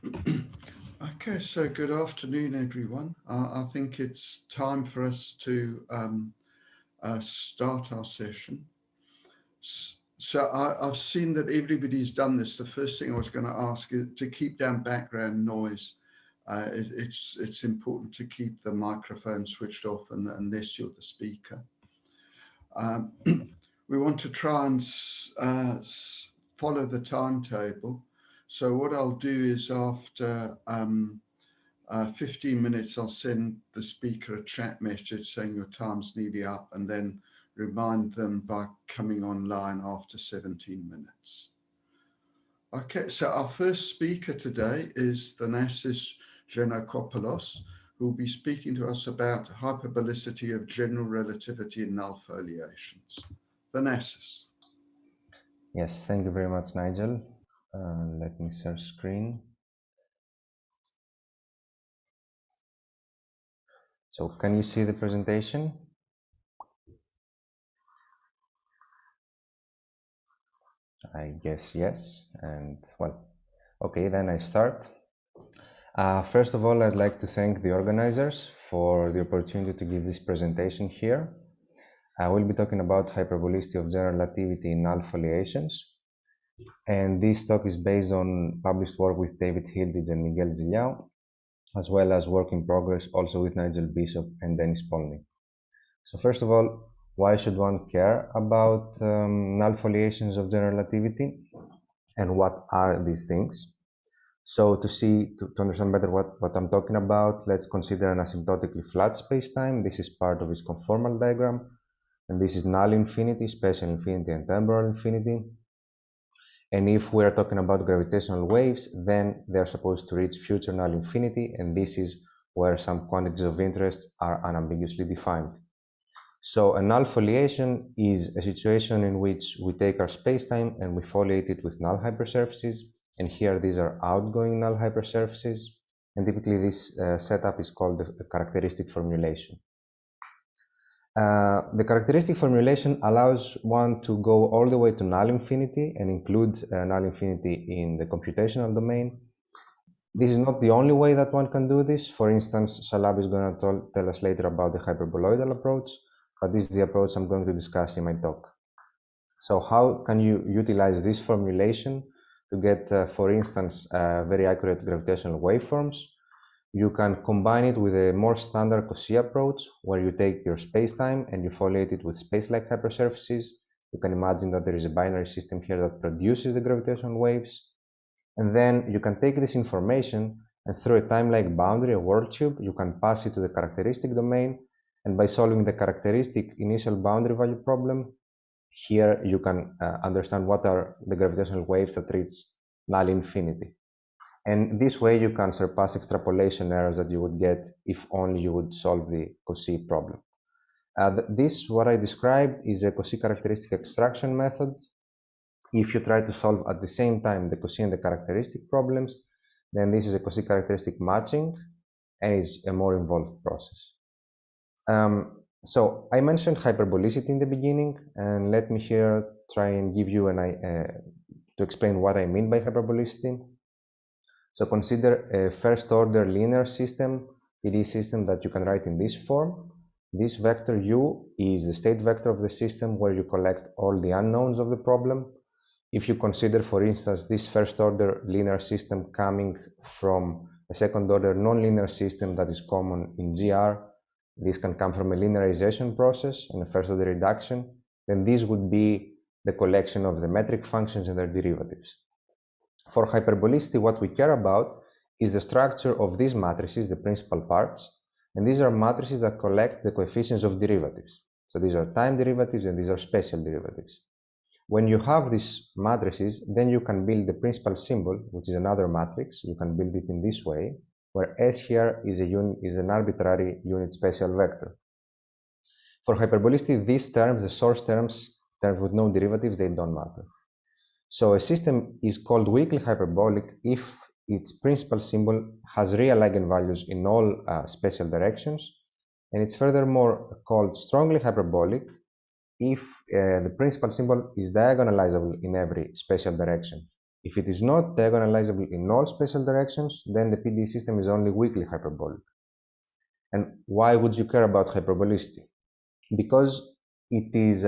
Okay, so good afternoon, everyone. I think it's time for us to start our session. So I've seen that everybody's done this. The first thing I was going to ask is to keep down background noise. It's important to keep the microphone switched off unless you're the speaker. We want to try and follow the timetable. So what I'll do is after 15 minutes, I'll send the speaker a chat message saying your time's nearly up, and then remind them by coming online after 17 minutes. Okay, so our first speaker today is Thanasis Xenakopoulos, who will be speaking to us about hyperbolicity of general relativity in null foliations. Thanasis. Yes, thank you very much, Nigel. Let me share screen. So can you see the presentation? I guess yes. And well, okay, then I start. First of all, I'd like to thank the organizers for the opportunity to give this presentation here. I will be talking about hyperbolicity of general relativity in null foliations. And this talk is based on published work with David Hilditch and Miguel Ziliao, as well as work in progress also with Nigel Bishop and Dennis Polny. So first of all, why should one care about null foliations of general relativity, and what are these things? So to understand better what I'm talking about, let's consider an asymptotically flat spacetime. This is part of its conformal diagram, and this is null infinity, spatial infinity, and temporal infinity. And if we are talking about gravitational waves, then they're supposed to reach future null infinity, and this is where some quantities of interest are unambiguously defined. So a null foliation is a situation in which we take our spacetime and we foliate it with null hypersurfaces. And here these are outgoing null hypersurfaces. And typically this setup is called the characteristic formulation. The characteristic formulation allows one to go all the way to null infinity and include null infinity in the computational domain. This is not the only way that one can do this. For instance, Shalab is going to tell us later about the hyperboloidal approach, but this is the approach I'm going to discuss in my talk. So how can you utilize this formulation to get, for instance, very accurate gravitational waveforms? You can combine it with a more standard Cauchy approach, where you take your spacetime and you foliate it with space-like hypersurfaces. You can imagine that there is a binary system here that produces the gravitational waves. And then you can take this information and through a time-like boundary, a world tube, you can pass it to the characteristic domain. And by solving the characteristic initial boundary value problem, here you can understand what are the gravitational waves that reach null infinity. And this way you can surpass extrapolation errors that you would get if only you would solve the Cauchy problem. This, what I described, is a Cauchy characteristic extraction method. If you try to solve at the same time the Cauchy and the characteristic problems, then this is a Cauchy characteristic matching, and it's a more involved process. So I mentioned hyperbolicity in the beginning, and let me here try and give you to explain what I mean by hyperbolicity. So consider a first-order linear system, PD system, that you can write in this form. This vector u is the state vector of the system where you collect all the unknowns of the problem. If you consider, for instance, this first-order linear system coming from a second-order nonlinear system that is common in GR, this can come from a linearization process and a first-order reduction, then this would be the collection of the metric functions and their derivatives. For hyperbolicity, what we care about is the structure of these matrices, the principal parts, and these are matrices that collect the coefficients of derivatives. So these are time derivatives and these are spatial derivatives. When you have these matrices, then you can build the principal symbol, which is another matrix. You can build it in this way, where S here is an arbitrary unit spatial vector. For hyperbolicity, these terms, the source terms with no derivatives, they don't matter. So a system is called weakly hyperbolic if its principal symbol has real eigenvalues in all spatial directions, and it's furthermore called strongly hyperbolic if the principal symbol is diagonalizable in every spatial direction. If it is not diagonalizable in all spatial directions, then the PDE system is only weakly hyperbolic. And why would you care about hyperbolicity? Because it is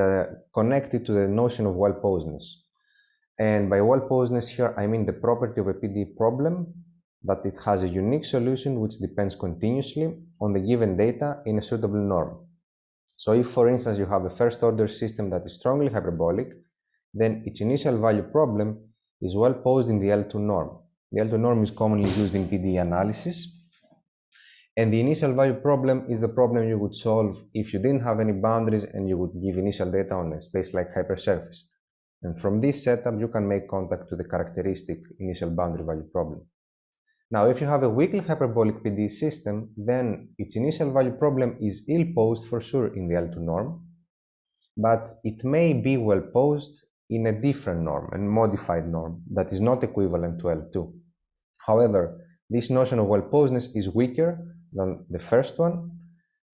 connected to the notion of well-posedness. And by well-posedness here, I mean the property of a PDE problem that it has a unique solution which depends continuously on the given data in a suitable norm. So if, for instance, you have a first-order system that is strongly hyperbolic, then its initial value problem is well posed in the L2 norm. The L2 norm is commonly used in PDE analysis. And the initial value problem is the problem you would solve if you didn't have any boundaries and you would give initial data on a space like hypersurface. And from this setup, you can make contact to the characteristic initial boundary value problem. Now, if you have a weakly hyperbolic PDE system, then its initial value problem is ill-posed for sure in the L2 norm, but it may be well posed in a different norm, a modified norm, that is not equivalent to L2. However, this notion of well-posedness is weaker than the first one,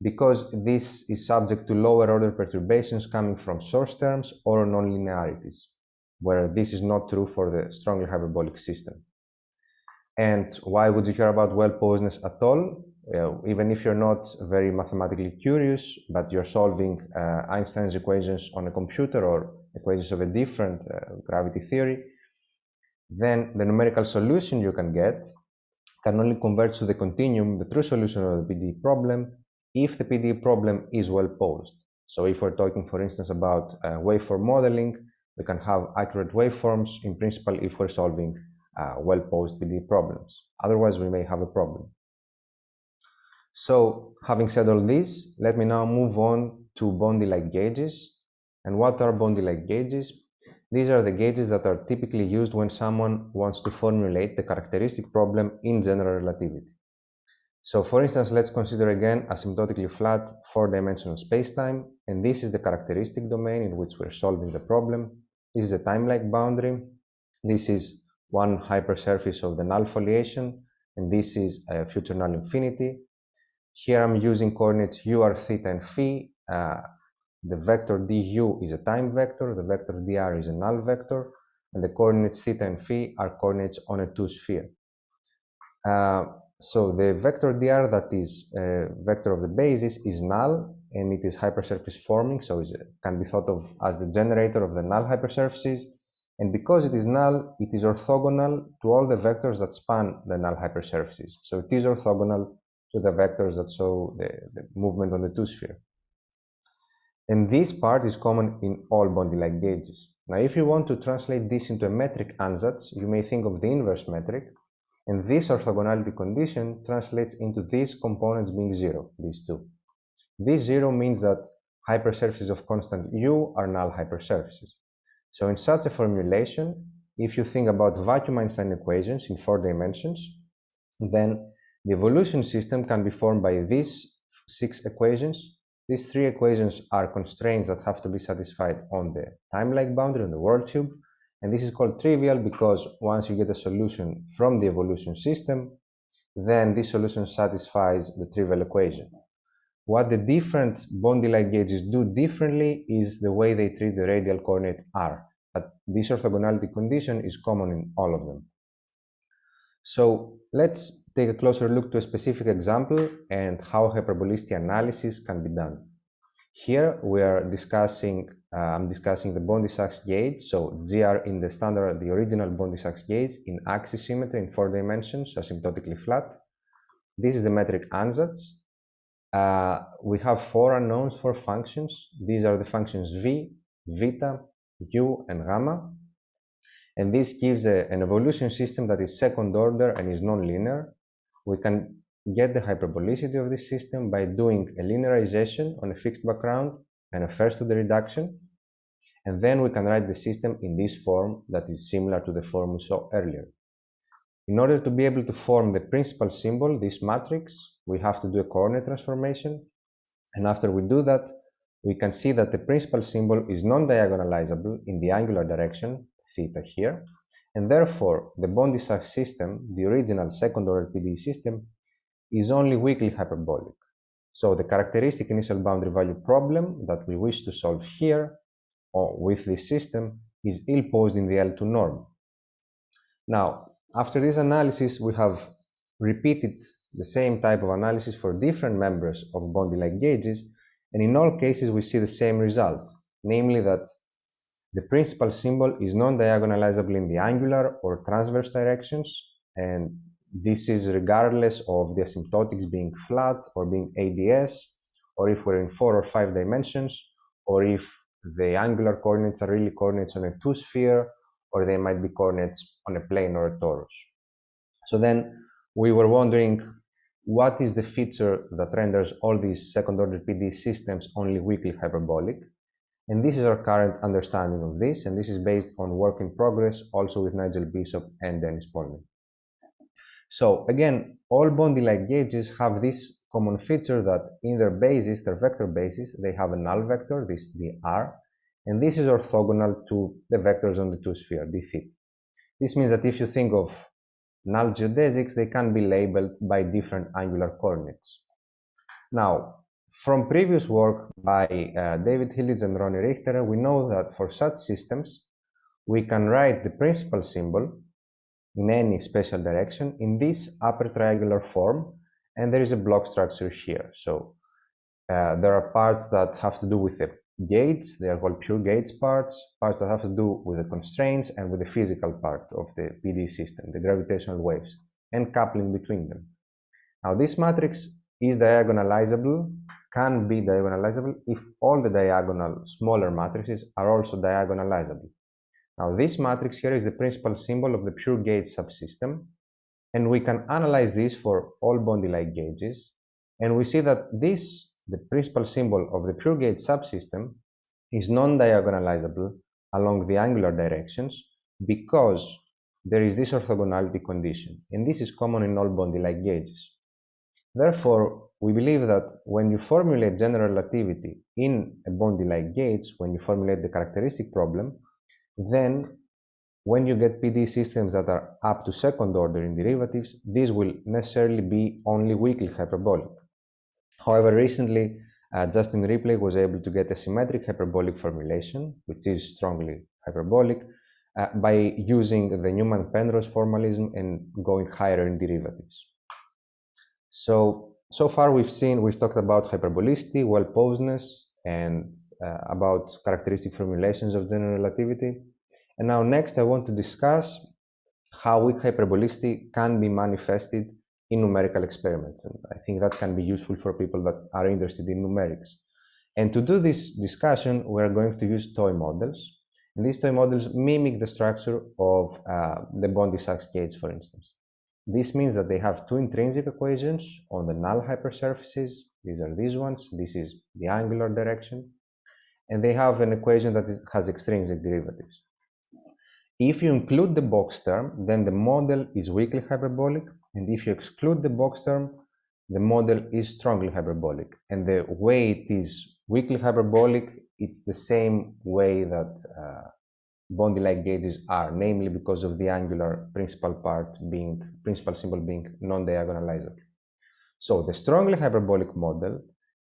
because this is subject to lower order perturbations coming from source terms or nonlinearities, where this is not true for the strongly hyperbolic system. And why would you care about well-posedness at all? Even if you're not very mathematically curious, but you're solving Einstein's equations on a computer or equations of a different gravity theory, then the numerical solution you can get can only converge to the continuum, the true solution of the PDE problem, if the PDE problem is well posed. So if we're talking, for instance, about waveform modeling, we can have accurate waveforms in principle if we're solving well-posed PDE problems. Otherwise, we may have a problem. So having said all this, let me now move on to Bondi-like gauges. And what are Bondi-like gauges? These are the gauges that are typically used when someone wants to formulate the characteristic problem in general relativity. So for instance, let's consider again asymptotically flat four-dimensional spacetime, and this is the characteristic domain in which we're solving the problem. This is a time-like boundary. This is one hypersurface of the null foliation, and this is a future null infinity. Here I'm using coordinates u are theta and phi. The vector du is a time vector, the vector dr is a null vector, and the coordinates theta and phi are coordinates on a two-sphere. So the vector dr, that is a vector of the basis, is null, and it is hypersurface forming, so it can be thought of as the generator of the null hypersurfaces. And because it is null, it is orthogonal to all the vectors that span the null hypersurfaces. So it is orthogonal to the vectors that show the movement on the two-sphere. And this part is common in all Bondi-like gauges. Now, if you want to translate this into a metric ansatz, you may think of the inverse metric, and this orthogonality condition translates into these components being zero, these two. This zero means that hypersurfaces of constant u are null hypersurfaces. So in such a formulation, if you think about vacuum Einstein equations in 4 dimensions, then the evolution system can be formed by these 6 equations. These 3 equations are constraints that have to be satisfied on the time-like boundary on the world tube, and this is called trivial because once you get a solution from the evolution system, then this solution satisfies the trivial equation. What the different Bondi-like gauges do differently is the way they treat the radial coordinate r, but this orthogonality condition is common in all of them. So let's take a closer look to a specific example and how hyperbolicity analysis can be done. Here we are discussing, I'm discussing the Bondi-Sachs gauge, so GR in the standard, the original Bondi-Sachs gauge in axis symmetry in 4 dimensions, asymptotically flat. This is the metric ansatz. We have 4 unknowns for functions. These are the functions v, veta, u, and gamma. And this gives an evolution system that is second order and is non-linear. We can get the hyperbolicity of this system by doing a linearization on a fixed background and a first-order reduction. And then we can write the system in this form that is similar to the form we saw earlier. In order to be able to form the principal symbol, this matrix, we have to do a coordinate transformation. And after we do that, we can see that the principal symbol is non-diagonalizable in the angular direction, theta here, and therefore the Bondi-Sachs system, the original second-order PDE system, is only weakly hyperbolic. So the characteristic initial boundary value problem that we wish to solve here, or with this system, is ill-posed in the L2 norm. Now, after this analysis, we have repeated the same type of analysis for different members of Bondi-like gauges, and in all cases we see the same result, namely that the principal symbol is non-diagonalizable in the angular or transverse directions, and this is regardless of the asymptotics being flat or being ADS, or if we're in 4 or 5 dimensions, or if the angular coordinates are really coordinates on a two-sphere, or they might be coordinates on a plane or a torus. So then we were wondering, what is the feature that renders all these second-order PD systems only weakly hyperbolic? And this is our current understanding of this, and this is based on work in progress, also with Nigel Bishop and Dennis Polman. So again, all Bondi-like gauges have this common feature that in their basis, their vector basis, they have a null vector, this dr, and this is orthogonal to the vectors on the two-sphere, dθ. This means that if you think of null geodesics, they can be labeled by different angular coordinates. Now, from previous work by David Hillitz and Ronnie Richter, we know that for such systems, we can write the principal symbol in any special direction in this upper triangular form, and there is a block structure here. So there are parts that have to do with the gates, they are called pure gates parts that have to do with the constraints and with the physical part of the PD system, the gravitational waves, and coupling between them. Now this matrix is diagonalizable, can be diagonalizable if all the diagonal smaller matrices are also diagonalizable. Now this matrix here is the principal symbol of the pure gauge subsystem, and we can analyze this for all Bondi-like gauges, and we see that this, the principal symbol of the pure gauge subsystem, is non-diagonalizable along the angular directions because there is this orthogonality condition, and this is common in all Bondi-like gauges. Therefore, we believe that when you formulate general relativity in a Bondi-like gauge, when you formulate the characteristic problem, then when you get PD systems that are up to second order in derivatives, these will necessarily be only weakly hyperbolic. However, recently, Justin Ripley was able to get a symmetric hyperbolic formulation, which is strongly hyperbolic, by using the Newman-Penrose formalism and going higher in derivatives. So far we've talked about hyperbolicity, well-posedness, and about characteristic formulations of general relativity. And now next I want to discuss how weak hyperbolicity can be manifested in numerical experiments. And I think that can be useful for people that are interested in numerics. And to do this discussion, we're going to use toy models. And these toy models mimic the structure of the Bondi-Sachs gauge, for instance. This means that they have two intrinsic equations on the null hypersurfaces. These are these ones. This is the angular direction. And they have an equation that has extrinsic derivatives. If you include the box term, then the model is weakly hyperbolic. And if you exclude the box term, the model is strongly hyperbolic. And the way it is weakly hyperbolic, it's the same way that Bondi-like gauges are, namely because of the angular principal symbol being non-diagonalizable. So the strongly hyperbolic model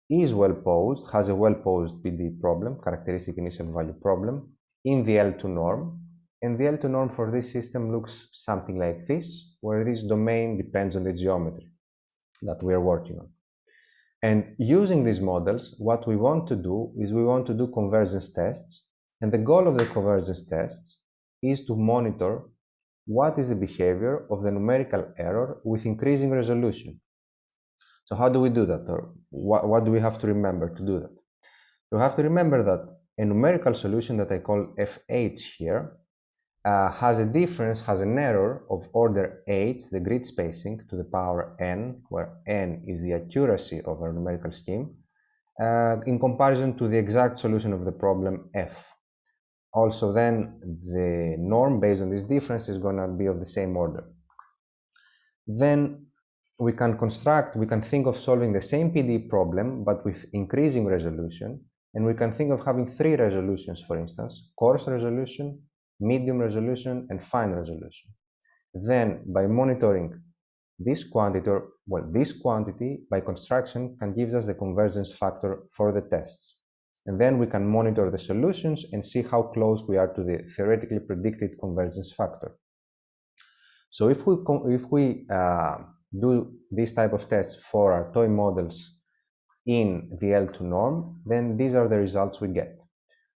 is well-posed, has a well-posed PD problem, characteristic initial value problem, in the L2 norm. And the L2 norm for this system looks something like this, where this domain depends on the geometry that we are working on. And using these models, what we want to do is we want to do convergence tests. And the goal of the convergence tests is to monitor what is the behavior of the numerical error with increasing resolution. So how do we do that? Or what do we have to remember to do that? You have to remember that a numerical solution that I call FH here has an error of order h, the grid spacing, to the power n, where n is the accuracy of our numerical scheme, in comparison to the exact solution of the problem f. Also then, the norm based on this difference is going to be of the same order. Then we can think of solving the same PD problem, but with increasing resolution, and we can think of having three resolutions, for instance, coarse resolution, medium resolution, and fine resolution. Then, by monitoring this quantity by construction can give us the convergence factor for the tests. And then we can monitor the solutions and see how close we are to the theoretically predicted convergence factor. So if we do this type of tests for our toy models in the L2 norm, then these are the results we get.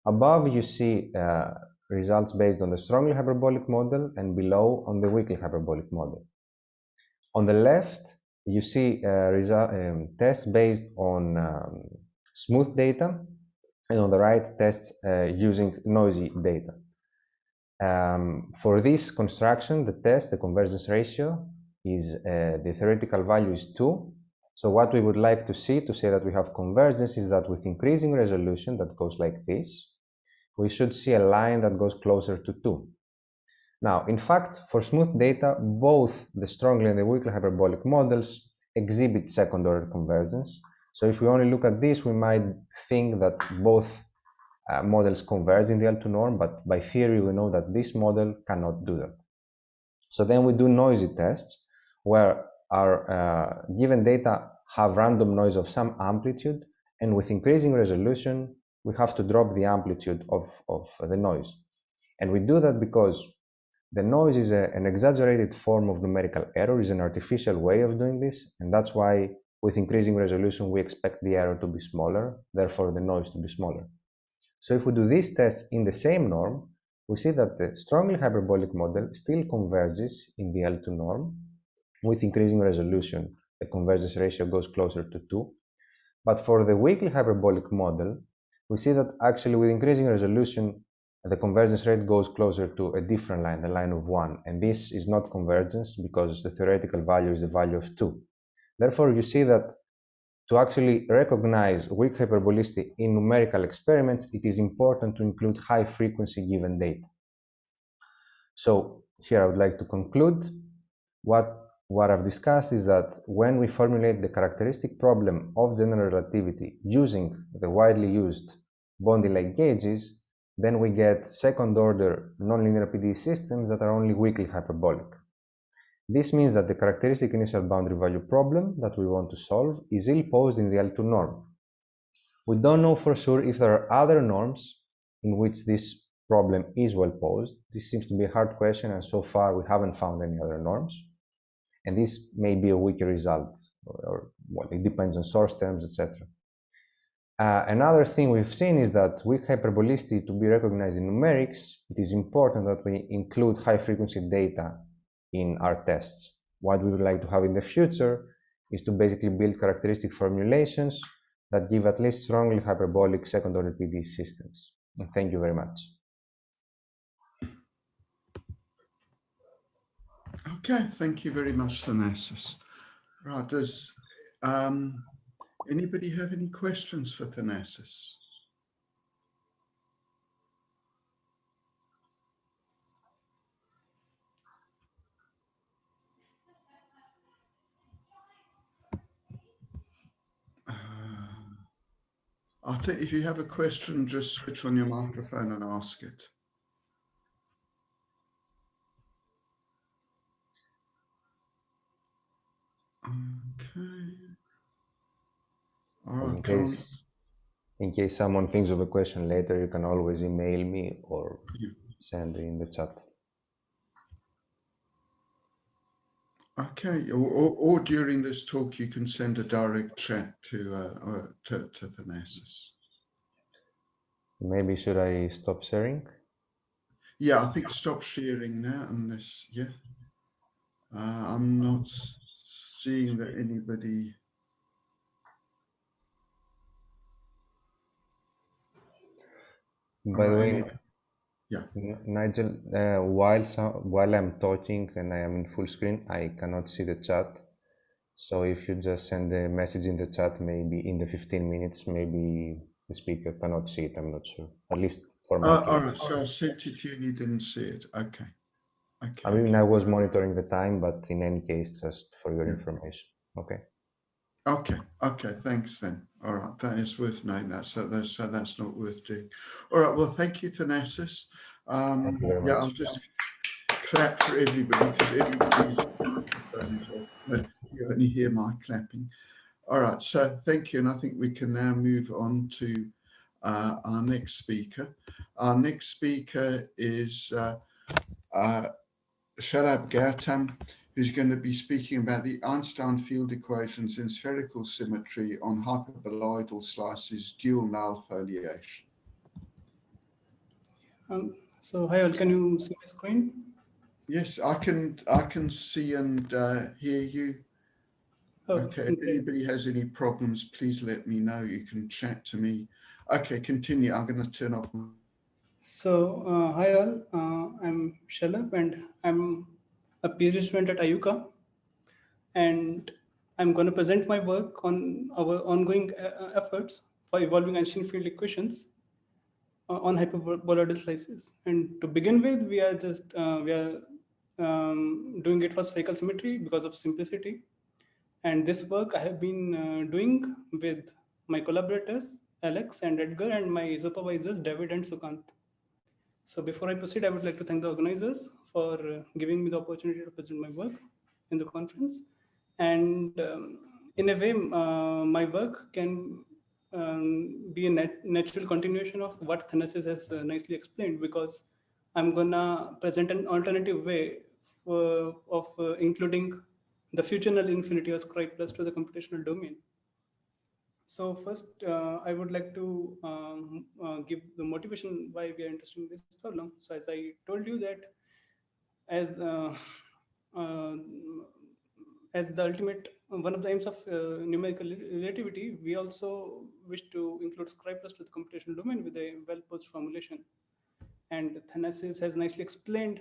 Above you see results based on the strongly hyperbolic model, and below on the weakly hyperbolic model. On the left, you see tests based on smooth data, and on the right, tests using noisy data. For this construction, the convergence ratio is the theoretical value is 2. So what we would like to see to say that we have convergence is that with increasing resolution that goes like this, we should see a line that goes closer to 2. Now, in fact, for smooth data, both the strongly and the weakly hyperbolic models exhibit second-order convergence. So if we only look at this, we might think that both models converge in the L2 norm, but by theory, we know that this model cannot do that. So then we do noisy tests, where our given data have random noise of some amplitude, and with increasing resolution, we have to drop the amplitude of the noise. And we do that because the noise is an exaggerated form of numerical error, is an artificial way of doing this, and that's why with increasing resolution, we expect the error to be smaller, therefore the noise to be smaller. So if we do these tests in the same norm, we see that the strongly hyperbolic model still converges in the L2 norm. With increasing resolution, the convergence ratio goes closer to 2. But for the weakly hyperbolic model, we see that actually with increasing resolution, the convergence rate goes closer to a different line, the line of 1. And this is not convergence because the theoretical value is the value of 2. Therefore, you see that to actually recognize weak hyperbolicity in numerical experiments, it is important to include high-frequency given data. So here I would like to conclude. What I've discussed is that when we formulate the characteristic problem of general relativity using the widely used Bondi-like gauges, then we get second-order nonlinear PDE systems that are only weakly hyperbolic. This means that the characteristic initial boundary value problem that we want to solve is ill-posed in the L2 norm. We don't know for sure if there are other norms in which this problem is well posed. This seems to be a hard question, and so far we haven't found any other norms. And this may be a weaker result, or well, it depends on source terms, etc. Another thing we've seen is that with hyperbolicity to be recognized in numerics, it is important that we include high-frequency data in our tests. What we would like to have in the future is to basically build characteristic formulations that give at least strongly hyperbolic second-order PDE systems. And thank you very much. Okay, thank you very much, Thanasis. Right, does anybody have any questions for Thanasis? I think if you have a question, just switch on your microphone and ask it. Okay. All right. In case someone thinks of a question later, you can always email me or send it in the chat. Okay, or during this talk, you can send a direct chat to Thanasis. Maybe should I stop sharing? Yeah, I think stop sharing now, unless, yeah. I'm not seeing that anybody. By the way, yeah. Nigel, while I'm talking and I am in full screen, I cannot see the chat. So if you just send a message in the chat, maybe in the 15 minutes, maybe the speaker cannot see it. I'm not sure. At least for my case. All right, so I sent it to you and you didn't see it. Okay. I mean, I was monitoring the time, but in any case, just for your information. Okay. Okay, thanks then. All right, that is worth knowing that. So that's not worth doing. All right, well, thank you, Thanasis. Thank you very much. I'll just clap for everybody because everybody's microphone is off. You only hear my clapping. All right, so thank you, and I think we can now move on to our next speaker. Our next speaker is Shalab Gautam, who's going to be speaking about the Einstein field equations in spherical symmetry on hyperboloidal slices, dual null foliation. So hi all, can you see my screen? Yes, I can see and hear you. Oh, Okay, if great. anybody has any problems, please let me know. You can chat to me. Okay, continue. I'm going to turn off. So hi all, I'm Shalab and I'm a PhD student at IUCA, and I'm going to present my work on our ongoing efforts for evolving Einstein field equations on hyperboloidal slices. And to begin with, we are doing it for spherical symmetry because of simplicity. And this work I have been doing with my collaborators Alex and Edgar and my supervisors David and Sukant. So before I proceed, I would like to thank the organizers for giving me the opportunity to present my work in the conference. And in a way, my work can be a natural continuation of what Thanasis has nicely explained, because I'm gonna present an alternative way of including the future null infinity or scribe plus to the computational domain. So first, I would like to give the motivation why we are interested in this problem. So as I told you that as uh, as the ultimate one of the aims of numerical relativity, we also wish to include scribe plus to the computational domain with a well-posed formulation. And Thanasis has nicely explained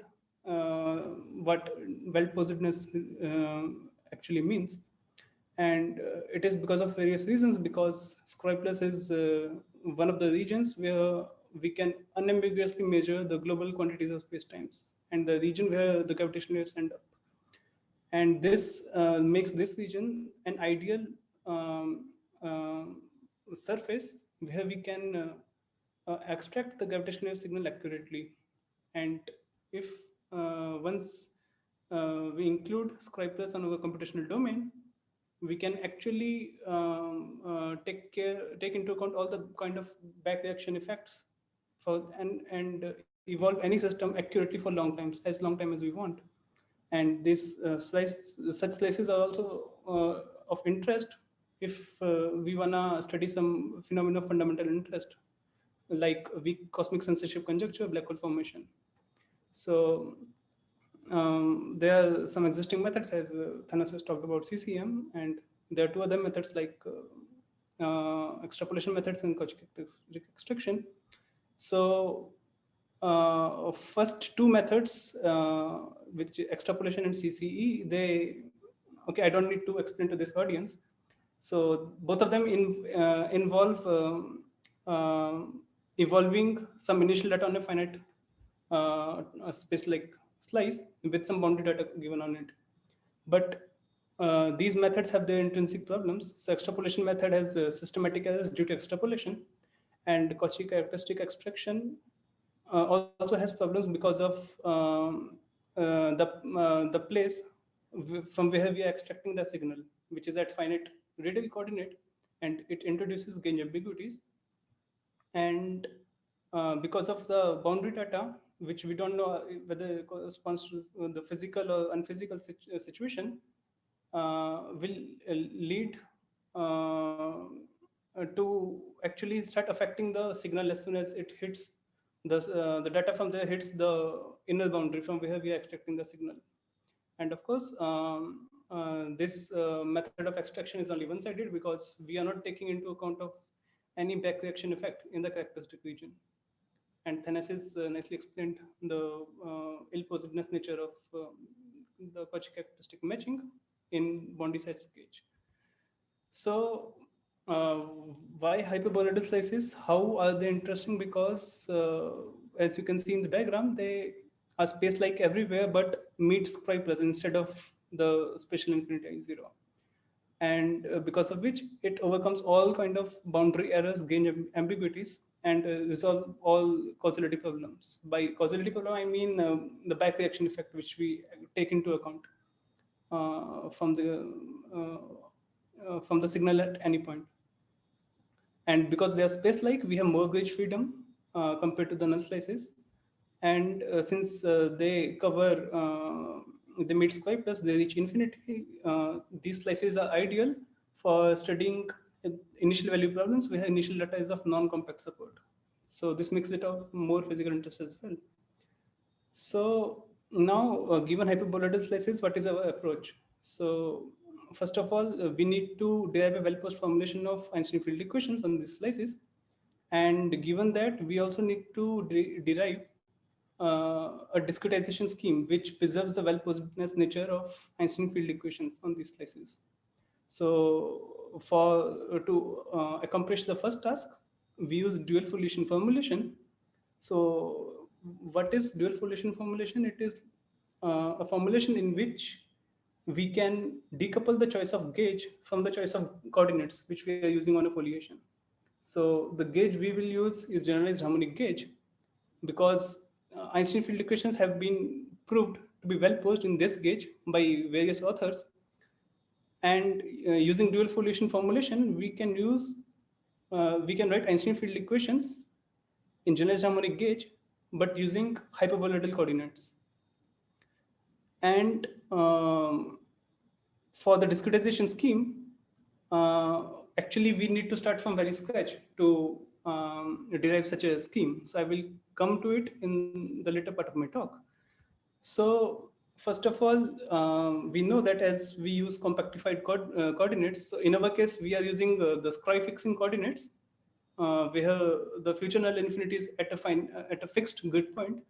uh, what well-posedness actually means. And it is because of various reasons, because scribeless is one of the regions where we can unambiguously measure the global quantities of space-times and the region where the gravitational waves end up. And this makes this region an ideal um, uh, surface where we can extract the gravitational wave signal accurately. And if once we include scribeless on our computational domain, we can actually take into account all the kind of back reaction effects for and evolve any system accurately for long times, as long time as we want. And these such slices are also of interest if we wanna study some phenomena of fundamental interest, like weak cosmic censorship conjecture, black hole formation. So there are some existing methods, as Thanasis talked about CCM, and there are two other methods like extrapolation methods and Cauchy extraction. So first two methods, which extrapolation and CCE, they okay. I don't need to explain to this audience. So both of them involve evolving some initial data on a finite space like slice with some boundary data given on it. But these methods have their intrinsic problems. So extrapolation method has systematic errors due to extrapolation, and Cauchy characteristic extraction also has problems because of the place from where we are extracting the signal, which is at finite radial coordinate, and it introduces gauge ambiguities. And because of the boundary data, which we don't know whether it corresponds to the physical or unphysical situation, will lead to actually start affecting the signal as soon as it hits the data from there hits the inner boundary from where we are extracting the signal. And of course, this method of extraction is only one-sided because we are not taking into account of any back reaction effect in the characteristic region. And Thanasis nicely explained the ill-posedness nature of the Cauchy characteristic matching in Bondi size gauge. So, uh, why hyperboloidal slices? How are they interesting? Because, as you can see in the diagram, they are space-like everywhere, but meet scribe plus instead of the special infinity I0. And because of which it overcomes all kind of boundary errors, gain ambiguities, and resolve all causality problems. By causality problem, I mean the back reaction effect, which we take into account uh, from the from the signal at any point. And because they are space-like, we have more gauge freedom compared to the null slices. And since they meet square plus, they reach infinity, these slices are ideal for studying initial value problems where initial data is of non-compact support. So this makes it of more physical interest as well. So now, given hyperbolic slices, what is our approach? So first of all, we need to derive a well-posed formulation of Einstein field equations on these slices. And given that, we also need to derive a discretization scheme which preserves the well-posedness nature of Einstein field equations on these slices. So to accomplish the first task, we use dual Foliation formulation. So what is dual Foliation formulation? It is a formulation in which we can decouple the choice of gauge from the choice of coordinates which we are using on a foliation. So the gauge we will use is generalized harmonic gauge, because Einstein field equations have been proved to be well posed in this gauge by various authors. And using dual Foliation formulation, we can write Einstein field equations in generalized harmonic gauge, but using hyperboloidal coordinates. And for the discretization scheme, actually we need to start from very scratch to derive such a scheme. So I will come to it in the later part of my talk. So first of all, we know that as we use compactified coordinates, so in our case, we are using the scry fixing coordinates, where the future null infinity is at a fixed grid point,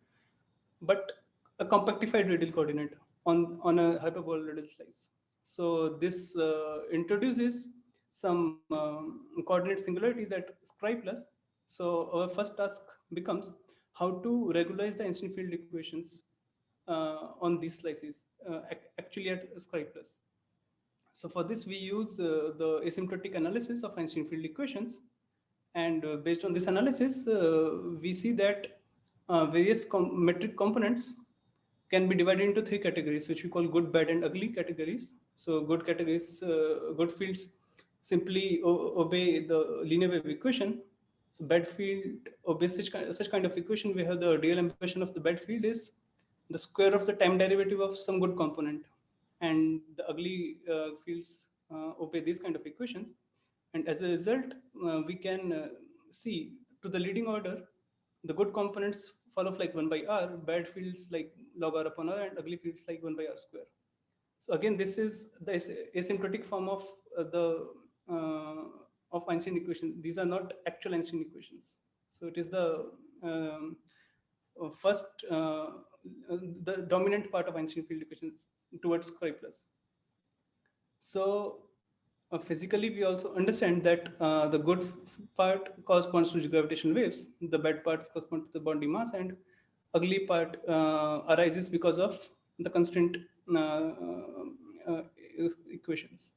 but a compactified radial coordinate on a hyperbolic radial slice. So this introduces some coordinate singularities at scry plus. So our first task becomes how to regularize the Einstein field equations on these slices, actually at scry plus. So for this, we use the asymptotic analysis of Einstein field equations. And based on this analysis, we see that various metric components can be divided into three categories, which we call good, bad, and ugly categories. So good categories, good fields simply obey the linear wave equation. So bad field obeys such kind of equation where the real ambition of the bad field is the square of the time derivative of some good component. And the ugly fields obey these kind of equations. And as a result, we can see to the leading order, the good components follow like 1 by r, bad fields like log r upon r, and ugly fields like 1 by r square. So again, this is the asymptotic form of of Einstein equation. These are not actual Einstein equations. So it is the first, the dominant part of Einstein field equations towards chi plus. So physically, we also understand that the good part corresponds to gravitational waves, the bad part corresponds to the Bondi mass, and ugly part arises because of the constant uh, equations.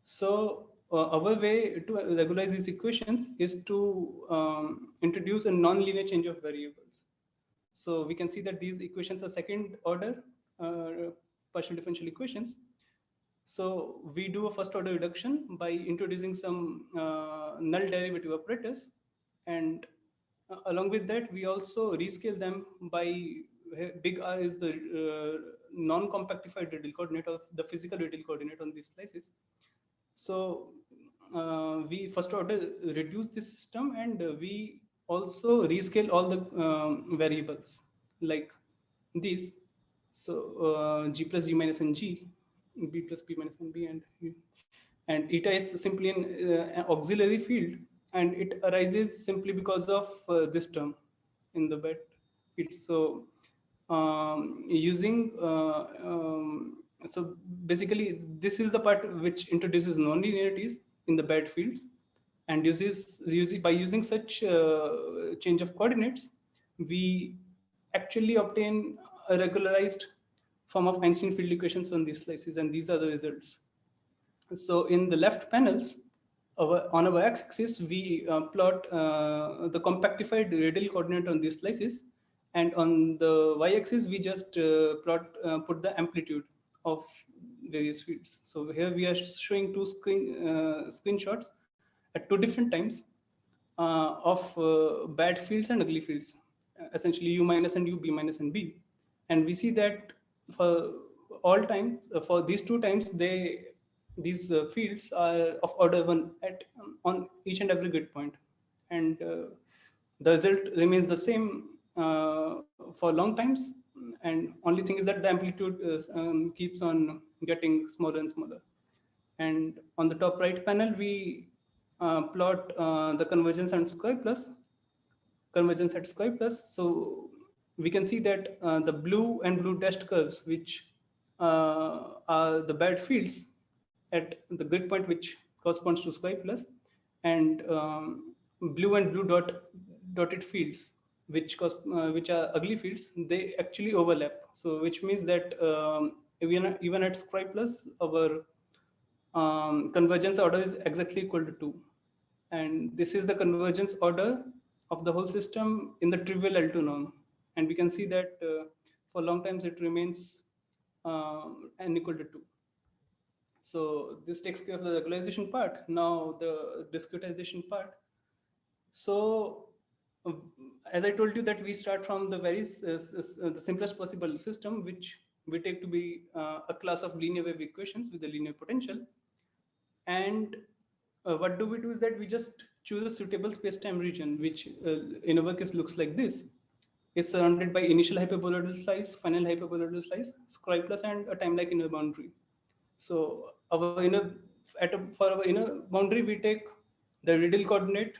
So our way to regularize these equations is to introduce a non-linear change of variables. So we can see that these equations are second order partial differential equations. So we do a first order reduction by introducing some null derivative operators, and along with that, we also rescale them by big R is the non-compactified radial coordinate of the physical radial coordinate on these slices. So we first order reduce this system, and we also rescale all the variables like these. So g plus g minus n g, b plus b minus n b, and eta is simply an auxiliary field, and it arises simply because of this term in the bed field. So using so basically this is the part which introduces non-linearities in the bad fields, and by using such change of coordinates, we actually obtain a regularized form of Einstein field equations on these slices, and these are the results. So in the left panels, on our x-axis, we plot the compactified radial coordinate on these slices, and on the y-axis, we just put the amplitude of various fields. So here we are showing two screenshots at two different times of bad fields and ugly fields. essentially u minus and u, b minus and b. And we see that for all times, for these two times, these fields are of order 1 at on each and every grid point. And the result remains the same for long times, and only thing is that the amplitude keeps on getting smaller and smaller. And on the top right panel, we plot the convergence at square plus. So we can see that the blue and blue dashed curves, which are the bad fields at the grid point, which corresponds to square plus, and blue and blue dotted fields, which are ugly fields, they actually overlap. So which means that even at square plus, our convergence order is exactly equal to 2. And this is the convergence order of the whole system in the trivial L2 norm. And we can see that for long times it remains n equal to 2. So this takes care of the regularization part. Now the discretization part. So uh, as I told you that we start from the the simplest possible system, which we take to be a class of linear wave equations with a linear potential. And what do we do is that we just choose a suitable space-time region, which in our case looks like this. Is surrounded by initial hyperboloidal slice, final hyperboloidal slice, square plus, and a time-like inner boundary. So our inner for our inner boundary, we take the radial coordinate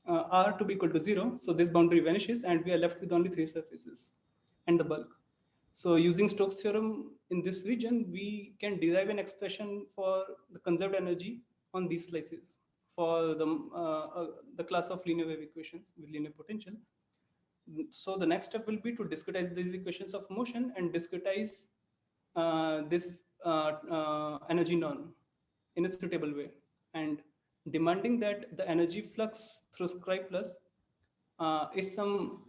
r to be equal to 0. So this boundary vanishes, and we are left with only 3 surfaces and the bulk. So using Stokes' theorem in this region, we can derive an expression for the conserved energy on these slices for the class of linear wave equations with linear potential. So the next step will be to discretize these equations of motion and discretize this energy norm in a suitable way, and demanding that the energy flux through square plus is some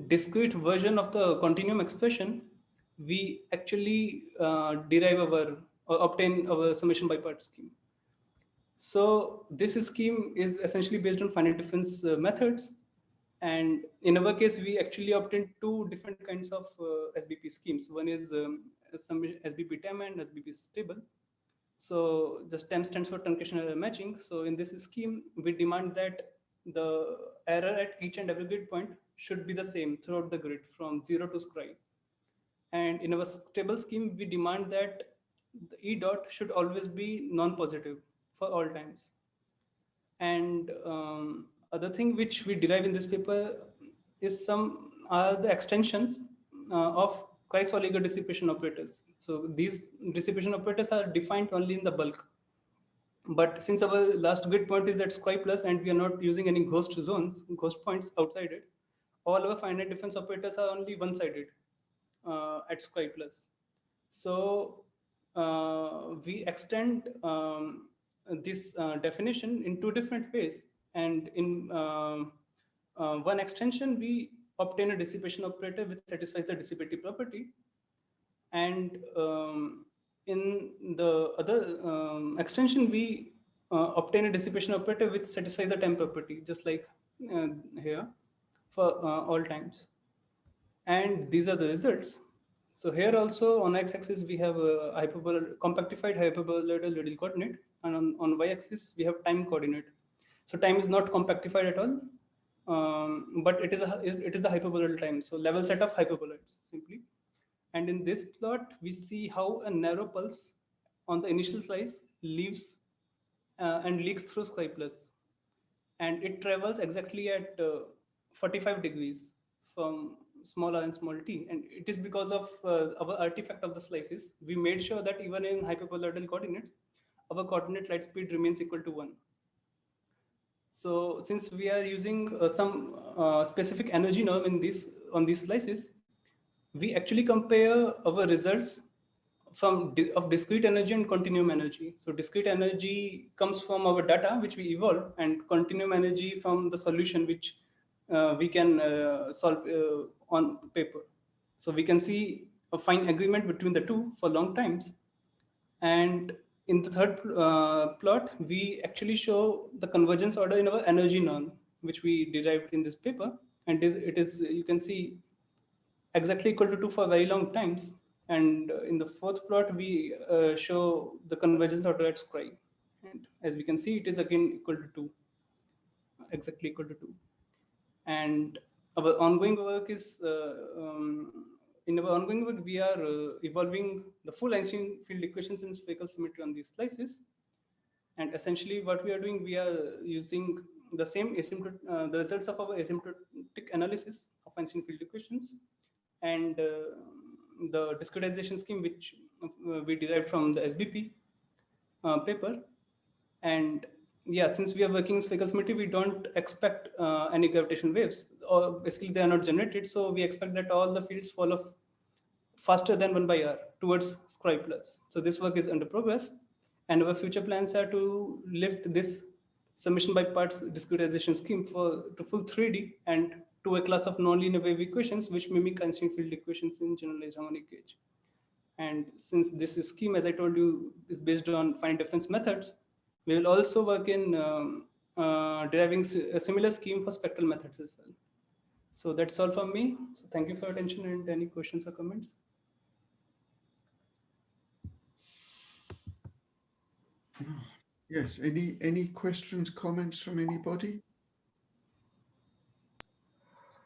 discrete version of the continuum expression. We actually derive our or obtain our summation by part scheme. So this scheme is essentially based on finite difference methods. And in our case, we actually obtained two different kinds of SBP schemes. One is some SBP TEM and SBP stable. So the TEM stands for truncation error matching. So in this scheme, we demand that the error at each and every grid point should be the same throughout the grid from 0 to square. And in our stable scheme, we demand that the E dot should always be non-positive for all times. And other thing which we derive in this paper is some are the extensions of Kreis-Holliger dissipation operators. So these dissipation operators are defined only in the bulk. But since our last grid point is at square plus and we are not using any ghost zones, ghost points outside it, all our finite difference operators are only one-sided at square plus. So we extend this definition in two different ways. And in one extension, we obtain a dissipation operator which satisfies the dissipative property. And in the other extension, we obtain a dissipation operator which satisfies the time property, just like here for all times. And these are the results. So here also on x-axis we have a compactified hyperboloidal radial coordinate, and on y-axis we have time coordinate. So time is not compactified at all, but it is the hyperboloidal time. So level set of hyperboloids simply. And in this plot we see how a narrow pulse on the initial slice leaves and leaks through square plus, and it travels exactly at 45 degrees from small r and small t. And it is because of our artifact of the slices. We made sure that even in hyperboloidal coordinates, our coordinate light speed remains equal to 1. So since we are using some specific energy norm in on these slices, we actually compare our results of discrete energy and continuum energy. So discrete energy comes from our data, which we evolve, and continuum energy from the solution, which we can solve on paper. So we can see a fine agreement between the two for long times. And in the third plot, we actually show the convergence order in our energy norm, which we derived in this paper. and it is you can see exactly equal to 2 for very long times. And in the fourth plot, we show the convergence order at square. And as we can see, it is again equal to 2, exactly equal to 2. And our ongoing work is, in our ongoing work, we are evolving the full Einstein field equations in spherical symmetry on these slices. And essentially what we are doing, we are using the same the results of our asymptotic analysis of Einstein field equations, and the discretization scheme which we derived from the SBP paper. And yeah, since we are working in spherical symmetry, we don't expect any gravitational waves, or basically they are not generated. So we expect that all the fields follow faster than 1 by r towards square plus. So this work is under progress, and our future plans are to lift this summation by parts discretization scheme to full 3D and to a class of nonlinear wave equations which mimic Einstein field equations in generalized harmonic gauge. And since this scheme, as I told you, is based on finite difference methods, we will also work in deriving a similar scheme for spectral methods as well. So that's all from me. So thank you for your attention, and any questions or comments? Yes, any questions, comments from anybody?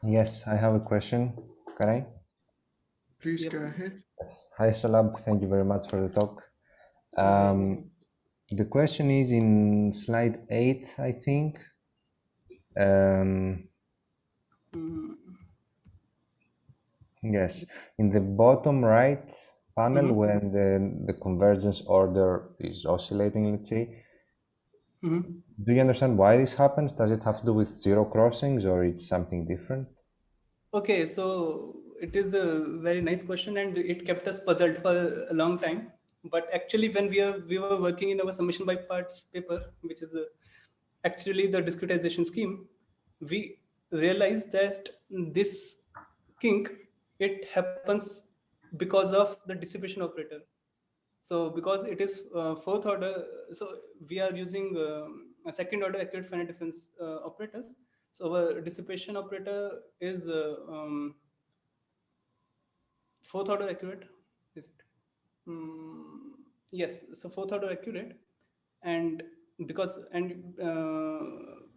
Yes, I have a question. Can I? Please Yep. go ahead. Yes. Hi, Shalab. Thank you very much for the talk. Hi. The question is in slide 8, I think. Mm, Yes, in the bottom right panel, mhm, when the convergence order is oscillating, let's say, mhm. do you understand why this happens? Does it have to do with zero crossings or it's something different? Okay, so it is a very nice question, and it kept us puzzled for a long time. But actually, when we were working in our summation by parts paper, which is actually the discretization scheme, we realized that this kink, it happens because of the dissipation operator. So because it is fourth order, so we are using a second order accurate finite difference operators. So our dissipation operator is fourth order accurate. Is it? Yes. So fourth order accurate, and because and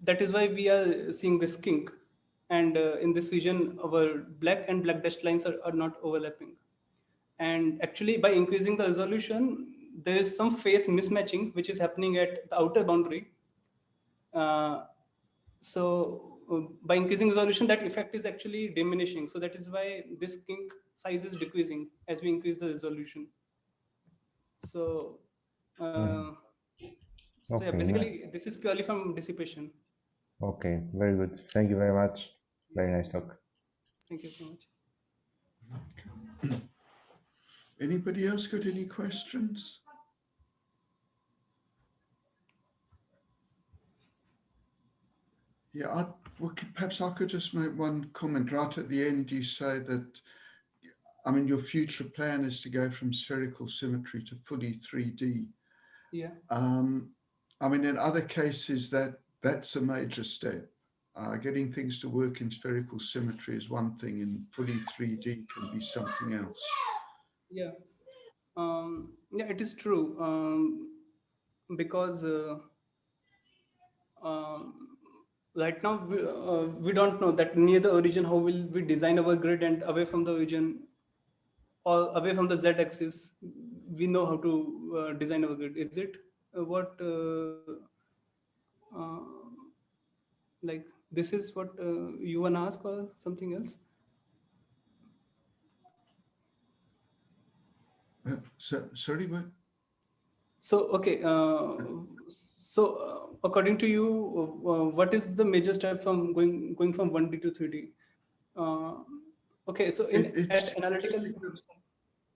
that is why we are seeing this kink. And in this region, our black and black dashed lines are not overlapping. And actually, by increasing the resolution, there is some phase mismatching which is happening at the outer boundary. Uh, so by increasing resolution, that effect is actually diminishing. So that is why this kink size is decreasing as we increase the resolution. So, Mhm. so yeah, Okay, nice. basically this is purely from dissipation. Okay, very good. Thank you very much. Very nice talk. Thank you so much. Anybody else got any questions? Yeah, perhaps I could just make one comment right at the end. You say that, I mean, your future plan is to go from spherical symmetry to fully 3D. Yeah. I mean, in other cases, that's a major step. Getting things to work in spherical symmetry is one thing, and fully 3D can be something else. Yeah. Yeah, it is true. Because um, right now we don't know that near the origin how will we design our grid, and away from the origin or away from the z-axis we know how to design our grid. Is it what uh, like this is what you want to ask, or something else? Sorry, what? So okay, so according to you, what is the major step from going from 1D to 3D? uh, okay, so in at analytical.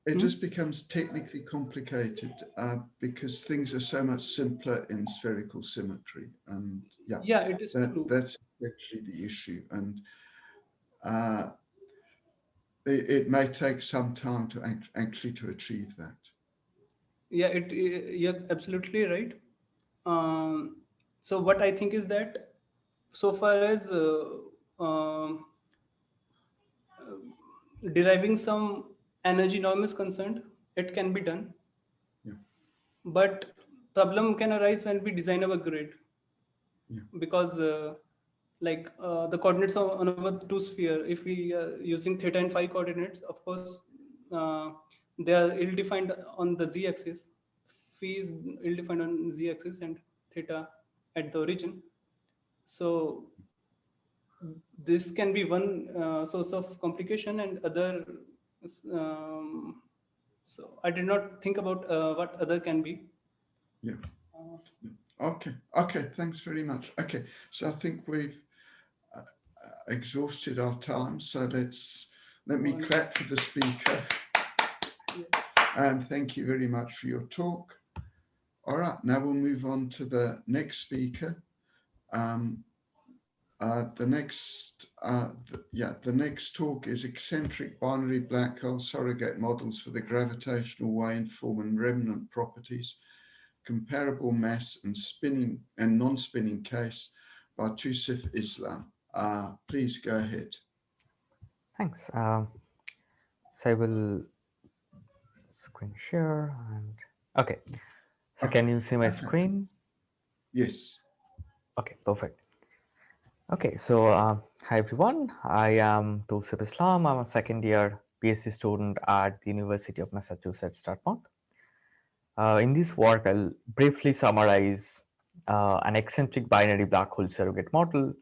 It Hmm? just becomes technically complicated because things are so much simpler in spherical symmetry, and yeah, Yeah, it is true. that's actually the issue, and uh, it may take some time to actually to achieve that. Yeah, you're absolutely right. So what I think is that so far as deriving some energy norm is concerned, it can be done. Yeah. But problem can arise when we design our grid, Yeah. because the coordinates on our two sphere, if we are using theta and phi coordinates, of course uh, they are ill-defined on the z-axis. Phi is ill-defined on z-axis and theta at the origin. So this can be one source of complication, and other um, so I did not think about what other can be. Yeah. uh, Okay, thanks very much. Okay, so I think we've exhausted our time, so let me clap for the speaker. And thank you very much for your talk. All right, now we'll move on to the next speaker. The next talk is eccentric binary black hole surrogate models for the gravitational wave form and remnant properties, comparable mass and spinning and non-spinning case by Tusif Islam. Please go ahead. Thanks. So I will screen share and okay. So can you see my screen? Yes. Okay, perfect. Okay, so hi everyone. I am Tusif Islam. I'm a second year PhD student at the University of Massachusetts, Dartmouth. In this work, I'll briefly summarize an eccentric binary black hole surrogate model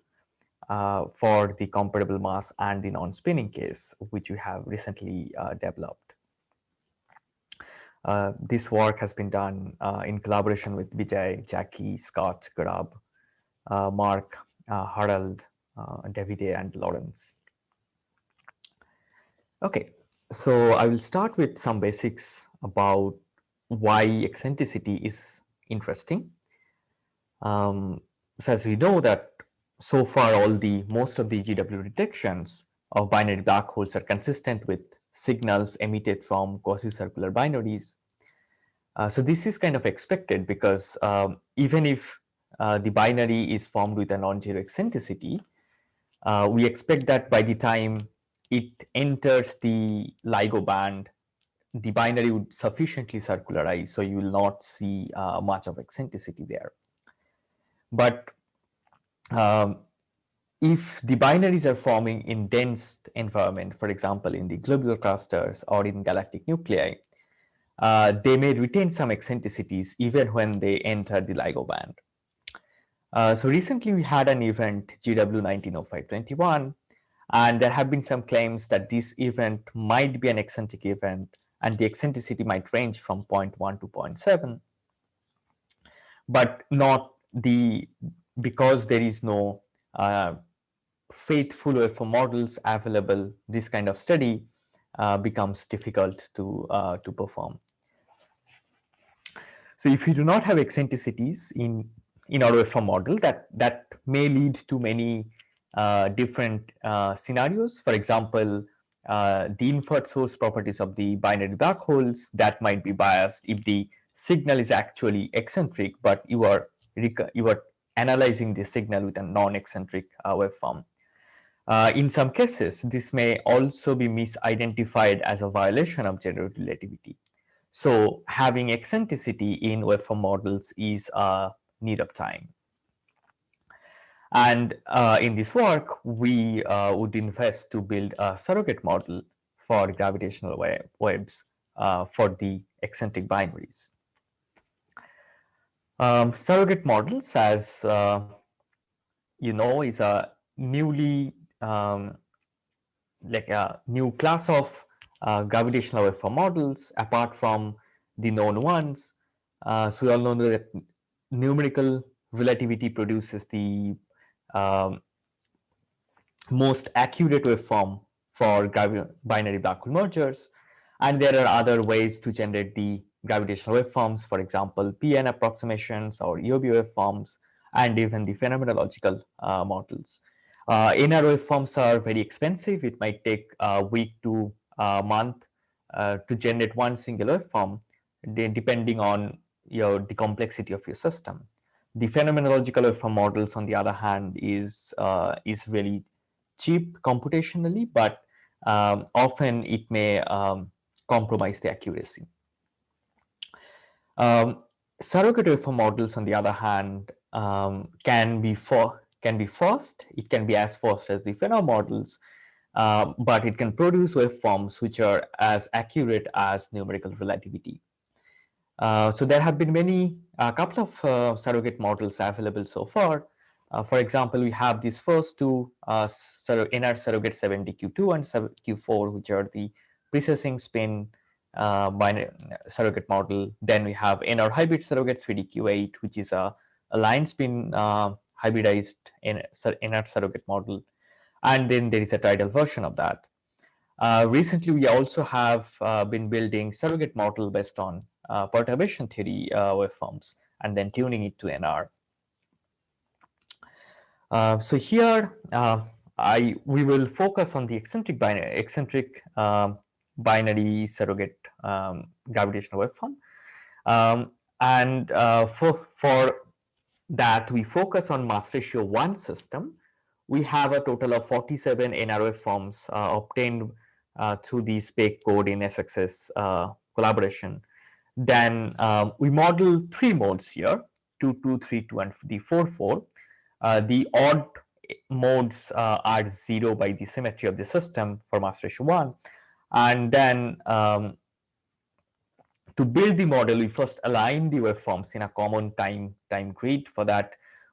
for the comparable mass and the non-spinning case, which we have recently developed. This work has been done in collaboration with Vijay, Jackie, Scott, Garab, Mark, Harold, Davide, and Lawrence. Okay, so I will start with some basics about why eccentricity is interesting. So as we know that so far most of the GW detections of binary black holes are consistent with signals emitted from quasi-circular binaries. So this is kind of expected because even if the binary is formed with a non-zero eccentricity, we expect that by the time it enters the LIGO band, the binary would sufficiently circularize, so you will not see much of eccentricity there. But if the binaries are forming in dense environment, for example, in the globular clusters or in galactic nuclei, they may retain some eccentricities even when they enter the LIGO band. So recently we had an event GW190521, and there have been some claims that this event might be an eccentric event, and the eccentricity might range from 0.1 to 0.7, but not because there is no faithful waveform models available. This kind of study becomes difficult to perform. So if you do not have eccentricities in our waveform model, that may lead to many different scenarios. For example, the inferred source properties of the binary black holes that might be biased if the signal is actually eccentric, but you are analyzing the signal with a non-eccentric waveform. In some cases, this may also be misidentified as a violation of general relativity. So having eccentricity in waveform models is a need of time. And in this work, we would invest to build a surrogate model for gravitational waves for the eccentric binaries. Surrogate models, as you know, is a newly like a new class of gravitational waveform models apart from the known ones. So we all know that numerical relativity produces the um, most accurate waveform for binary black hole mergers, and there are other ways to generate the gravitational waveforms, for example, PN approximations or EOB waveforms, and even the phenomenological models. NR waveforms are very expensive. It might take a week to a month to generate one single waveform, depending on the complexity of your system. The phenomenological waveform models, on the other hand, is really cheap computationally, but often it may compromise the accuracy. Surrogate waveform models, on the other hand, can be fast. It can be as fast as the Fenner models, but it can produce waveforms which are as accurate as numerical relativity. So there have been a couple of surrogate models available so far. For example, we have these first two NR surrogate 7DQ2 and Q4, which are the precessing spin binary surrogate model. Then we have NR hybrid surrogate 3DQ8, which is a line spin hybridized NR surrogate model. And then there is a tidal version of that. Recently, we also have been building surrogate model based on perturbation theory waveforms and then tuning it to NR. So here, we will focus on the eccentric binary surrogate gravitational waveform, and for that we focus on mass ratio 1 system. We have a total of 47 NR waveforms obtained through the spec code in SXS collaboration. Then we model 3 modes here: 2, 2, 3, 2, and the 4, 4. The odd modes are 0 by the symmetry of the system for mass ratio 1. And then to build the model, we first align the waveforms in a common time grid. For that,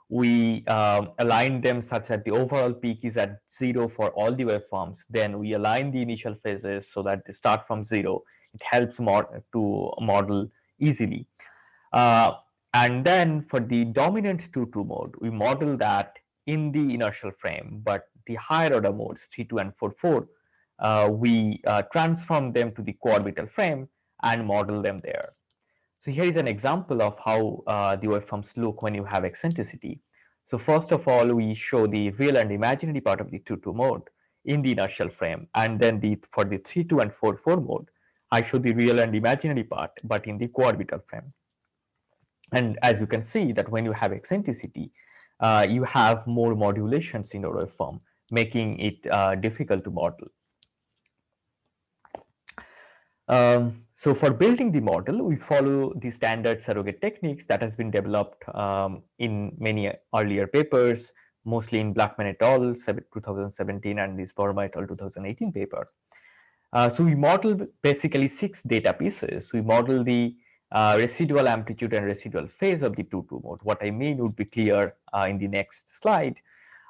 we align them such that the overall peak is at 0 for all the waveforms. Then we align the initial phases so that they start from 0. It helps to model easily. And then for the dominant 2-2 mode, we model that in the inertial frame, but the higher order modes 3-2 and 4-4, we transform them to the co-orbital frame and model them there. So here is an example of how the waveforms look when you have eccentricity. So first of all, we show the real and imaginary part of the 2-2 mode in the inertial frame, and then for the 3-2 and 4-4 mode, I show the real and imaginary part, but in the co-orbital frame. And as you can see that when you have eccentricity, you have more modulations in your waveform, making it difficult to model. So for building the model, we follow the standard surrogate techniques that has been developed in many earlier papers, mostly in Blackman et al. 2017 and this Verma et al. 2018 paper. So we model basically 6 data pieces. We model the residual amplitude and residual phase of the 2-2 mode. What I mean would be clear in the next slide.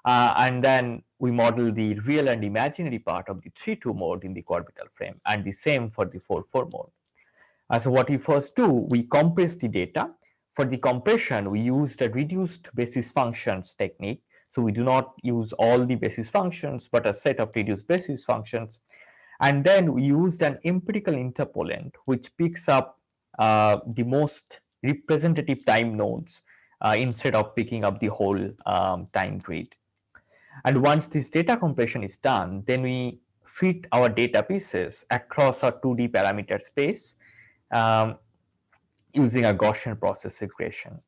And then we model the real and imaginary part of the 3-2 mode in the co-orbital frame, and the same for the 4-4 mode. So what we first do, we compress the data. For the compression, we used a reduced basis functions technique. So we do not use all the basis functions, but a set of reduced basis functions. And then we used an empirical interpolant, which picks up the most representative time nodes instead of picking up the whole time grid. And once this data compression is done, then we fit our data pieces across a 2D parameter space using a Gaussian process regression.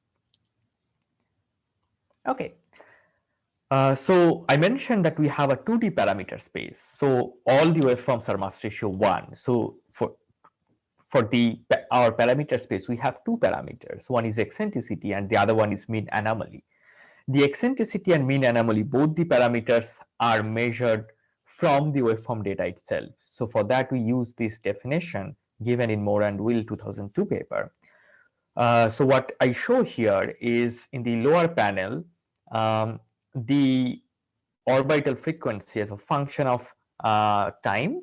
Okay. So I mentioned that we have a 2D parameter space. So all the waveforms are mass ratio 1. So for our parameter space, we have 2 parameters. One is eccentricity and the other one is mean anomaly. The eccentricity and mean anomaly, both the parameters are measured from the waveform data itself. So for that, we use this definition given in Moore and Will 2002 paper. So what I show here is in the lower panel, the orbital frequency as a function of time.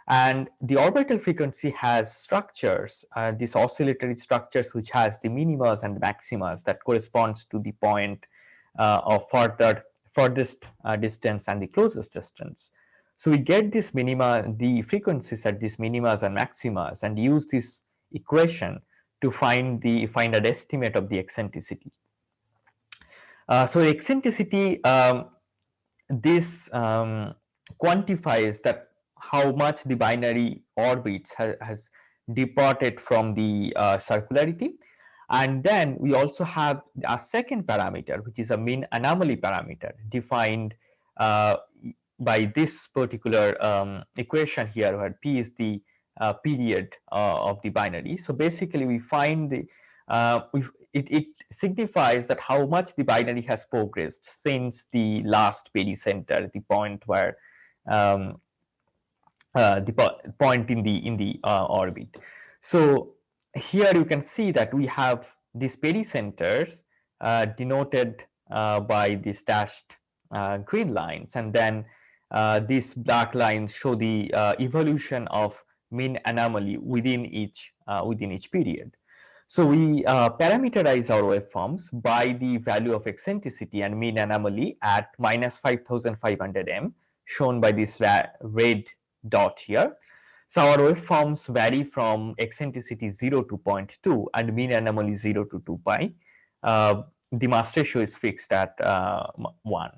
And the orbital frequency has structures, these oscillatory structures, which has the minimas and maximas that corresponds to the point of furthest distance and the closest distance. So we get this minima, the frequencies at these minimas and maximas, and use this equation to find an estimate of the eccentricity. So eccentricity, this quantifies that how much the binary orbits has departed from the circularity. And then we also have a second parameter, which is a mean anomaly parameter, defined by this particular equation here, where p is the period of the binary. So basically, we find the it signifies that how much the binary has progressed since the last pericenter, the point where um, the point in the orbit. So here you can see that we have these pericenters denoted by these dashed green lines, and then these black lines show the evolution of mean anomaly within each period. So we parameterize our waveforms by the value of eccentricity and mean anomaly at minus 5500 m, shown by this red dot here. So our waveforms vary from eccentricity 0 to 0.2 and mean anomaly 0 to 2 pi. The mass ratio is fixed at 1.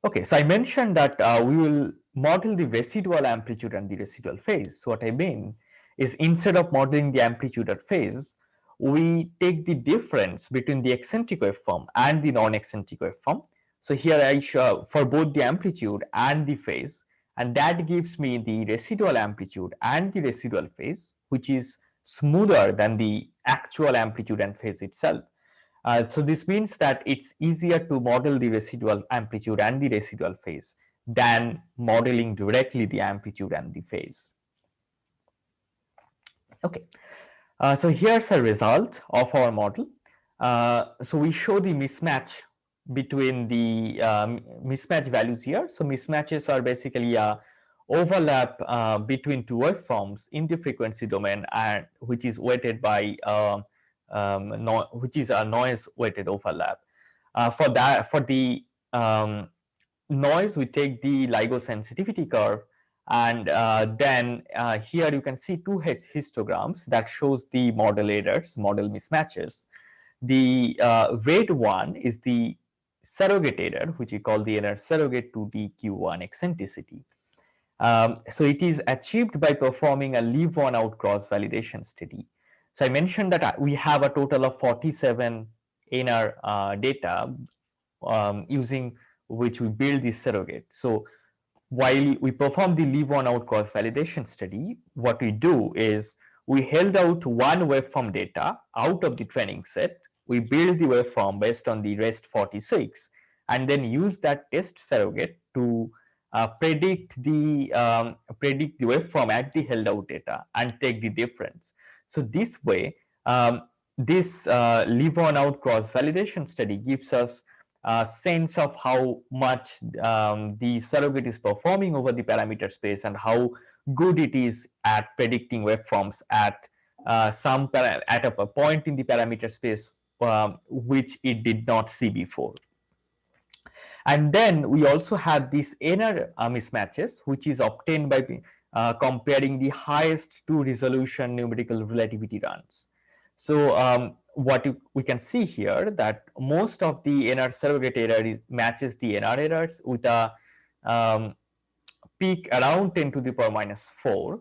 Okay, so I mentioned that we will model the residual amplitude and the residual phase. So what I mean is, instead of modeling the amplitude or phase, we take the difference between the eccentric waveform and the non-eccentric waveform. So here I show for both the amplitude and the phase, and that gives me the residual amplitude and the residual phase, which is smoother than the actual amplitude and phase itself. So this means that it's easier to model the residual amplitude and the residual phase than modeling directly the amplitude and the phase. Okay, so here's a result of our model. So we show the mismatch between the mismatch values here. So mismatches are basically a overlap between two waveforms in the frequency domain, and which is weighted by which is a noise weighted overlap. For the noise, we take the LIGO sensitivity curve, and then here you can see two histograms that shows the model errors, model mismatches. The red one is the surrogate error, which we call the error surrogate to the Q1 eccentricity. So it is achieved by performing a leave one out cross validation study. So I mentioned that we have a total of 47 NR data using which we build this surrogate. So while we perform the leave one out cross validation study, what we do is we held out one waveform data out of the training set. We build the waveform based on the REST 46, and then use that test surrogate to predict the waveform at the held out data and take the difference. So this way, this leave one out cross validation study gives us a sense of how much the surrogate is performing over the parameter space and how good it is at predicting waveforms at at a point in the parameter space which it did not see before. And then we also have these inner mismatches, which is obtained by comparing the highest two resolution numerical relativity runs. So what we can see here, that most of the NR surrogate error matches the NR errors with a peak around 10 to the power minus 4,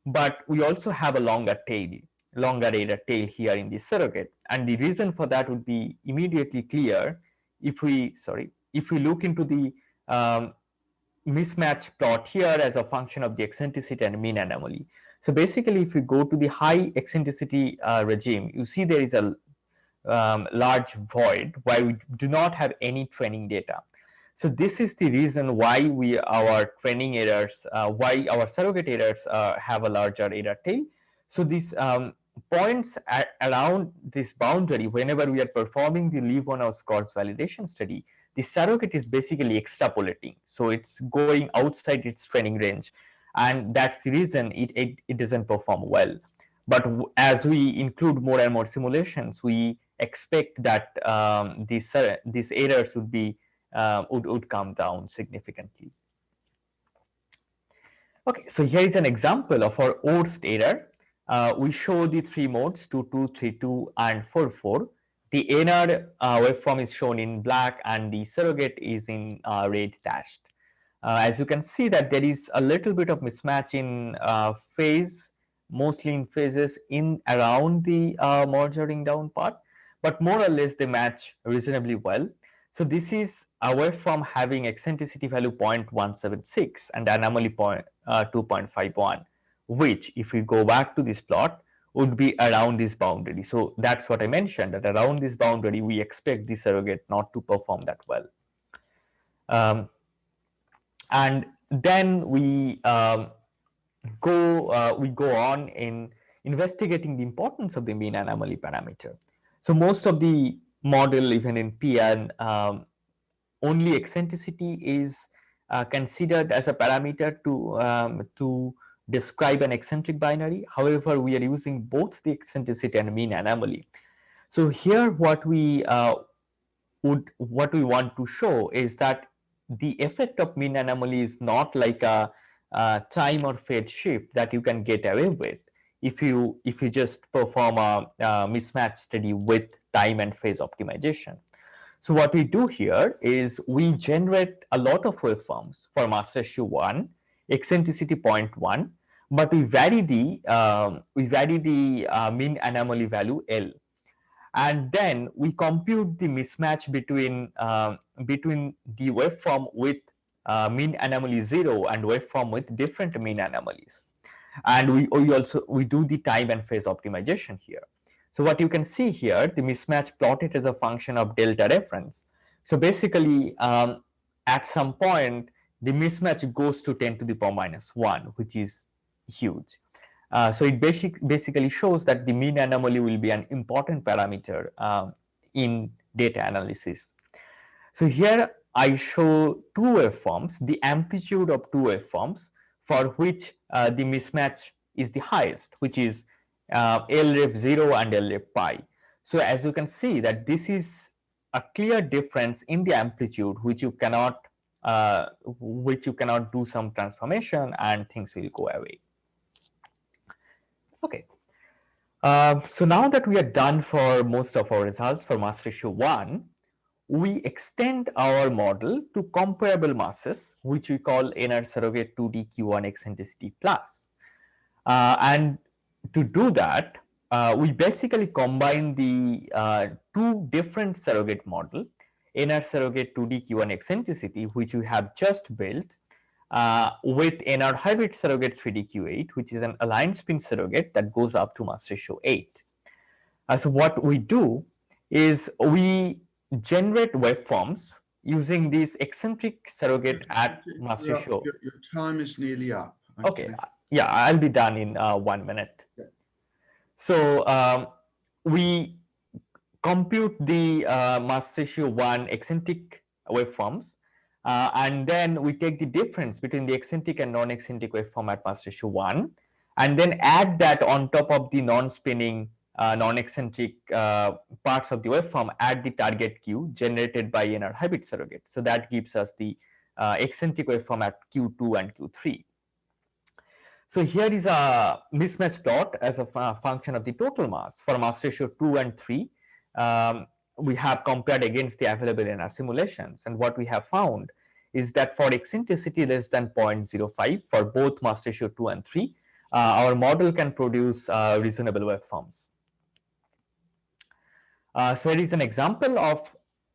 but we also have a longer error tail here in the surrogate, and the reason for that would be immediately clear if we look into the mismatch plot here as a function of the eccentricity and mean anomaly. So basically, if we go to the high eccentricity regime, you see there is a large void where we do not have any training data. So this is the reason why our training errors, why our surrogate errors have a larger error tail. So these points around this boundary, whenever we are performing the leave one out cross validation study, the surrogate is basically extrapolating. So it's going outside its training range, and that's the reason it doesn't perform well. But as we include more and more simulations, we expect that these errors would be would come down significantly. Okay, so here is an example of our worst error. We show the three modes 22, 32, and 44. The NR waveform is shown in black, and the surrogate is in red dashed. As you can see that there is a little bit of mismatch in phase, mostly in phases in around the merger ring down part, but more or less they match reasonably well. So this is a waveform having eccentricity value 0.176 and anomaly 2.51, which, if we go back to this plot, would be around this boundary. So that's what I mentioned, that around this boundary we expect the surrogate not to perform that well. And then we go on in investigating the importance of the mean anomaly parameter. So most of the model, even in PN, only eccentricity is considered as a parameter to describe an eccentric binary. However, we are using both the eccentricity and mean anomaly. So here, what we want to show is that the effect of mean anomaly is not like a time or phase shift that you can get away with if you just perform a mismatch study with time and phase optimization. So what we do here is we generate a lot of waveforms for mass ratio 1, eccentricity 0.1, but we vary the mean anomaly value L, and then we compute the mismatch between the waveform with mean anomaly 0 and waveform with different mean anomalies, and we do the time and phase optimization here. So what you can see here, the mismatch plotted as a function of delta reference. So basically, at some point, the mismatch goes to 10 to the power minus 1, which is huge. So it basically shows that the mean anomaly will be an important parameter in data analysis. So here I show two waveforms, the amplitude of two waveforms for which the mismatch is the highest, which is LREF0 and LREF pi. So as you can see that this is a clear difference in the amplitude, which you cannot do some transformation and things will go away. Okay. So now that we are done for most of our results for mass ratio 1, we extend our model to comparable masses, which we call NR surrogate 2D Q1 eccentricity plus. And to do that, we basically combine the two different surrogate model, NR surrogate 2D Q1 eccentricity, which we have just built, with NR hybrid surrogate 3D-Q8, which is an aligned spin surrogate that goes up to mass ratio 8. So what we do is we generate waveforms using this eccentric surrogate at mass ratio. Your time is nearly up. Okay. Yeah, I'll be done in 1 minute. Yeah. So we compute the mass ratio 1 eccentric waveforms, and then we take the difference between the eccentric and non-eccentric waveform at mass ratio 1, and then add that on top of the non-spinning non-eccentric parts of the waveform at the target Q generated by NR hybrid surrogate. So that gives us the eccentric waveform at Q2 and Q3. So here is a mismatch plot as a function of the total mass for mass ratio 2 and 3. We have compared against the available NR simulations, and what we have found is that for eccentricity less than 0.05 for both mass ratio 2 and 3, our model can produce reasonable waveforms. So here is an example of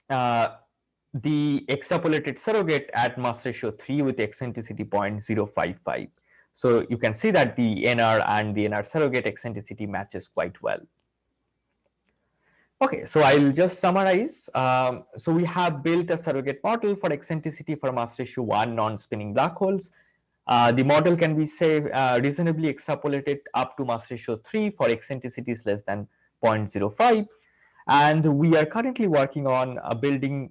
the extrapolated surrogate at mass ratio 3 with eccentricity 0.055. So you can see that the NR and the NR surrogate eccentricity matches quite well. Okay, so I'll just summarize. So we have built a surrogate model for eccentricity for mass ratio 1 non-spinning black holes. The model can be reasonably extrapolated up to mass ratio 3 for eccentricities less than 0.05. And we are currently working on building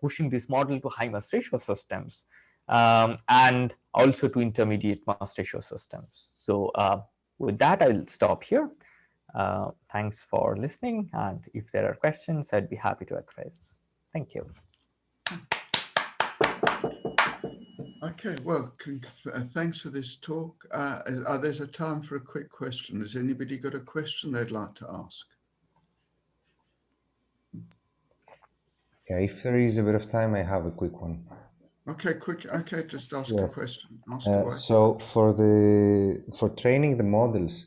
pushing this model to high mass ratio systems, and also to intermediate mass ratio systems. So with that, I'll stop here. Thanks for listening, and if there are questions, I'd be happy to address. Thank you. Okay, well, thanks for this talk. There's a time for a quick question. Has anybody got a question they'd like to ask? Yeah, if there is a bit of time, I have a quick one. Okay, quick. Okay, just ask a question. Ask away. So for training the models,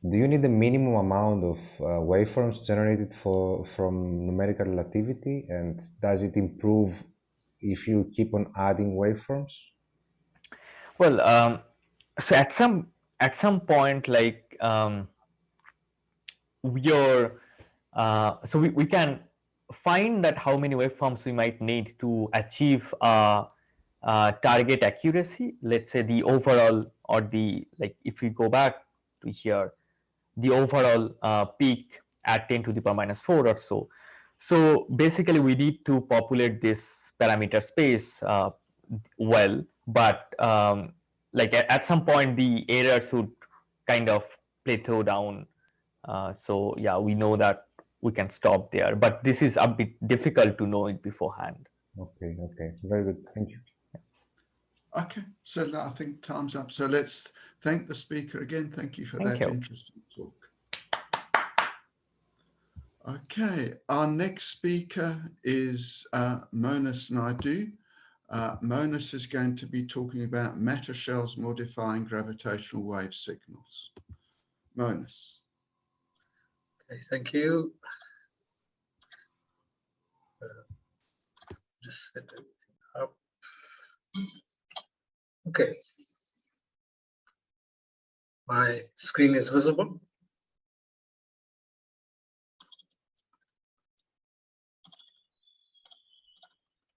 do you need the minimum amount of waveforms generated from numerical relativity, and does it improve if you keep on adding waveforms? Well, so at some point, like we can find that how many waveforms we might need to achieve target accuracy. Let's say the overall, or the, like, if we go back to here, the overall peak at 10 to the power minus 4 or so. So basically we need to populate this parameter space well, but like at some point the errors would kind of plateau down. So yeah, we know that we can stop there, but this is a bit difficult to know it beforehand. Okay, very good, thank you. Okay, so now I think time's up. So let's thank the speaker again. Thank you for that interesting talk. Okay, our next speaker is Monas Naidu. Monas is going to be talking about matter shells modifying gravitational wave signals. Monas. Okay, thank you. Just set everything up. Okay. My screen is visible.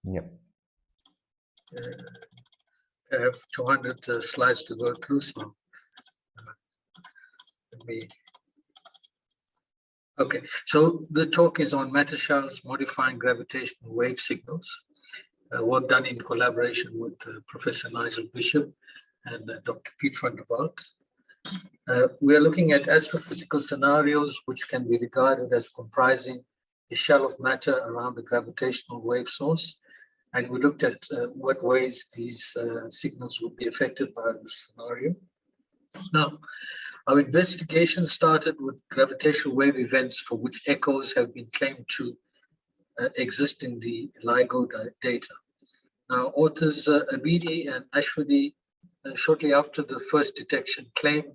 Yep. I have 200 slides to go through, so let me. Okay, so the talk is on matter shells modifying gravitational wave signals. Work done in collaboration with Professor Nigel Bishop and Dr. Piet van der Walt. We are looking at astrophysical scenarios which can be regarded as comprising a shell of matter around the gravitational wave source. And we looked at what ways these signals would be affected by this scenario. Now, our investigation started with gravitational wave events for which echoes have been claimed to exist in the LIGO data. Now, authors Abidi and Ashwadi, shortly after the first detection, claimed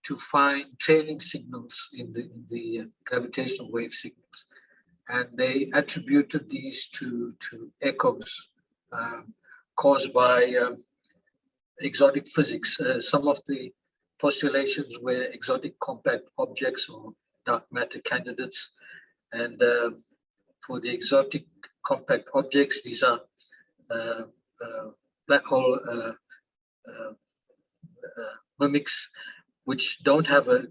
to find trailing signals in the gravitational wave signals. And they attributed these to echoes caused by exotic physics. Some of the postulations were exotic compact objects or dark matter candidates. And for the exotic compact objects, these are black hole mimics, which don't have a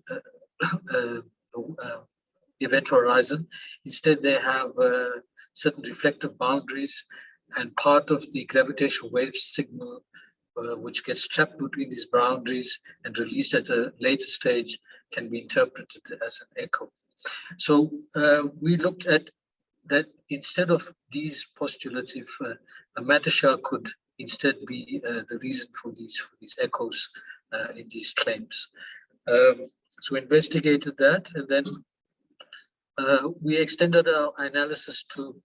event horizon. Instead, they have certain reflective boundaries, and part of the gravitational wave signal, which gets trapped between these boundaries and released at a later stage, can be interpreted as an echo. So we looked at that instead of these postulates, if a matter shell could instead be the reason for these echoes in these claims. So we investigated that, and then we extended our analysis to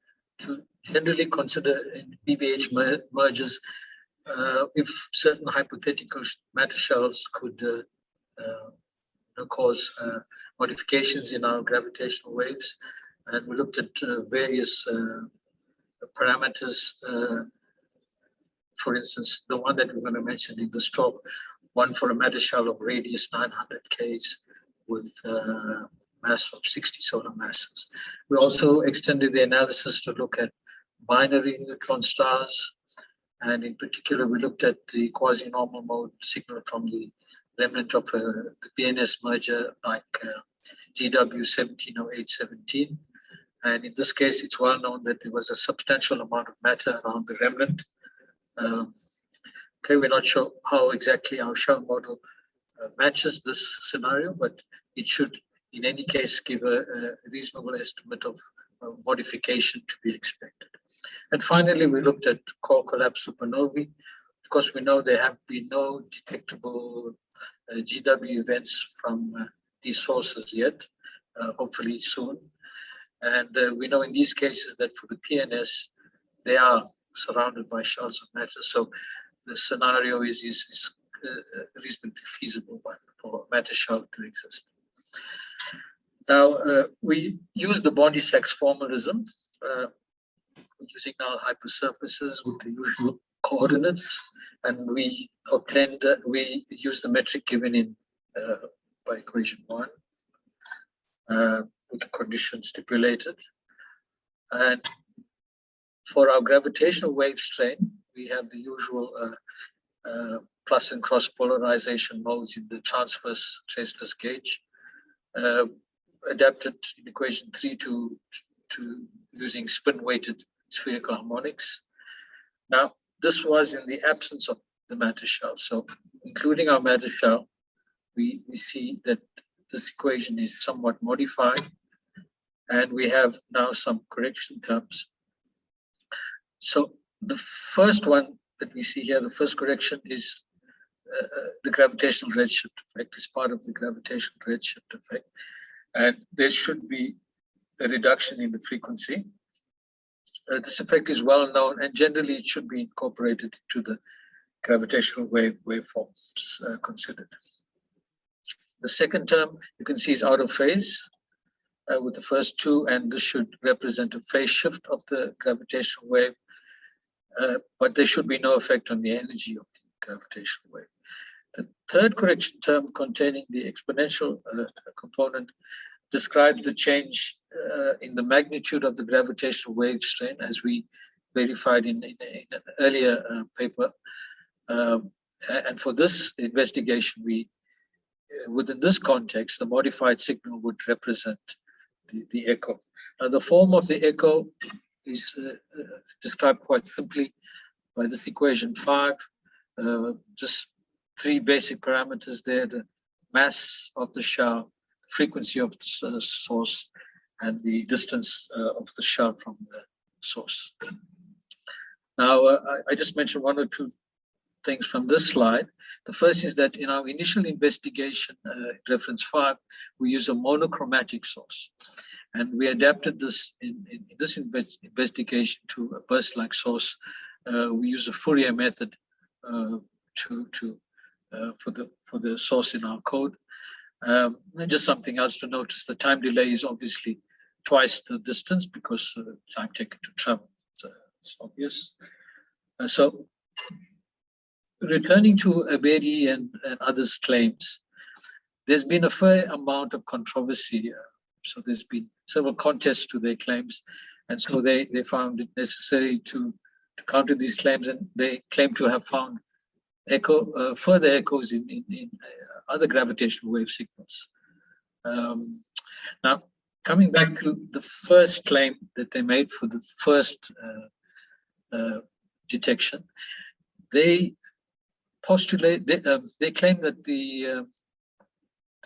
generally consider in BBH mergers if certain hypothetical matter shells could cause modifications in our gravitational waves. And we looked at various parameters. For instance, the one that we're going to mention in this talk, one for a matter shell of radius 900 Ks with mass of 60 solar masses. We also extended the analysis to look at binary neutron stars. And in particular, we looked at the quasi-normal mode signal from the remnant of the BNS merger, like GW170817. And in this case, it's well known that there was a substantial amount of matter around the remnant. Okay, we're not sure how exactly our shell model matches this scenario, but it should, in any case, give a reasonable estimate of modification to be expected. And finally, we looked at core collapse supernovae. Of course, we know there have been no detectable GW events from these sources yet, hopefully soon. And we know in these cases that for the PNS, they are surrounded by shells of matter. So the scenario is reasonably feasible for matter shell to exist. Now, we use the Bondi-Sachs formalism, using null hypersurfaces with the usual coordinates, and we obtained, we use the metric given in by equation 1 with the condition stipulated. And for our gravitational wave strain, we have the usual plus and cross polarization modes in the transverse traceless gauge, adapted in equation 3 to using spin-weighted spherical harmonics. Now, this was in the absence of the matter shell. So, including our matter shell, we see that this equation is somewhat modified, and we have now some correction terms. So, the first one that we see here, the first correction is the gravitational redshift effect, is part of the gravitational redshift effect, and there should be a reduction in the frequency. This effect is well known, and generally it should be incorporated into the gravitational waveforms considered. The second term you can see is out of phase with the first two, and this should represent a phase shift of the gravitational wave, but there should be no effect on the energy of the gravitational wave. The third correction term, containing the exponential component, describes the change in the magnitude of the gravitational wave strain, as we verified in an earlier paper. And for this investigation, within this context, the modified signal would represent the echo. Now, the form of the echo is described quite simply by this equation 5, just three basic parameters there: the mass of the shell, frequency of the source, and the distance of the shell from the source. Now, I just mentioned one or two things from this slide. The first is that in our initial investigation, reference 5, we use a monochromatic source. And we adapted this in this investigation to a burst-like source. We use a Fourier method for the source in our code. And just something else to notice: the time delay is obviously twice the distance because of the time taken to travel. So it's obvious. So returning to Abedi and others' claims, there's been a fair amount of controversy. So there's been several contests to their claims, and so they found it necessary to counter these claims, and they claim to have found further echoes in other gravitational wave signals. Now, coming back to the first claim that they made for the first detection, they postulate, they claim that the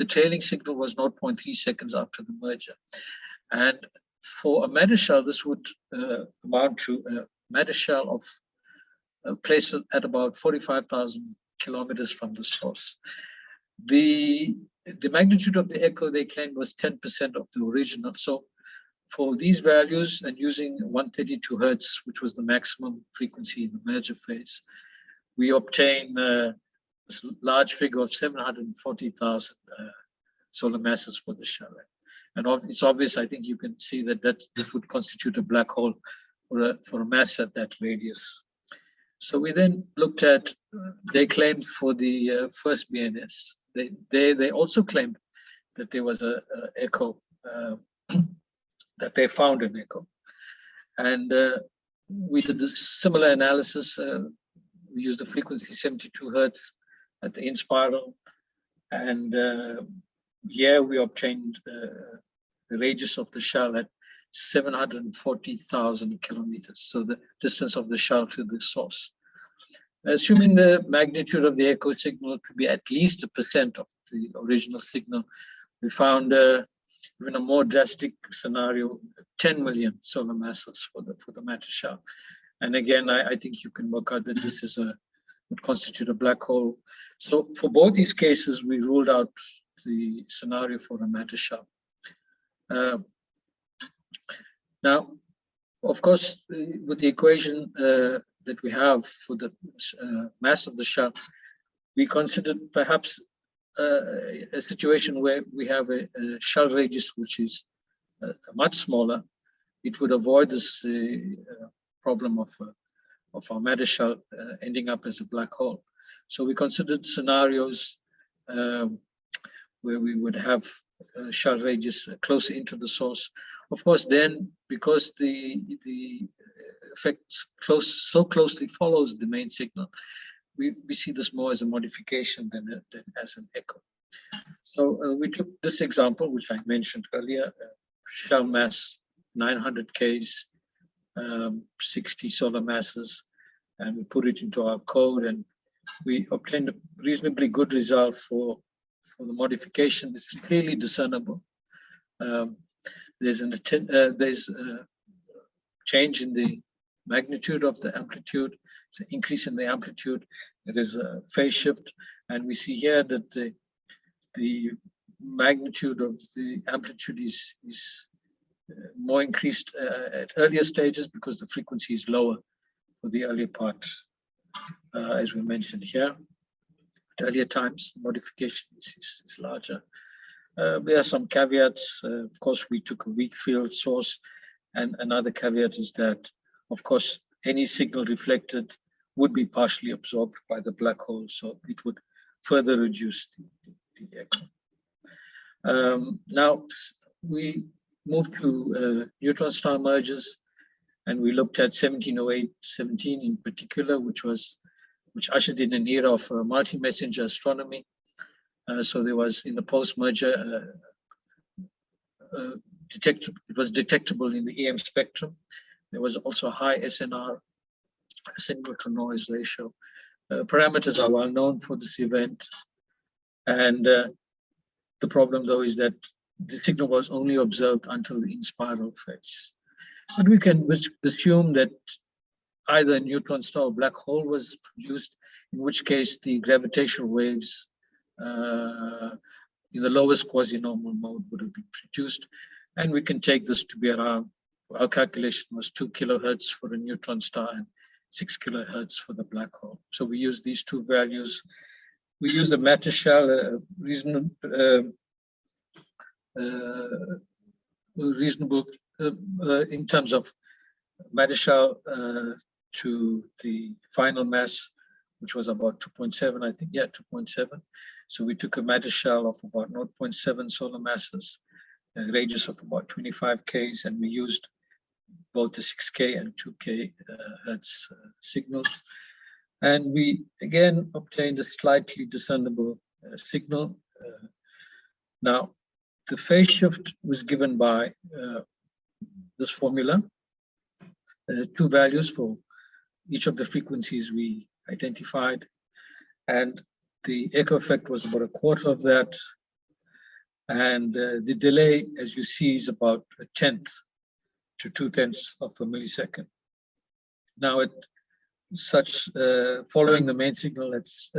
trailing signal was 0.3 seconds after the merger, and for a matter shell, this would amount to a matter shell of placed at about 45,000 kilometers from the source. The magnitude of the echo they claimed was 10% of the original. So for these values, and using 132 hertz, which was the maximum frequency in the merger phase, we obtain this large figure of 740,000 solar masses for the shell. And it's obvious, I think you can see that this would constitute a black hole for a mass at that radius. So we then looked at, they claimed for the first BNS, they also claimed that there was a echo, that they found an echo. And we did this similar analysis. We used the frequency 72 hertz at the in spiral. And here we obtained the radius of the shell at 740,000 kilometers. So the distance of the shell to the source. Assuming the magnitude of the echo signal to be at least 1% of the original signal, we found even a more drastic scenario: 10 million solar masses for the matter shell. And again, I think you can work out that this is would constitute a black hole. So for both these cases, we ruled out the scenario for a matter shell. Now, of course, with the equation that we have for the mass of the shell, we considered perhaps a situation where we have a shell radius which is much smaller, it would avoid this problem of our matter shell ending up as a black hole. So we considered scenarios where we would have shell radius closer into the source. Of course, then because the effect so closely follows the main signal, we see this more as a modification than as an echo. So we took this example, which I mentioned earlier, shell mass 900 Ks, 60 solar masses, and we put it into our code, and we obtained a reasonably good result for the modification. It's clearly discernible. There's a change in the magnitude of the amplitude. It's an increase in the amplitude. There's a phase shift, and we see here that the magnitude of the amplitude is more increased at earlier stages because the frequency is lower for the earlier part, as we mentioned here. At earlier times, the modification is larger. There are some caveats. Of course, we took a weak field source, and another caveat is that, of course, any signal reflected would be partially absorbed by the black hole, so it would further reduce the echo. Now, we moved to neutron star mergers, and we looked at 1708-17 in particular, which ushered in an era of multi-messenger astronomy. So there was, in the post-merger, it was detectable in the EM spectrum. There was also a high SNR, signal to noise ratio. Parameters are well known for this event. And the problem, though, is that the signal was only observed until the in-spiral phase. But we can assume that either a neutron star or black hole was produced, in which case the gravitational waves in the lowest quasi-normal mode would have been produced. And we can take this to be around, our calculation was 2 kilohertz for a neutron star and 6 kilohertz for the black hole. So we use these two values. We use the matter shell, reasonable in terms of matter shell to the final mass, which was about 2.7, I think, yeah, 2.7. So we took a matter shell of about 0.7 solar masses, a radius of about 25 Ks, and we used both the 6K and 2K hertz signals. And we again obtained a slightly discernible signal. Now, the phase shift was given by this formula. There's two values for each of the frequencies we identified. And the echo effect was about a quarter of that. And the delay, as you see, is about 1/10 to 2/10 of a millisecond. Now, at such following the main signal that's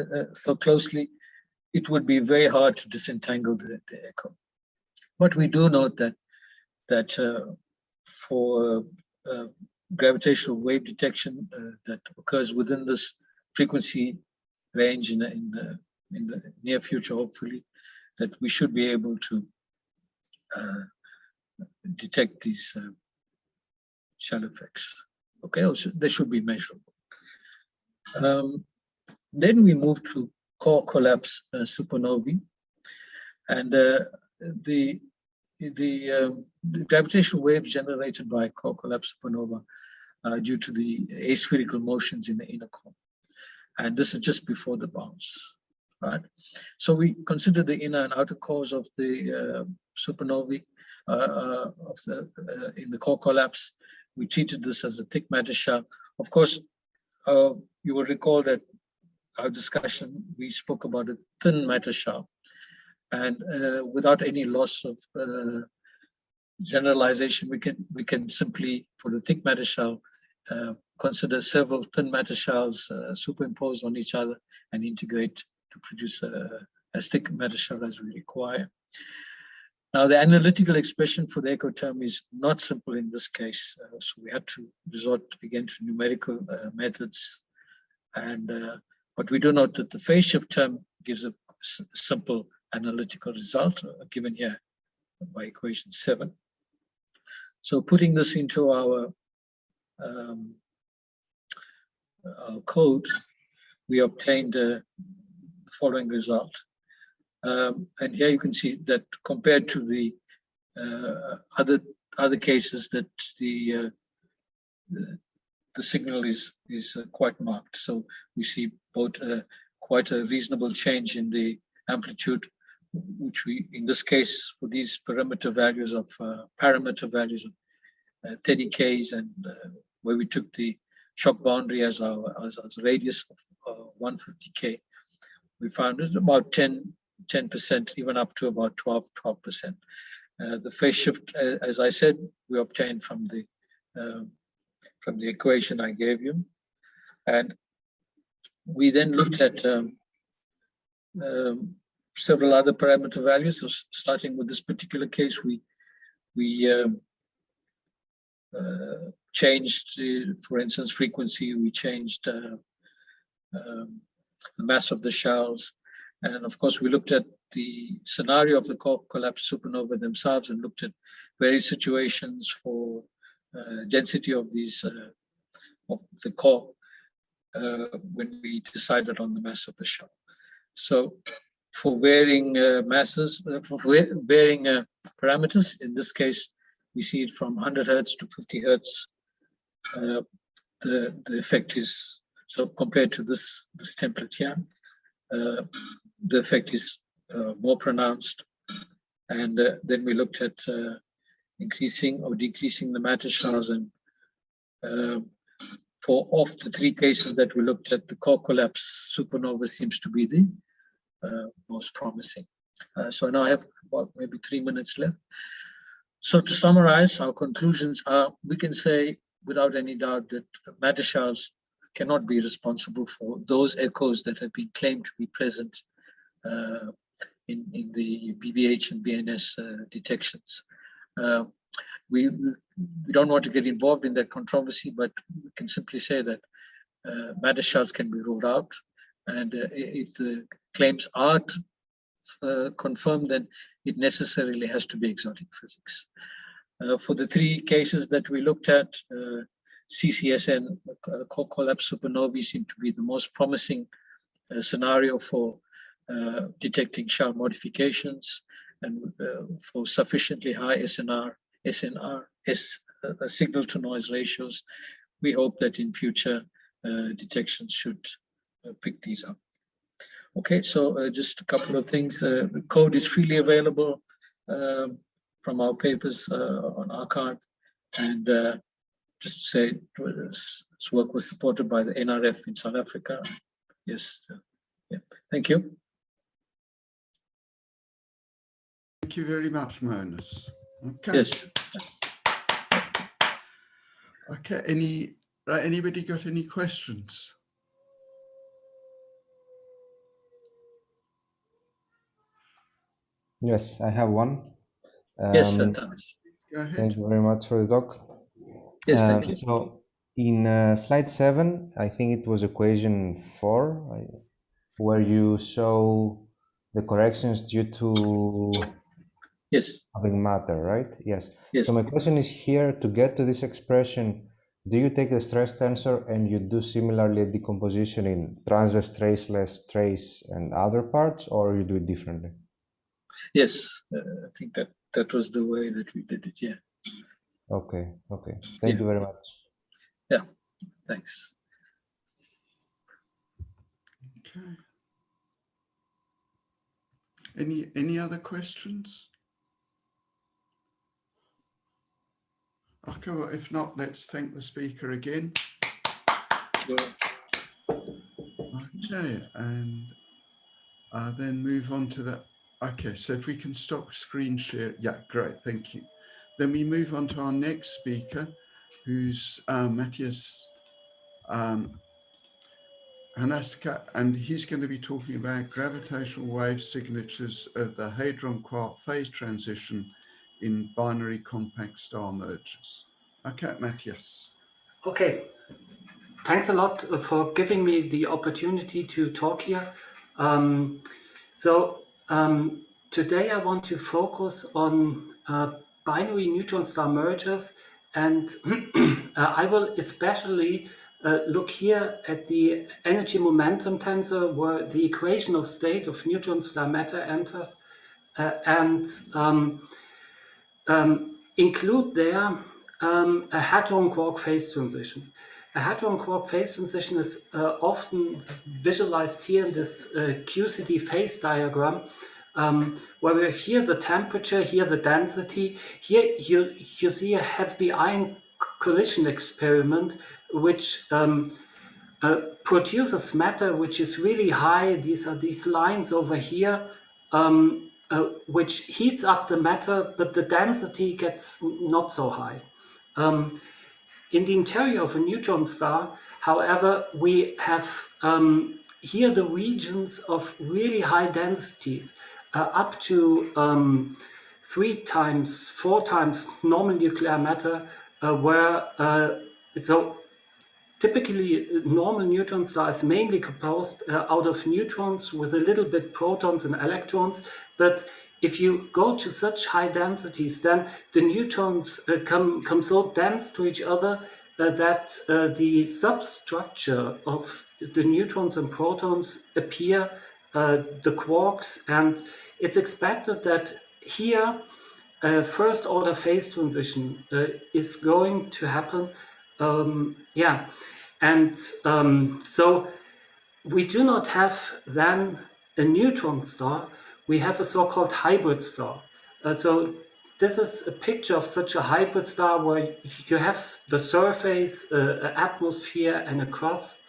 so closely, it would be very hard to disentangle the echo. But we do note that for gravitational wave detection that occurs within this frequency range in the near future, hopefully, that we should be able to detect these shell effects. Okay, also, they should be measurable. Then we move to core collapse supernovae, and the gravitational waves generated by core collapse supernova due to the aspherical motions in the inner core, and this is just before the bounce, right? So we consider the inner and outer cores of the supernovae in the core collapse. We treated this as a thick matter shell. Of course, you will recall that our discussion, we spoke about a thin matter shell, and without any loss of generalization, we can simply, for the thick matter shell, consider several thin matter shells superimposed on each other and integrate to produce as thick matter shell as we require. Now, the analytical expression for the echo term is not simple in this case, so we had to resort again to numerical methods. And but we do note that the phase shift term gives a simple analytical result given here by equation 7. So putting this into our code, we obtained the following result. And here you can see that compared to the other cases, that the signal is quite marked. So we see both quite a reasonable change in the amplitude, which we, in this case, for these parameter values of 30Ks, and where we took the shock boundary as our radius of 150K, we found it about 10%, even up to about 12%. The phase shift, as I said, we obtained from the equation I gave you, and we then looked at several other parameter values. So starting with this particular case, we changed, for instance, frequency. We changed the mass of the shells, and of course, we looked at the scenario of the core collapse supernova themselves, and looked at various situations for density of these of the core when we decided on the mass of the shell. So for varying masses, for varying parameters, in this case, we see it from 100 Hertz to 50 Hertz. The effect is, so compared to this template here, the effect is more pronounced. And then we looked at increasing or decreasing the matter shells, and for of the 3 cases that we looked at, the core collapse supernova seems to be the most promising. So now I have about maybe 3 minutes left. So to summarize, our conclusions are, we can say without any doubt that matter shells cannot be responsible for those echoes that have been claimed to be present in the BBH and BNS detections. We don't want to get involved in that controversy, but we can simply say that matter shells can be ruled out, and if the claims are confirmed, then it necessarily has to be exotic physics. For the 3 cases that we looked at, CCSN, core collapse supernovae, seem to be the most promising scenario for detecting shell modifications, and for sufficiently high SNR signal to noise ratios. We hope that in future detections should pick these up. Okay, so just a couple of things. The code is freely available from our papers on arXiv, and just to say, this work was supported by the NRF in South Africa. Yes, yeah. Thank you. Thank you very much, Monas. Okay. Yes. Okay. Anybody got any questions? Yes, I have one. Yes, sir, Thomas. Go ahead. Thank you very much for the talk. Yes, thank you. So in slide 7, I think it was equation 4, where you show the corrections due to Yes. having matter, right? Yes. Yes. So my question is, here, to get to this expression, do you take the stress tensor and you do similarly a decomposition in transverse, traceless, trace, and other parts, or you do it differently? Yes, I think that was the way that we did it. Yeah. Okay. Thank you very much. Yeah. Thanks. Okay. Any other questions? Okay, well, if not, let's thank the speaker again. Sure. Okay, and then move on to the, okay, so if we can stop screen share, yeah, great, thank you. Then we move on to our next speaker, who's Matthias Hanaska, and he's going to be talking about gravitational wave signatures of the Hadron quark phase transition in binary compact star mergers. Okay, Matthias. Okay, thanks a lot for giving me the opportunity to talk here. So today I want to focus on binary neutron star mergers, and I will especially look here at the energy momentum tensor where the equation of state of neutron star matter enters, and include there a hadron quark phase transition. A hadron quark phase transition is often visualized here in this QCD phase diagram, where we have here the temperature, here the density. Here you see a heavy ion collision experiment, which produces matter which is really high. These are these lines over here, which heats up the matter, but the density gets not so high. In the interior of a neutron star, however, we have here the regions of really high densities, up to 3 times, 4 times normal nuclear matter, where so typically normal neutron star is mainly composed out of neutrons with a little bit protons and electrons, but if you go to such high densities, then the neutrons come so dense to each other that the substructure of the neutrons and protons appear, the quarks, and it's expected that here first order phase transition is going to happen. And so we do not have then a neutron star, we have a so-called hybrid star. So this is a picture of such a hybrid star where you have the surface, an atmosphere and a crust.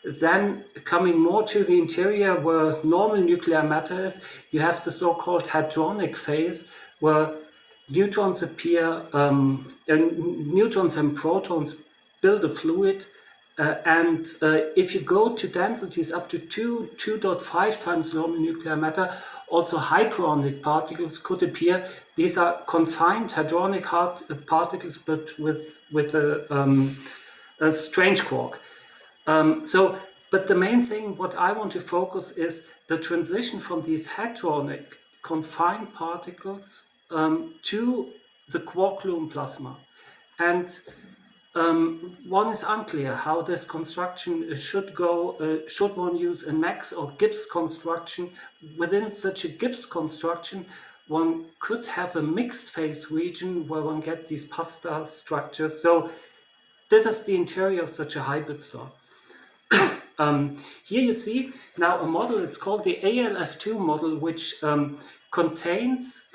Then coming more to the interior where normal nuclear matter is, you have the so-called hadronic phase where neutrons appear, and neutrons and protons build a fluid. And if you go to densities up to 2.5 times normal nuclear matter, also hyperonic particles could appear. These are confined hadronic particles, but with a strange quark. But the main thing, what I want to focus is the transition from these hadronic confined particles to the quark-gluon plasma. And one is unclear how this construction should go. Should one use a Max or Gibbs construction? Within such a Gibbs construction, one could have a mixed phase region where one get these pasta structures. So this is the interior of such a hybrid star. Here you see now a model, it's called the Alf2 model, which contains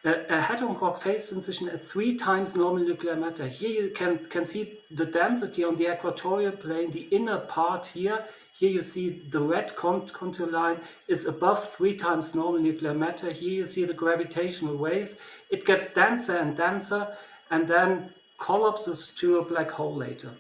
a hadron quark phase transition at 3 times normal nuclear matter. Here you can see the density on the equatorial plane, the inner part here. Here you see the red contour line is above 3 times normal nuclear matter. Here you see the gravitational wave. It gets denser and denser and then collapses to a black hole later.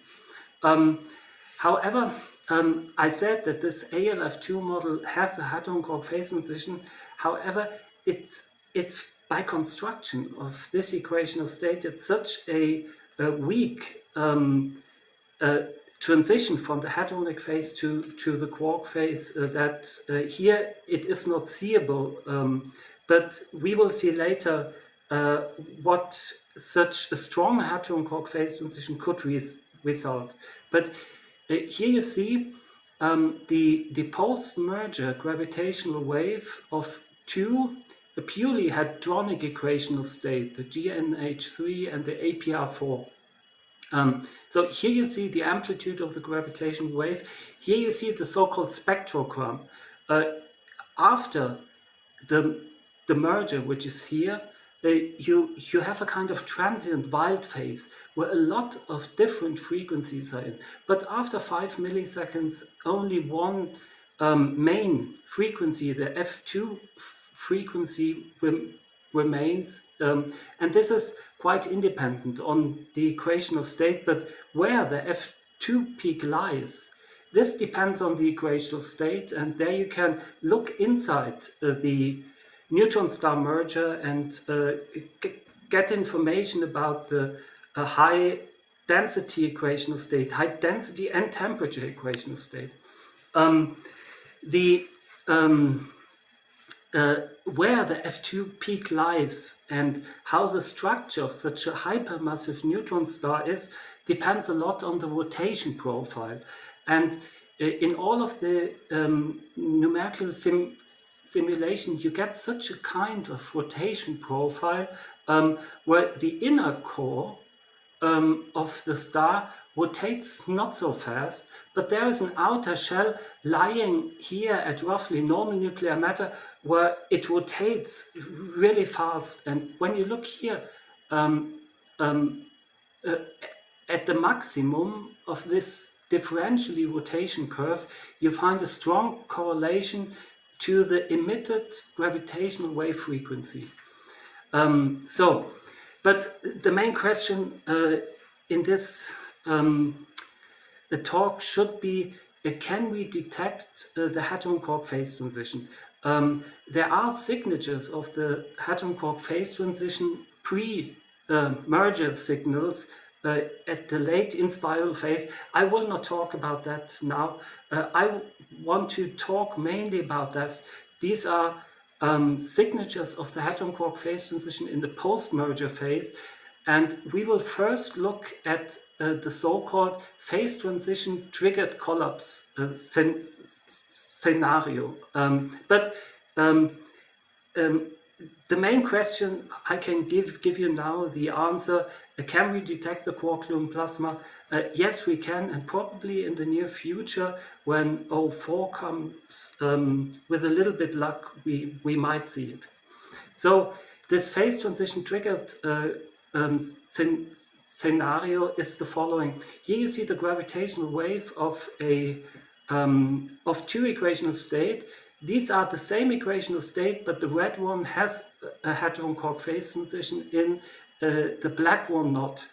However, I said that this Alf2 model has a hadron quark phase transition. However, it's by construction of this equation of state, it's such a weak transition from the hadronic phase to the quark phase that here it is not seeable. But we will see later what such a strong hadron quark phase transition could result. But here you see the post-merger gravitational wave of a purely hadronic equation of state, the GNH3 and the APR4. So here you see the amplitude of the gravitational wave. Here you see the so-called spectrogram. After the merger, which is here, you have a kind of transient wild phase where a lot of different frequencies are in. But after 5 milliseconds, only one main frequency, the F2 frequency, remains. And this is quite independent on the equation of state, but where the F2 peak lies, this depends on the equation of state, and there you can look inside the neutron star merger and get information about the high density equation of state, high density and temperature equation of state. where the F2 peak lies and how the structure of such a hypermassive neutron star is depends a lot on the rotation profile. And in all of the numerical simulation, you get such a kind of rotation profile where the inner core of the star rotates not so fast, but there is an outer shell lying here at roughly normal nuclear matter where it rotates really fast. And when you look here at the maximum of this differentially rotation curve, you find a strong correlation to the emitted gravitational wave frequency. But the main question in this the talk should be, can we detect the hadron-quark phase transition? There are signatures of the hadron-quark phase transition pre-merger signals at the late in-spiral phase. I will not talk about that now. I want to talk mainly about this. These are signatures of the hadron-quark phase transition in the post-merger phase. And we will first look at the so-called phase transition triggered collapse scenario. The main question I can give you now the answer, can we detect the quark-gluon plasma? Yes, we can, and probably in the near future, when O4 comes, with a little bit luck, we might see it. So this phase transition triggered scenario is the following. Here you see the gravitational wave of two equational state. These are the same equational state, but the red one has a hadron-quark phase transition in the black one not.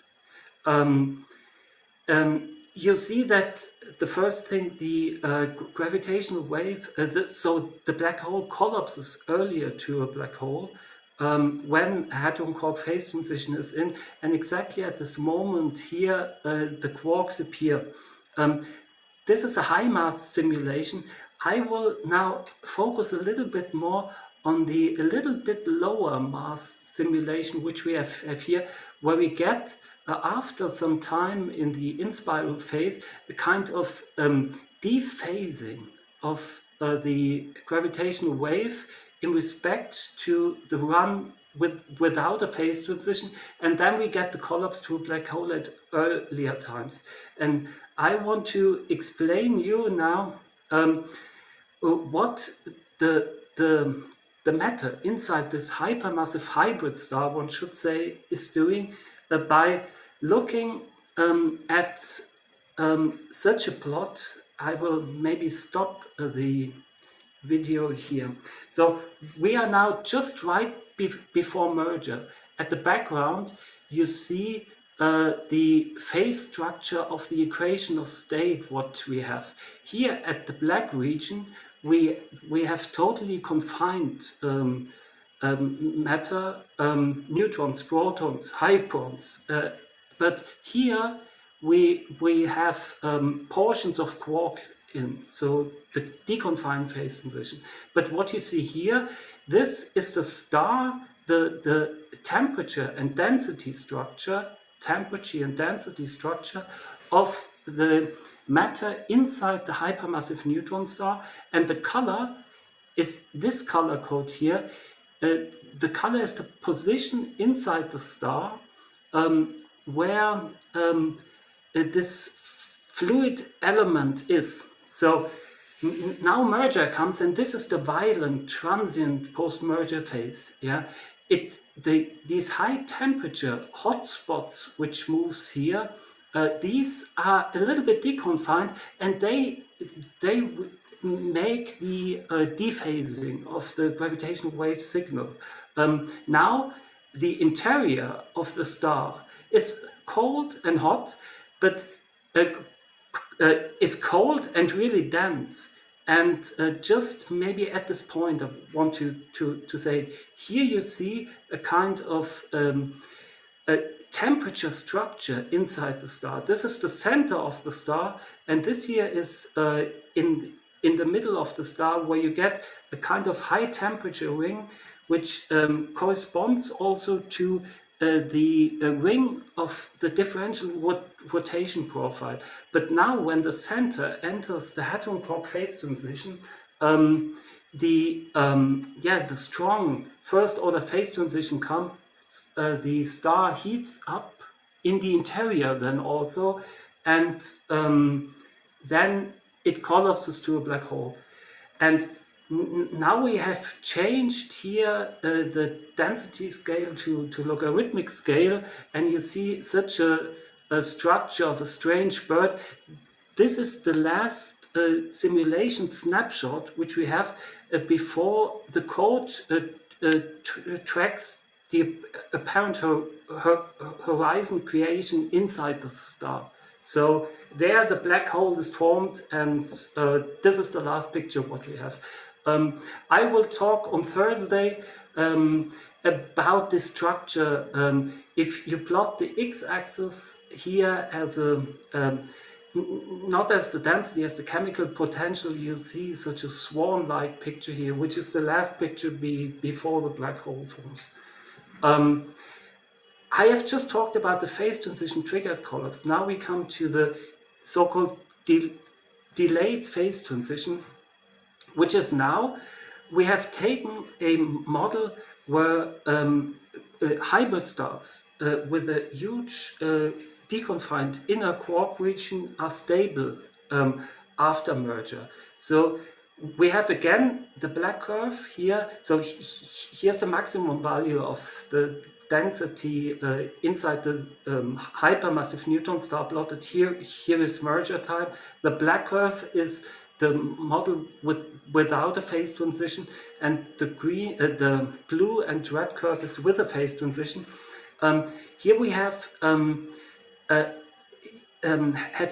You see that the first thing, the gravitational wave, so the black hole collapses earlier to a black hole when hadron-quark phase transition is in, and exactly at this moment here, the quarks appear. This is a high mass simulation. I will now focus a little bit more on the a little bit lower mass simulation, which we have here, where we get after some time in the in-spiral phase, a kind of dephasing of the gravitational wave in respect to the run without a phase transition, and then we get the collapse to a black hole at earlier times. And I want to explain you now what the matter inside this hypermassive hybrid star, one should say, is doing by looking at such a plot. I will maybe stop the video here. So we are now just right before merger. At the background, you see the phase structure of the equation of state, what we have. Here at the black region, we have totally confined matter, neutrons, protons, hyperons. But here we have portions of quark in, so the deconfined phase transition. But what you see here, this is the star, the temperature and density structure of the matter inside the hypermassive neutron star, and the color is this color code here. The color is the position inside the star where this fluid element is. So now merger comes, and this is the violent transient post-merger phase. Yeah, these high temperature hotspots which moves here, these are a little bit deconfined, and they make the dephasing of the gravitational wave signal. Now the interior of the star is cold and hot, but is cold and really dense. And just maybe at this point, I want to say, here you see a kind of a temperature structure inside the star. This is the center of the star, and this here is in in the middle of the star, where you get a kind of high temperature ring, which corresponds also to the ring of the differential rotation profile. But now when the center enters the Hadron quark phase transition, the strong first order phase transition comes, the star heats up in the interior then also, and then it collapses to a black hole. And now we have changed here the density scale to logarithmic scale, and you see such a structure of a strange bird. This is the last simulation snapshot which we have before the code tracks the apparent horizon creation inside the star. So there the black hole is formed, and this is the last picture what we have. I will talk on Thursday about this structure. If you plot the x-axis here as a not as the density, as the chemical potential, you see such a swan-like picture here, which is the last picture before the black hole forms. I have just talked about the phase transition triggered collapse. Now we come to the so-called delayed phase transition, which is now we have taken a model where hybrid stars with a huge deconfined inner quark region are stable after merger. So we have again the black curve here. So here's the maximum value of the density inside the hypermassive neutron star plotted here. Here is merger time. The black curve is the model without a phase transition, and the green, the blue and red curve is with a phase transition. Here we have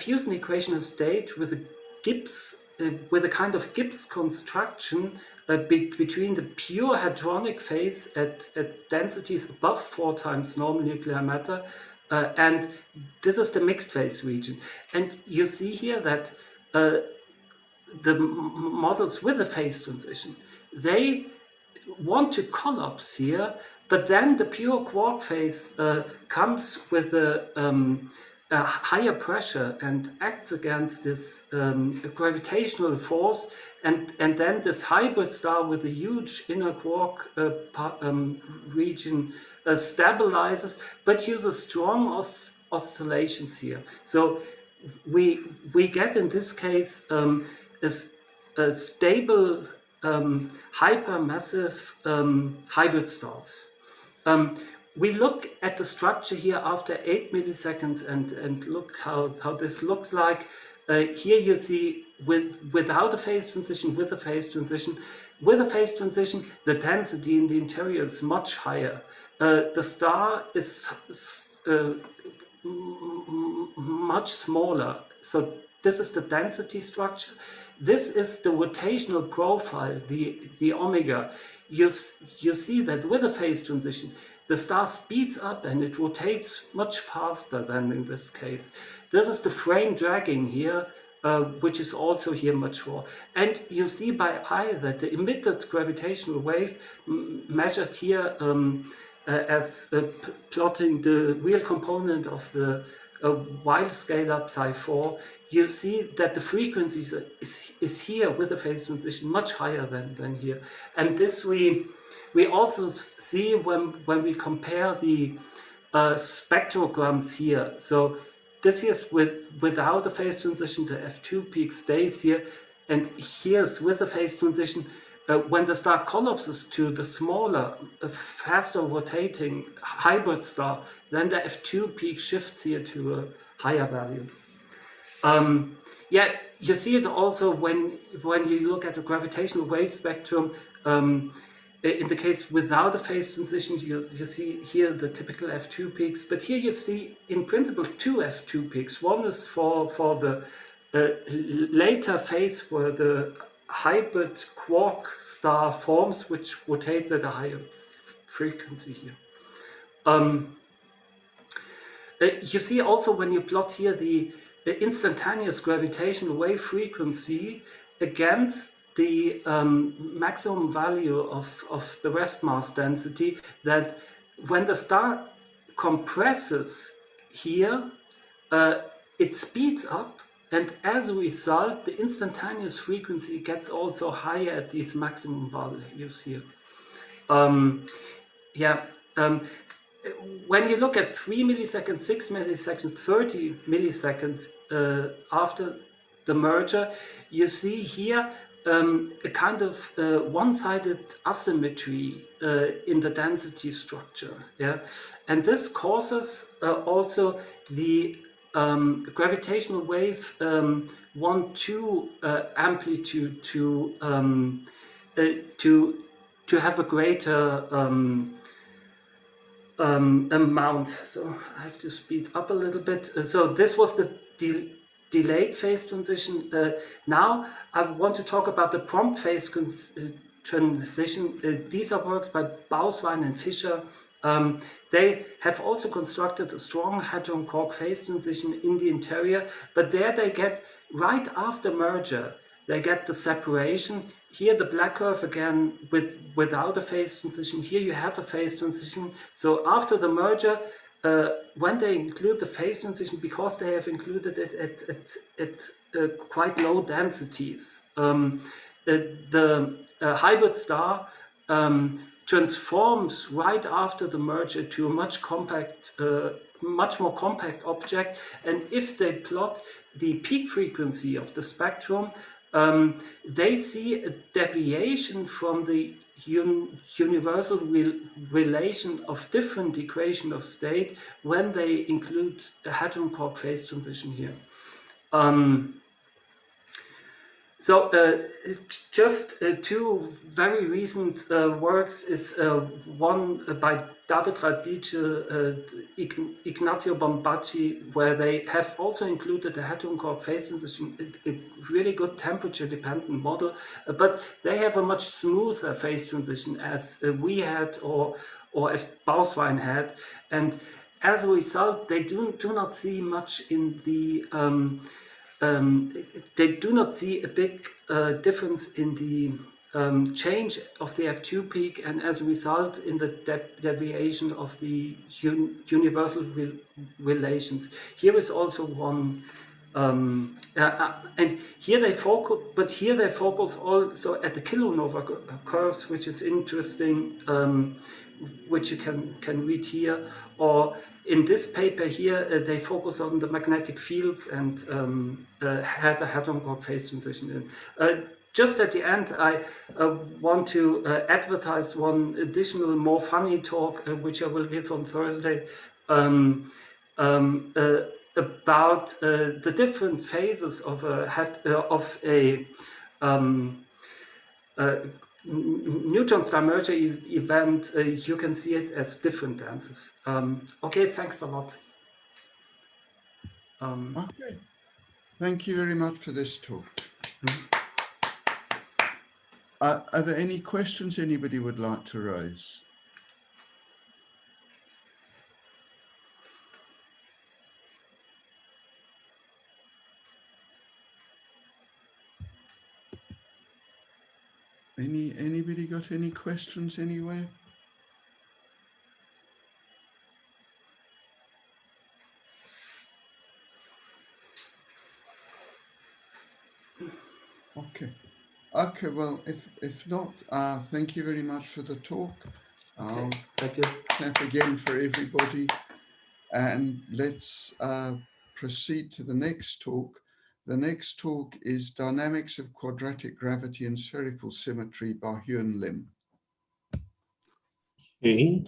used an equation of state with a Gibbs, with a kind of Gibbs construction between the pure hadronic phase at densities above 4 times normal nuclear matter, and this is the mixed phase region. And you see here that the models with a phase transition, they want to collapse here, but then the pure quark phase comes with a higher pressure and acts against this gravitational force, and then this hybrid star with a huge inner quark region stabilizes, but uses strong oscillations here. So we get in this case a stable hypermassive hybrid stars. We look at the structure here after 8 milliseconds and look how this looks like. Here you see without a phase transition, with a phase transition. With a phase transition, the density in the interior is much higher. The star is much smaller. So this is the density structure. This is the rotational profile, the omega. You see that with a phase transition, the star speeds up and it rotates much faster than in this case. This is the frame dragging here, which is also here much more. And you see by eye that the emitted gravitational wave measured here as plotting the real component of the wild scale up psi4, you see that the frequency is here with a phase transition much higher than here. And this we also see when we compare the spectrograms here. So this here is without a phase transition, the F2 peak stays here, and here's with a phase transition. When the star collapses to the smaller, faster rotating hybrid star, then the F2 peak shifts here to a higher value. Yeah, you see it also when you look at the gravitational wave spectrum. In the case without a phase transition, you see here the typical F2 peaks, but here you see in principle 2 F2 peaks. One is for the later phase where the hybrid quark star forms, which rotates at a higher frequency here. You see also when you plot here the instantaneous gravitational wave frequency, against the maximum value of the rest mass density, that when the star compresses here, it speeds up, and as a result, the instantaneous frequency gets also higher at these maximum values here. When you look at 3 milliseconds, 6 milliseconds, 30 milliseconds after the merger, you see here a kind of one-sided asymmetry in the density structure. Yeah, and this causes also the gravitational wave 1-2 amplitude to have a greater amount. So I have to speed up a little bit. So this was the delayed phase transition. Now I want to talk about the prompt phase transition. These are works by Bauswein and Fischer. They have also constructed a strong hadron quark phase transition in the interior, but there they get, right after merger, they get the separation. Here the black curve again without a phase transition. Here you have a phase transition. So after the merger, when they include the phase transition, because they have included it at quite low densities, the hybrid star transforms right after the merger to a much more compact object. And if they plot the peak frequency of the spectrum, they see a deviation from the universal relation of different equation of state when they include a hadron quark phase transition here. So just two very recent works is one by David Radice, Ignazio Bombacci, where they have also included the hadron quark phase transition, a really good temperature dependent model, but they have a much smoother phase transition as we had or as Bauswein had, and as a result they do not see much in the they do not see a big difference in the change of the F2 peak, and as a result in the deviation of the universal relations. Here is also one, and here they focus, but here they focus also at the kilonova curves, which is interesting, which you can read here, or in this paper here, they focus on the magnetic fields and had a hadron quark phase transition in. Just at the end, I want to advertise one additional, more funny talk, which I will give on Thursday, about the different phases of a Neutron star merger event. You can see it as different dances. Okay, thanks a lot. Okay, thank you very much for this talk. Are there any questions anybody would like to raise? Anybody got any questions anywhere? Okay, well, if not, thank you very much for the talk. Okay, thank you. Clap again for everybody, and let's proceed to the next talk. The next talk is Dynamics of Quadratic Gravity and Spherical Symmetry by Hyun Lim. Okay.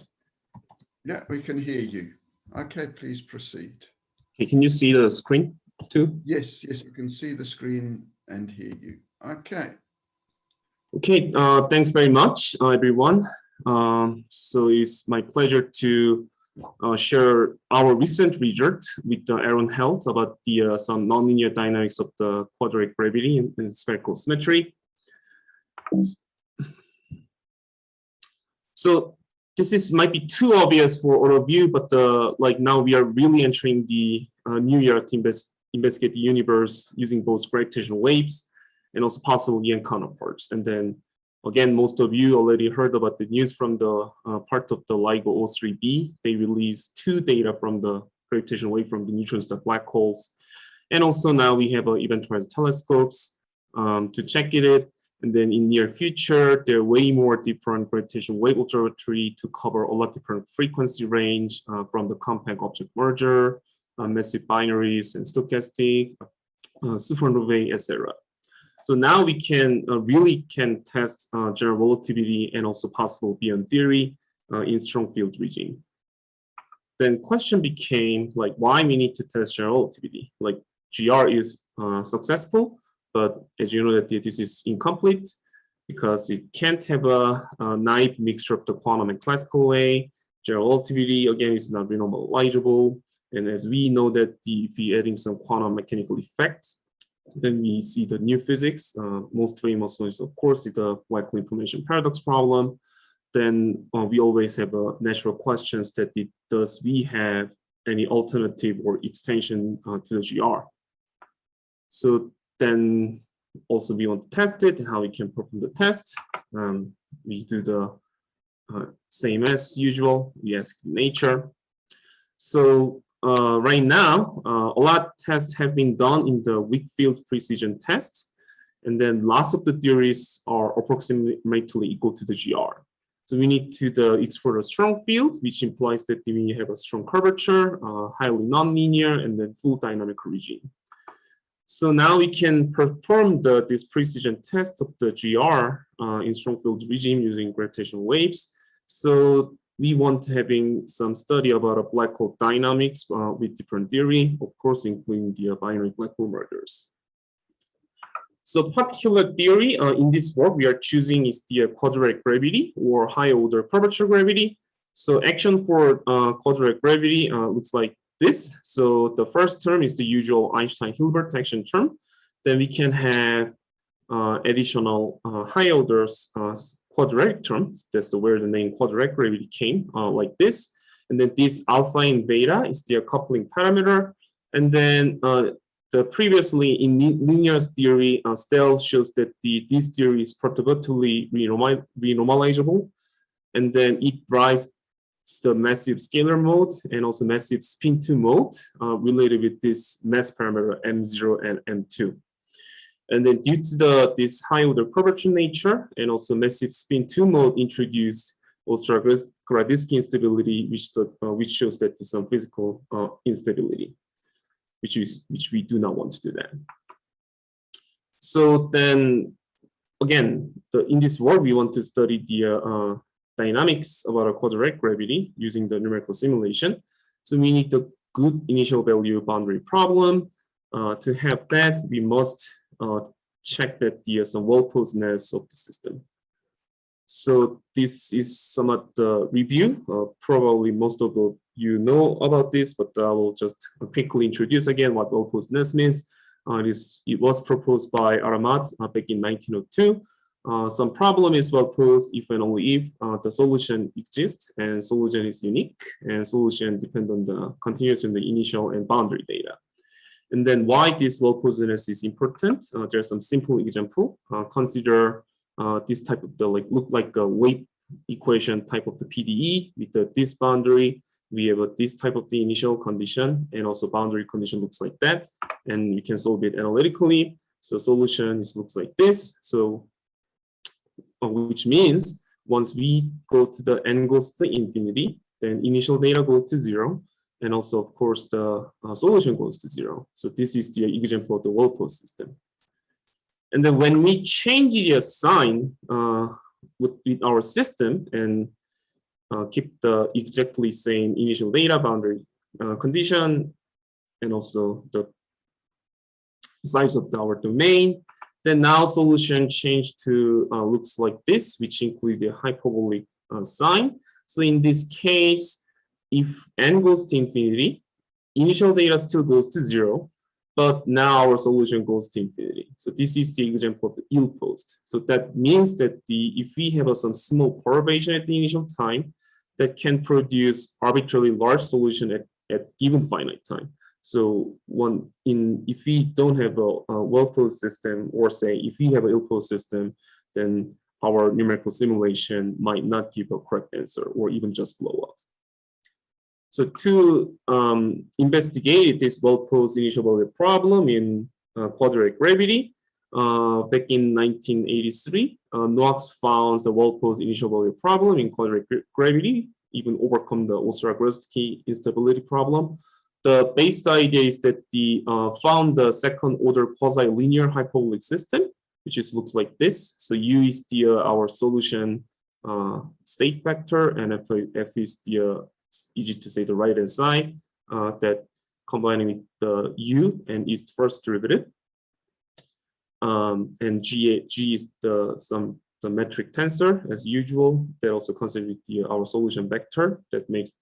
Yeah, we can hear you. Okay, please proceed. Okay, can you see the screen too? Yes, you can see the screen and hear you. Okay. Okay, thanks very much, everyone. So it's my pleasure to share our recent result with Aaron Held about the some nonlinear dynamics of the quadratic gravity and spherical symmetry. So this might be too obvious for all of you, but like now we are really entering the new era to investigate the universe using both gravitational waves and also possible EN counterparts. And then again, most of you already heard about the news from the part of the LIGO O3b. They released 2 data from the gravitational wave from the neutrons, the black holes. And also now we have event horizon telescopes to check it. And then in near future, there are way more different gravitational wave observatory to cover a lot different frequency range from the compact object merger, massive binaries and stochastic, supernovae, etc. So now we can really test general relativity and also possible beyond theory in strong field regime. Then question became like, why we need to test general relativity? Like GR is successful, but as you know that this is incomplete because it can't have a naive mixture of the quantum and classical way. General relativity again is not renormalizable, and as we know that if we adding some quantum mechanical effects, then we see the new physics. Most famous one is of course the black hole information paradox problem. Then we always have natural questions that does we have any alternative or extension to the GR? So then also we want to test it and how we can perform the test. We do the same as usual. We ask nature. So right now, a lot of tests have been done in the weak field precision test. And then lots of the theories are approximately equal to the GR. So we need to explore a strong field, which implies that we have a strong curvature, highly nonlinear, and then full dynamic regime. So now we can perform this precision test of the GR in strong field regime using gravitational waves. So we want having some study about a black hole dynamics with different theory, of course, including the binary black hole mergers. So particular theory in this work we are choosing is the quadratic gravity or high order curvature gravity. So action for quadratic gravity looks like this. So the first term is the usual Einstein-Hilbert action term. Then we can have additional high orders quadratic terms. That's where the name quadratic gravity came, like this. And then this alpha and beta is the coupling parameter. And then the previously in linear theory, Stell shows that this theory is perturbatively renormalizable, and then it drives the massive scalar mode and also massive spin2 mode related with this mass parameter M0 and M2. And then due to this high order curvature nature and also massive spin2 mode introduced Ultra-Gradisky instability, which shows that there's some physical instability, which we do not want to do that. So then, again, in this work, we want to study the dynamics about a quadratic gravity using the numerical simulation. So we need the good initial value boundary problem. To have that, we must check that some well-posedness of the system. So this is somewhat the review. Probably most of you know about this, but I will just quickly introduce again what well-posedness means. It was proposed by Aramat back in 1902. Some problem is well-posed if and only if the solution exists and solution is unique and solution depends on the continuous in the initial and boundary data. And then why this well-posedness is important? There's some simple example. Consider this type of look like a wave equation type of the PDE with this boundary. We have this type of the initial condition and also boundary condition looks like that. And we can solve it analytically. So solution looks like this. So which means once we go to the n goes to infinity, then initial data goes to 0. And also, of course, the solution goes to 0. So this is the example of the well-posed system. And then when we change the sign with our system and keep the exactly same initial data boundary condition and also the size of our domain, then now solution changed to looks like this, which includes the hyperbolic sign. So in this case, if n goes to infinity, initial data still goes to 0, but now our solution goes to infinity. So this is the example of the ill-posed. So that means that if we have some small perturbation at the initial time, that can produce arbitrarily large solution at given finite time. So if we don't have a well-posed system, or say if we have an ill-posed system, then our numerical simulation might not give a correct answer or even just blow up. So to investigate this well-posed initial value problem in quadratic gravity, back in 1983, Knox found the well-posed initial value problem in quadratic gravity, even overcome the Ostrogorsky instability problem. The base idea is that the found the second-order quasi-linear hyperbolic system, which looks like this. So U is the our solution state vector, and F is the easy to say the right-hand side that combining with the U and its first derivative. And G is the metric tensor as usual. That also consists with our solution vector that makes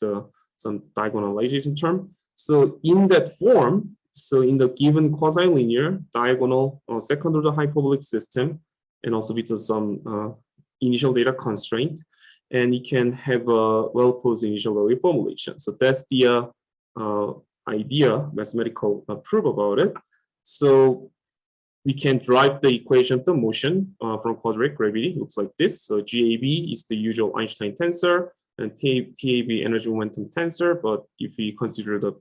some diagonalization term. So in that form, so in the given quasi-linear diagonal second-order hyperbolic system, and also with some initial data constraint, and you can have a well-posed initial value formulation. So that's the idea, mathematical proof about it. So we can derive the equation of the motion from quadratic gravity. It looks like this. So GAB is the usual Einstein tensor, and TAB energy momentum tensor. But if we consider the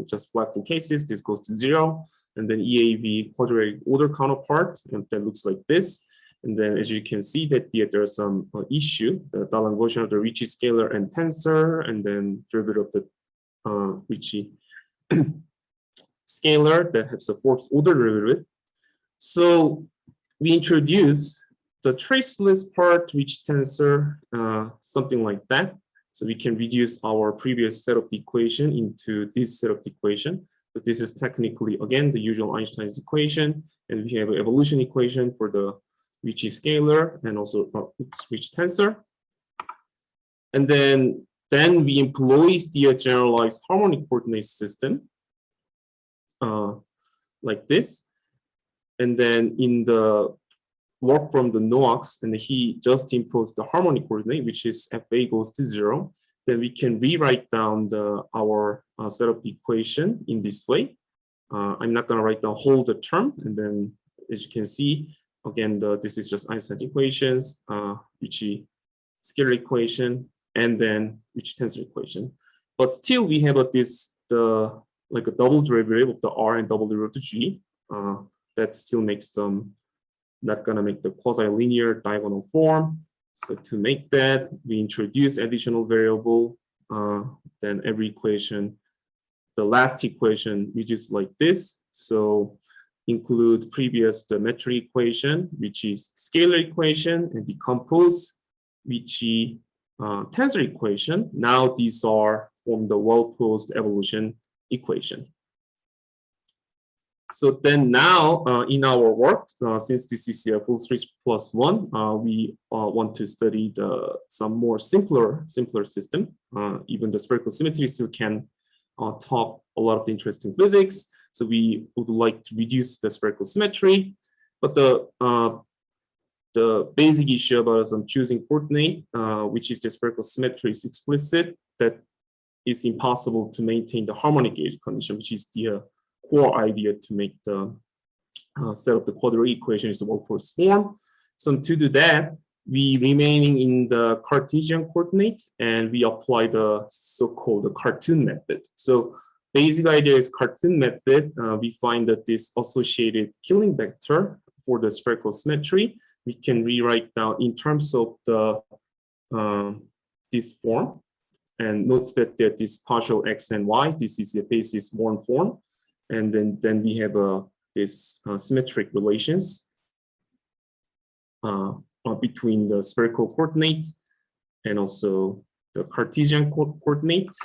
just black hole cases, this goes to 0. And then EAB quadratic order counterpart, and that looks like this. And then as you can see that there's some issue, the Dahlem version of the Ricci scalar and tensor, and then derivative of the Ricci scalar that has the fourth order derivative. So we introduce the traceless part, Ricci tensor, something like that. So we can reduce our previous set of the equation into this set of the equation. But this is technically, again, the usual Einstein's equation. And we have an evolution equation for the Ricci scalar and also Ricci tensor. And then we employ the generalized harmonic coordinate system like this. And then in the work from the Knox, and he just imposed the harmonic coordinate, which is FA goes to 0. Then we can rewrite down our set of the equation in this way. I'm not going to write down whole the term. And then as you can see, again, this is just Einstein's equations, Ricci scalar equation, and then Ricci tensor equation. But still, we have like a double derivative of the R and double derivative of the G. That still makes them not going to make the quasi-linear diagonal form. So to make that, we introduce additional variable. Then every equation, the last equation, which is like this. So include the metric equation, which is scalar equation, and decompose Ricci tensor equation. Now these are from the well-posed evolution equation. So then now in our work, since this is a full 3+1, we want to study some more simpler system. Even the spherical symmetry still can talk a lot of interesting physics. So we would like to reduce the spherical symmetry, but the basic issue about some choosing coordinate, which is the spherical symmetry, is explicit. That is impossible to maintain the harmonic gauge condition, which is the core idea to make the set of the quadratic equation is the well-posed form. So to do that, we remaining in the Cartesian coordinate, and we apply the so-called cartoon method. So basic idea is cartoon method. We find that this associated killing vector for the spherical symmetry, we can rewrite down in terms of the this form. And notice that this partial x and y, this is a basis one form. And then we have this symmetric relations between the spherical coordinate and also the Cartesian coordinate,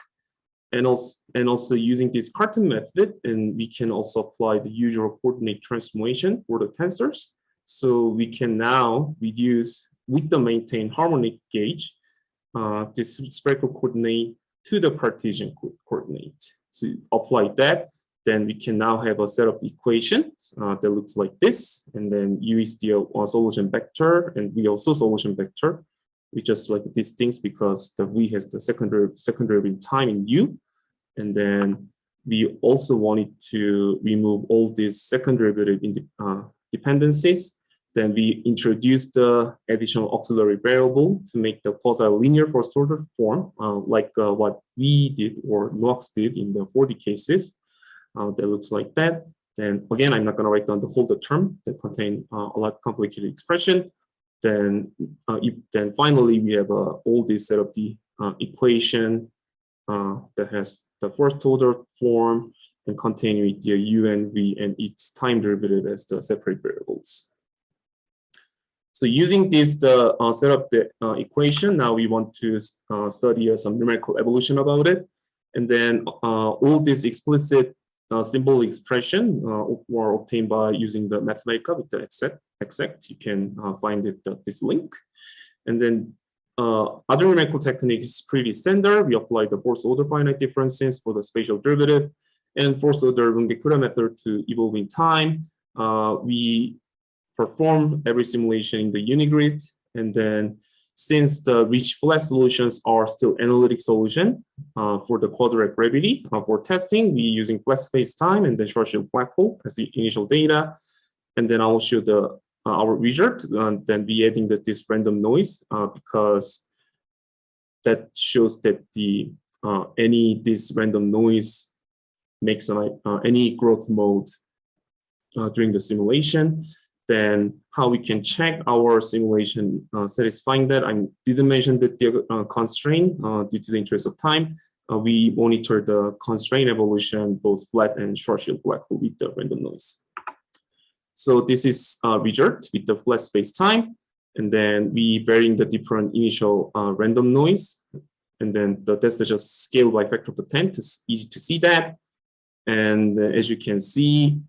and also using this cartoon method, and we can also apply the usual coordinate transformation for the tensors. So we can now reduce with the maintained harmonic gauge this spherical coordinate to the Cartesian coordinate. So apply that. Then we can now have a set of equations that looks like this. And then U is the solution vector, and V also solution vector. We just like these things because the V has the secondary time in U. And then we also wanted to remove all these second derivative dependencies. Then we introduced the additional auxiliary variable to make the quasi-linear first order form, like what we did or NOAX did in the 4D cases. That looks like that. Then again, I'm not going to write down the whole term that contain a lot of complicated expression. Then finally, we have all this set of the equation that has the first order form and contain with the u and v and its time derivative as the separate variables. So using this set up the equation, now we want to study some numerical evolution about it. And then all this explicit symbol expression were obtained by using the Mathematica with the exact. You can find it at this link. And then other numerical technique is pretty standard. We apply the fourth order finite differences for the spatial derivative and fourth order Runge-Kutta method to evolve in time. We perform every simulation in the unigrid, and then since the rich flat solutions are still analytic solution for the quadratic gravity for testing, we using flat space-time and then Schwarzschild black hole as the initial data, and then I will show the our result, and then we adding this random noise because that shows that the this random noise makes any growth mode during the simulation. Then how we can check our simulation satisfying that. I didn't mention that the constraint due to the interest of time. We monitor the constraint evolution, both flat and Schwarzschild black hole with the random noise. So this is result with the flat space time. And then we varying the different initial random noise. And then that's just scale by factor of 10 to easy to see that. And as you can see,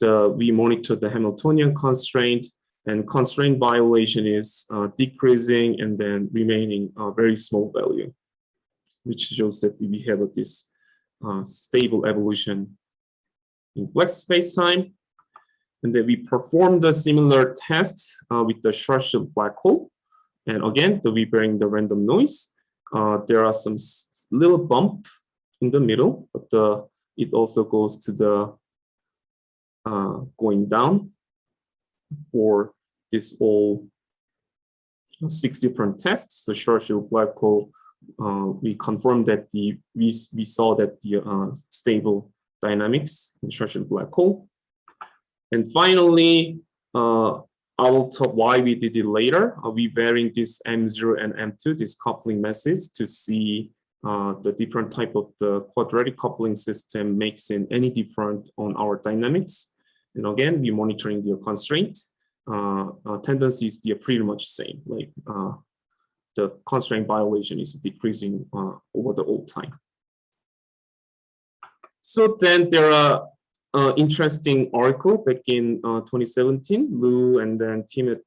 we monitor the Hamiltonian constraint, and constraint violation is decreasing and then remaining a very small value, which shows that we have this stable evolution in flex space-time. And then we perform the similar tests with the Schwarzschild black hole. And again, we bring the random noise. There are some little bump in the middle, but it also goes to the going down for this all 6 different tests. So Schwarzschild black hole, we confirmed that we saw that the stable dynamics in Schwarzschild black hole. And finally, I will talk why we did it later. We varying this M0 and M2, this coupling masses, to see the different type of the quadratic coupling system makes in any different on our dynamics. And again, we monitoring the constraint. Tendencies, they are pretty much same. Like the constraint violation is decreasing over the old time. So then there are interesting article back in 2017, Lu and then team at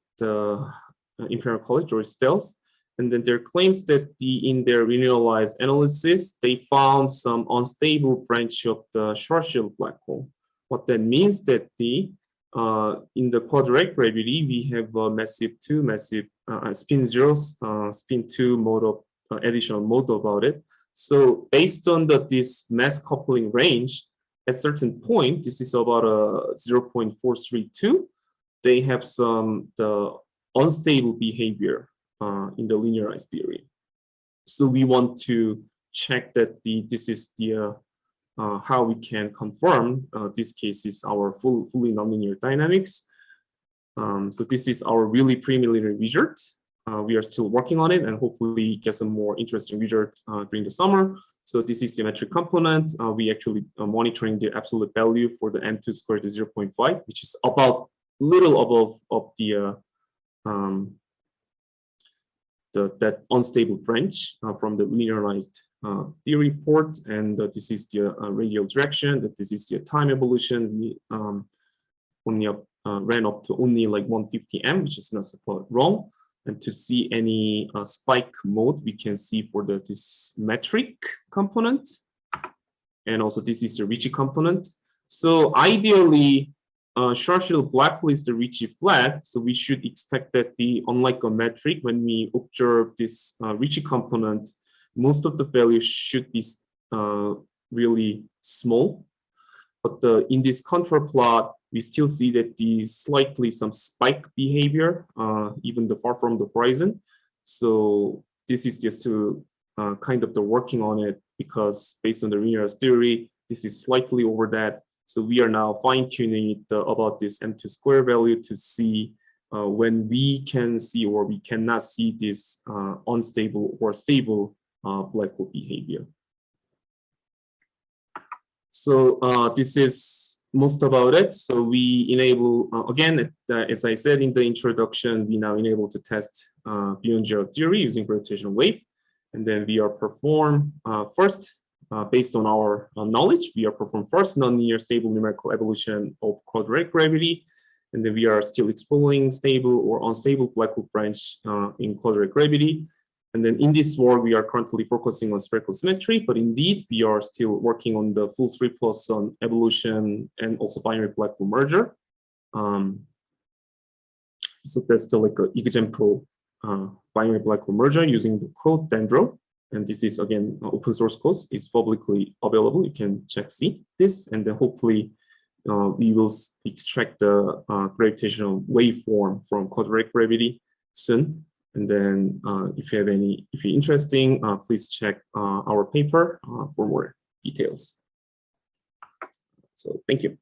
Imperial College, George Stells. And then their claims that in their linearized analysis, they found some unstable branch of the Schwarzschild black hole. What that means that in the quadratic gravity, we have a massive spin zeros, spin 2 mode of additional mode about it. So based on this mass coupling range, at certain point, this is about a 0.432, they have the unstable behavior in the linearized theory. So we want to check that this is the how we can confirm this case is our fully nonlinear dynamics. So this is our really preliminary result. We are still working on it and hopefully get some more interesting result during the summer. So this is the metric component. We actually monitoring the absolute value for the M2 squared to 0.5, which is about little above of that unstable branch from the linearized theory port, and this is the radial direction. That this is the time evolution. We only ran up to only like 150 m, which is not supposed wrong. And to see any spike mode, we can see for this metric component, and also this is the Ricci component. So ideally, Schwarzschild black hole is the Ricci flat, so we should expect that unlike a metric, when we observe this Ricci component, most of the values should be really small. But in this contour plot, we still see that the slightly some spike behavior, even the far from the horizon. So this is just to kind of the working on it, because based on the linear theory, this is slightly over that. So we are now fine-tuning it about this M2 square value to see when we can see or we cannot see this unstable or stable black hole behavior. So this is most about it. So we enable, again, as I said in the introduction, we now enable to test beyond zero theory using gravitational wave. And then we are perform first, based on our knowledge, we are perform first nonlinear stable numerical evolution of quadratic gravity. And then we are still exploring stable or unstable black hole branch in quadratic gravity. And then in this work, we are currently focusing on spherical symmetry, but indeed, we are still working on the full 3+ on evolution and also binary black hole merger. So that's the like example binary black hole merger using the code Dendro. And this is, again, open source code is publicly available. You can see this, and then hopefully we will extract the gravitational waveform from quadratic gravity soon. And then if you're interesting, please check our paper for more details. So thank you.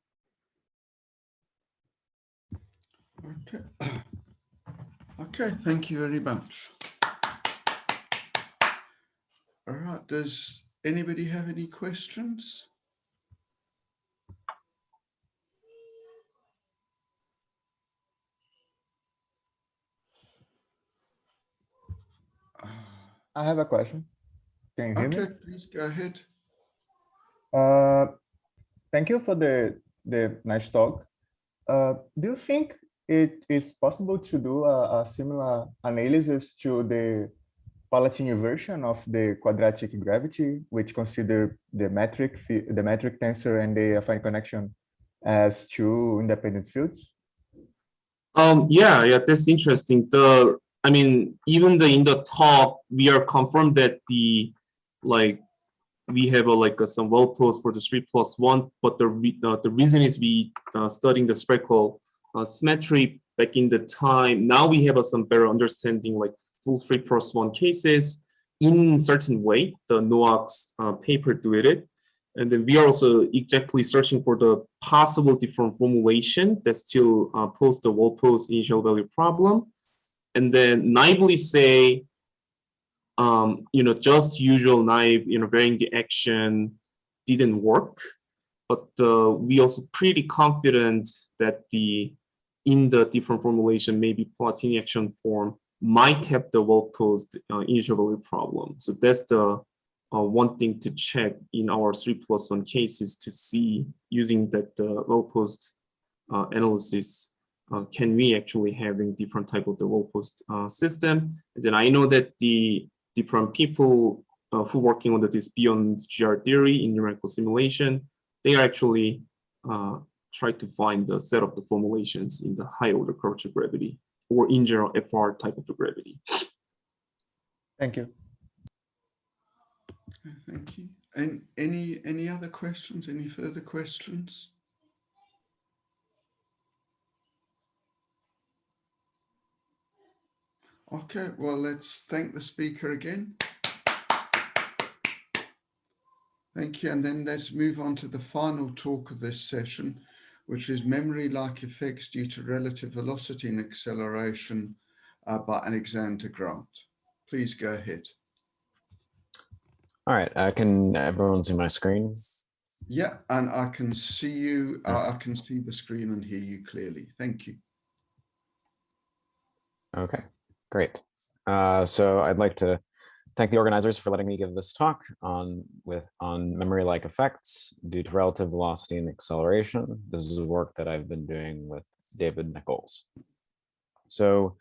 Okay. Okay, thank you very much. All right, does anybody have any questions? I have a question. Can you hear me? Okay, please go ahead. Thank you for the nice talk. Do you think it is possible to do a similar analysis to the Palatine version of the quadratic gravity, which consider the metric tensor and the affine connection as two independent fields? Yeah, that's interesting. I mean, even in the talk, we are confirmed that we have some well pros for the 3+1, but the reason is we studying the spherical symmetry back in the time. Now we have some better understanding, like full 3+1 cases in certain way. The Noak's paper did it. And then we are also exactly searching for the possible different formulation that still pose the well pose initial value problem. And then naively say, just usual naive, varying the action didn't work. But we also pretty confident that in the different formulation, maybe Palatine action form might have the well-posed initial value problem. So that's the one thing to check in our 3+1 cases to see using that well-posed analysis. Can we actually having different type of the well-posed system? And then I know that the different people who working on this beyond GR theory in numerical simulation, they are actually try to find the set of the formulations in the high order curvature gravity or in general FR type of the gravity. Thank you. Thank you. And any other questions? Any further questions? Okay, well, let's thank the speaker again. Thank you. And then let's move on to the final talk of this session, which is memory-like effects due to relative velocity and acceleration by Alexander Grant. Please go ahead. All right, can everyone see my screen? Yeah, and I can see you. I can see the screen and hear you clearly. Thank you. Okay, great. So I'd like to thank the organizers for letting me give this talk on memory-like effects due to relative velocity and acceleration. This is work that I've been doing with David Nichols. So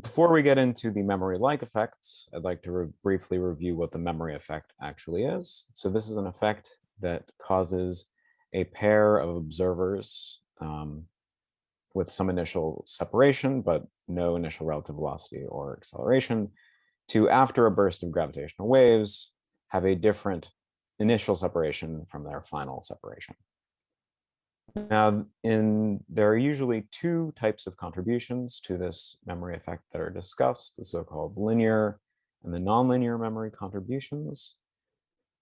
before we get into the memory-like effects, I'd like to briefly review what the memory effect actually is. So this is an effect that causes a pair of observers with some initial separation, but no initial relative velocity or acceleration, to, after a burst of gravitational waves, have a different initial separation from their final separation. Now, there are usually two types of contributions to this memory effect that are discussed, the so-called linear and the nonlinear memory contributions.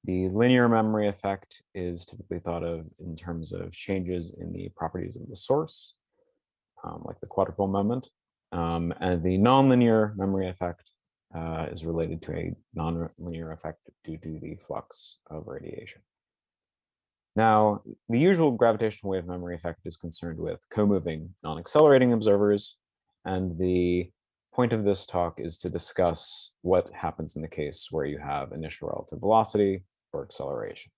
The linear memory effect is typically thought of in terms of changes in the properties of the source, like the quadrupole moment. And the nonlinear memory effect is related to a nonlinear effect due to the flux of radiation. Now, the usual gravitational wave memory effect is concerned with co-moving non-accelerating observers, and the point of this talk is to discuss what happens in the case where you have initial relative velocity or acceleration.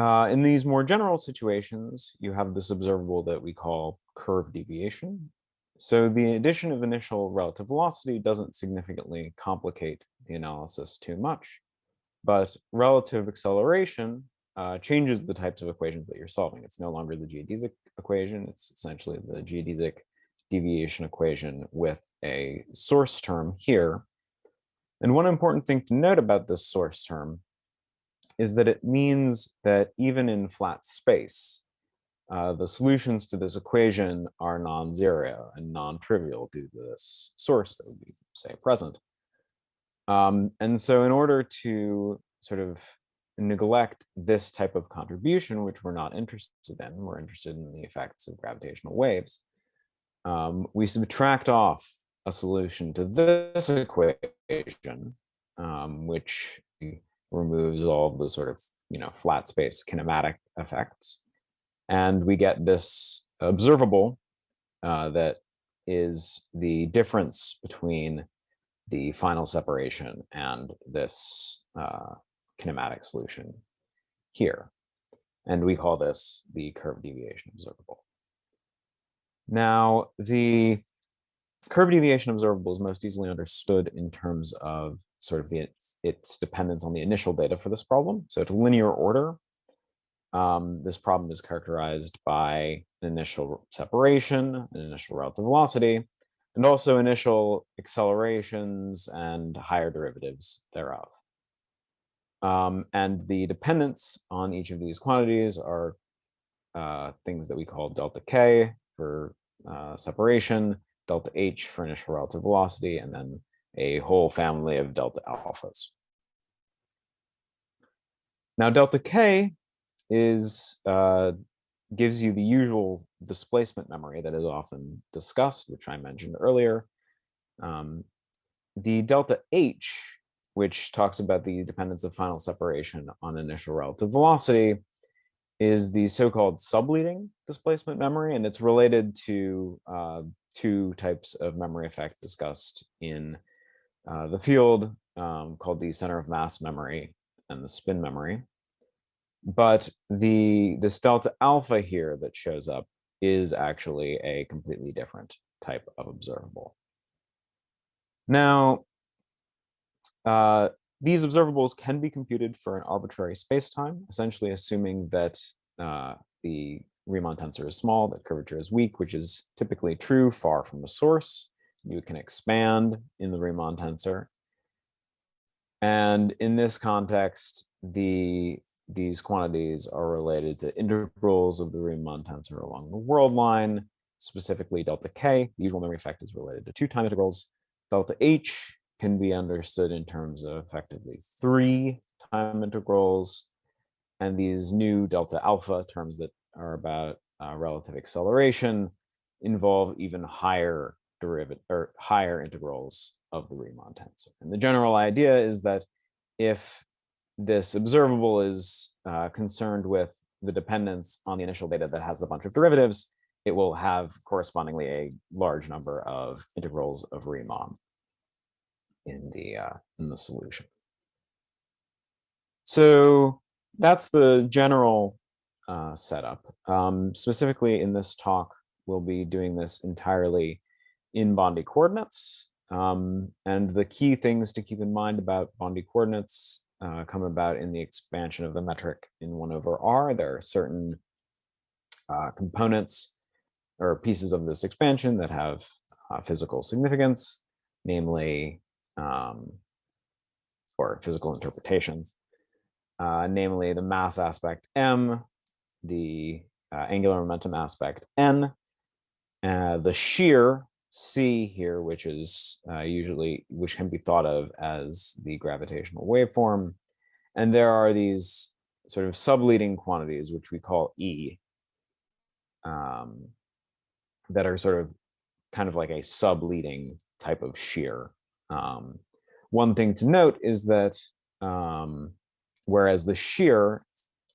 In these more general situations, you have this observable that we call curve deviation. So the addition of initial relative velocity doesn't significantly complicate the analysis too much, but relative acceleration changes the types of equations that you're solving. It's no longer the geodesic equation. It's essentially the geodesic deviation equation with a source term here. And one important thing to note about this source term is that it means that even in flat space, the solutions to this equation are non-zero and non-trivial due to this source that would be, say, present. And so in order to sort of neglect this type of contribution, which we're not interested in, we're interested in the effects of gravitational waves, we subtract off a solution to this equation, which removes all the sort of flat space kinematic effects, and we get this observable that is the difference between the final separation and this kinematic solution here, and we call this the curve deviation observable. Now, the curve deviation observable is most easily understood in terms of sort of its dependence on the initial data for this problem. So to linear order, this problem is characterized by an initial separation, an initial relative velocity, and also initial accelerations and higher derivatives thereof. And the dependence on each of these quantities are things that we call delta k for separation, delta h for initial relative velocity, and then a whole family of delta alphas. Now, delta k is gives you the usual displacement memory that is often discussed, which I mentioned earlier. The delta h, which talks about the dependence of final separation on initial relative velocity, is the so-called subleading displacement memory, and it's related to two types of memory effect discussed in the field called the center of mass memory and the spin memory. But this delta alpha here that shows up is actually a completely different type of observable. Now, these observables can be computed for an arbitrary spacetime, essentially assuming that the Riemann tensor is small, that curvature is weak, which is typically true far from the source. You can expand in the Riemann tensor. And in this context, these quantities are related to integrals of the Riemann tensor along the world line, specifically delta k. The usual memory effect is related to 2 time integrals. Delta h can be understood in terms of effectively 3 time integrals. And these new delta alpha terms that are about relative acceleration involve even higher higher integrals of the Riemann tensor. And the general idea is that if this observable is concerned with the dependence on the initial data that has a bunch of derivatives, it will have correspondingly a large number of integrals of Riemann in the solution. So that's the general setup. Specifically in this talk, we'll be doing this entirely in Bondi coordinates. And the key things to keep in mind about Bondi coordinates come about in the expansion of the metric in 1/r. There are certain components or pieces of this expansion that have physical significance, namely or physical interpretations, namely the mass aspect m, the angular momentum aspect n, the shear c here, which is which can be thought of as the gravitational waveform, and there are these sort of subleading quantities which we call E, that are sort of kind of like a subleading type of shear. One thing to note is that whereas the shear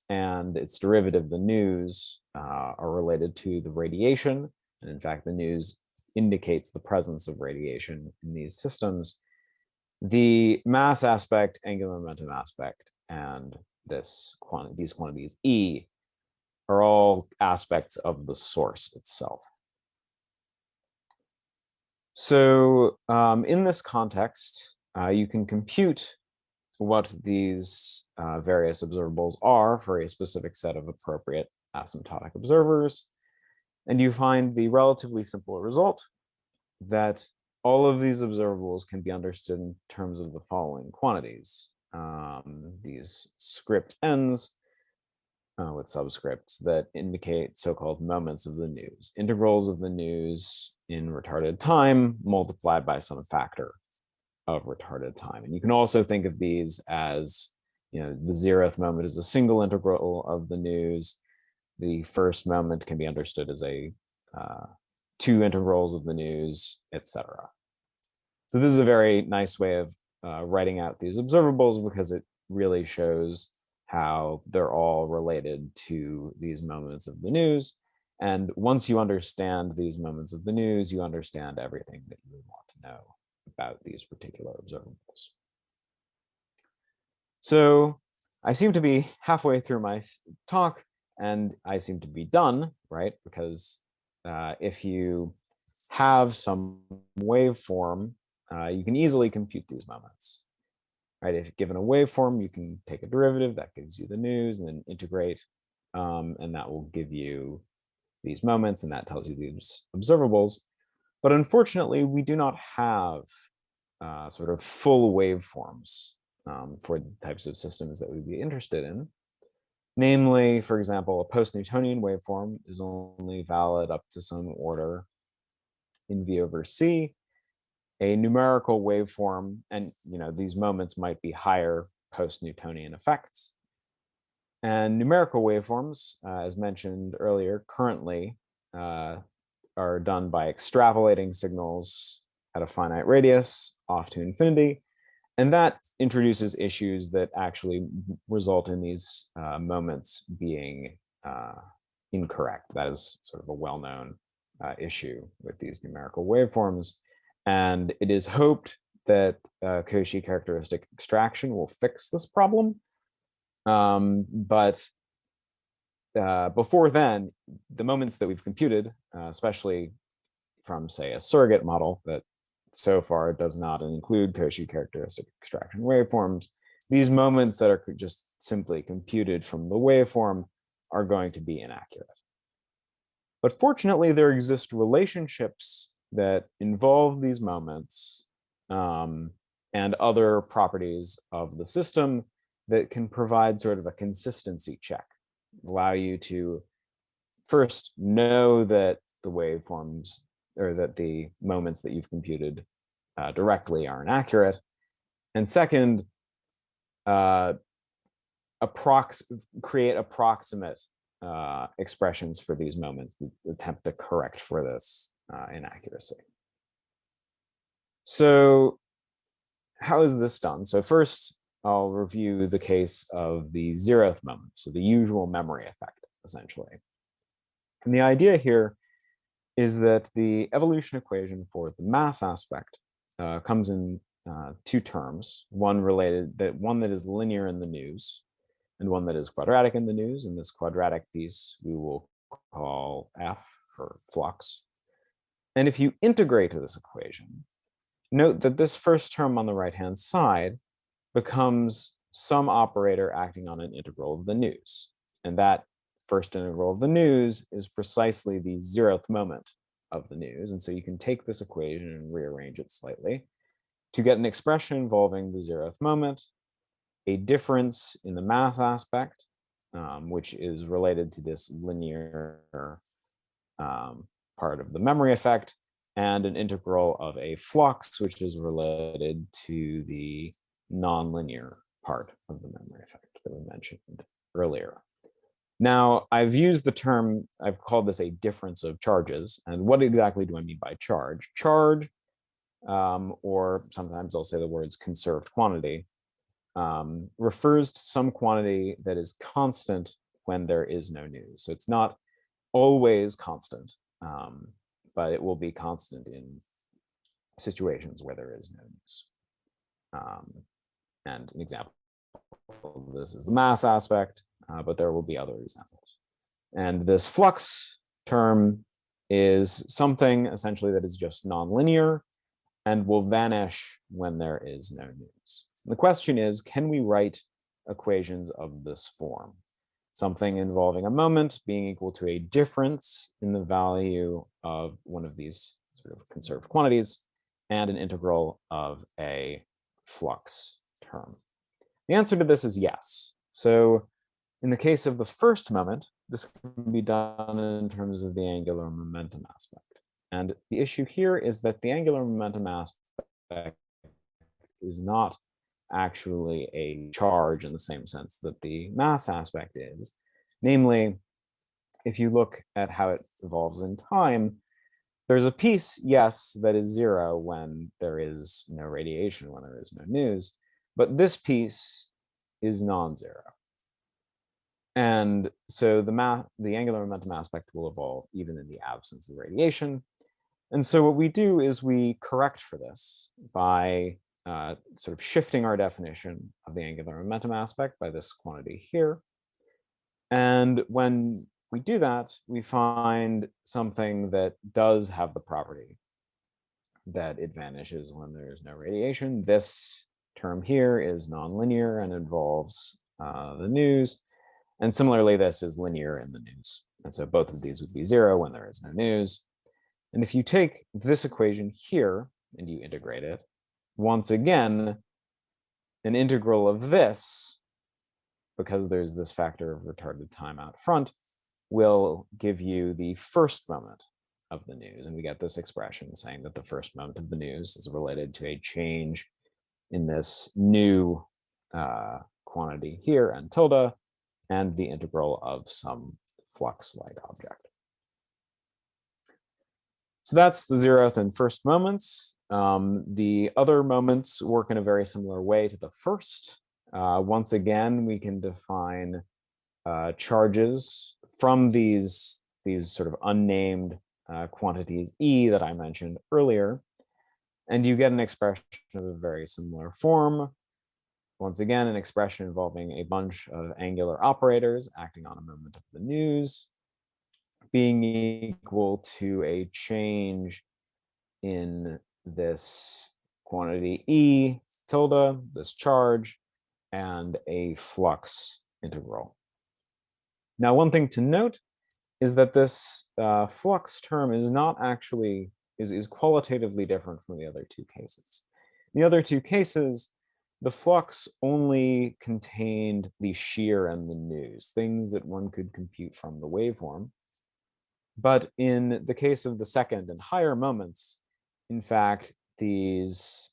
and its derivative, the news, are related to the radiation, and in fact, the news indicates the presence of radiation in these systems, the mass aspect, angular momentum aspect, and these quantities E are all aspects of the source itself. So in this context, you can compute what these various observables are for a specific set of appropriate asymptotic observers. And you find the relatively simple result that all of these observables can be understood in terms of the following quantities. These script n's with subscripts that indicate so-called moments of the news, integrals of the news in retarded time multiplied by some factor of retarded time. And you can also think of these as, the 0th moment is a single integral of the news. The first moment can be understood as a 2 integrals of the news, etc. So this is a very nice way of writing out these observables, because it really shows how they're all related to these moments of the news. And once you understand these moments of the news, you understand everything that you would want to know about these particular observables. So I seem to be halfway through my talk, and I seem to be done, right? Because if you have some waveform, you can easily compute these moments. Right, if given a waveform, you can take a derivative that gives you the news, and then integrate, and that will give you these moments, and that tells you these observables. But unfortunately, we do not have sort of full waveforms for the types of systems that we'd be interested in. Namely, for example, a post-Newtonian waveform is only valid up to some order in V over C. A numerical waveform, and these moments might be higher post-Newtonian effects. And numerical waveforms, as mentioned earlier, currently are done by extrapolating signals at a finite radius off to infinity. And that introduces issues that actually result in these moments being incorrect. That is sort of a well-known issue with these numerical waveforms. And it is hoped that Cauchy characteristic extraction will fix this problem. But before then, the moments that we've computed, especially from, say, a surrogate model that so far does not include Cauchy characteristic extraction waveforms, these moments that are just simply computed from the waveform are going to be inaccurate. But fortunately, there exist relationships that involve these moments and other properties of the system that can provide sort of a consistency check, allow you to first know that the waveforms, or that the moments that you've computed directly are inaccurate, and second, create approximate expressions for these moments that attempt to correct for this inaccuracy. So how is this done? So first, I'll review the case of the 0th moment, so the usual memory effect, essentially. And the idea here is that the evolution equation for the mass aspect comes in 2 terms, one that is linear in the news, and one that is quadratic in the news. And this quadratic piece we will call F, for flux. And if you integrate to this equation, note that this first term on the right-hand side becomes some operator acting on an integral of the news. And that first integral of the news is precisely the 0th moment of the news. And so you can take this equation and rearrange it slightly to get an expression involving the 0th moment a difference in the mass aspect, which is related to this linear part of the memory effect, and an integral of a flux, which is related to the nonlinear part of the memory effect that we mentioned earlier. Now, I've used the term, I've called this a difference of charges. And what exactly do I mean by charge? Charge, or sometimes I'll say the words conserved quantity, refers to some quantity that is constant when there is no news. So it's not always constant, but it will be constant in situations where there is no news. And an example of this is the mass aspect, but there will be other examples. And this flux term is something essentially that is just nonlinear and will vanish when there is no news. The question is, can we write equations of this form? Something involving a moment being equal to a difference in the value of one of these sort of conserved quantities and an integral of a flux term. The answer to this is yes. So in the case of the first moment, this can be done in terms of the angular momentum aspect. And the issue here is that the angular momentum aspect is not actually a charge in the same sense that the mass aspect is. Namely, if you look at how it evolves in time, there's a piece, yes, that is 0 when there is no radiation, when there is no news, but this piece is non-zero. And so the angular momentum aspect will evolve even in the absence of radiation. And so what we do is we correct for this by sort of shifting our definition of the angular momentum aspect by this quantity here. And when we do that, we find something that does have the property that it vanishes when there is no radiation. This term here is nonlinear and involves the news. And similarly, this is linear in the news. And so both of these would be 0 when there is no news. And if you take this equation here and you integrate it, once again, an integral of this, because there's this factor of retarded time out front, will give you the first moment of the news. And we get this expression saying that the first moment of the news is related to a change in this new quantity here and tilde, and the integral of some flux-like object. So that's the 0th and first moments. The other moments work in a very similar way to the first. Once again, we can define charges from these sort of unnamed quantities E that I mentioned earlier. And you get an expression of a very similar form. Once again, an expression involving a bunch of angular operators acting on a moment of the news, being equal to a change in this quantity E tilde, this charge, and a flux integral. Now, one thing to note is that this flux term is not actually, is qualitatively different from the other two cases. In the other two cases, the flux only contained the shear and the news, things that one could compute from the waveform. But in the case of the second and higher moments, in fact, these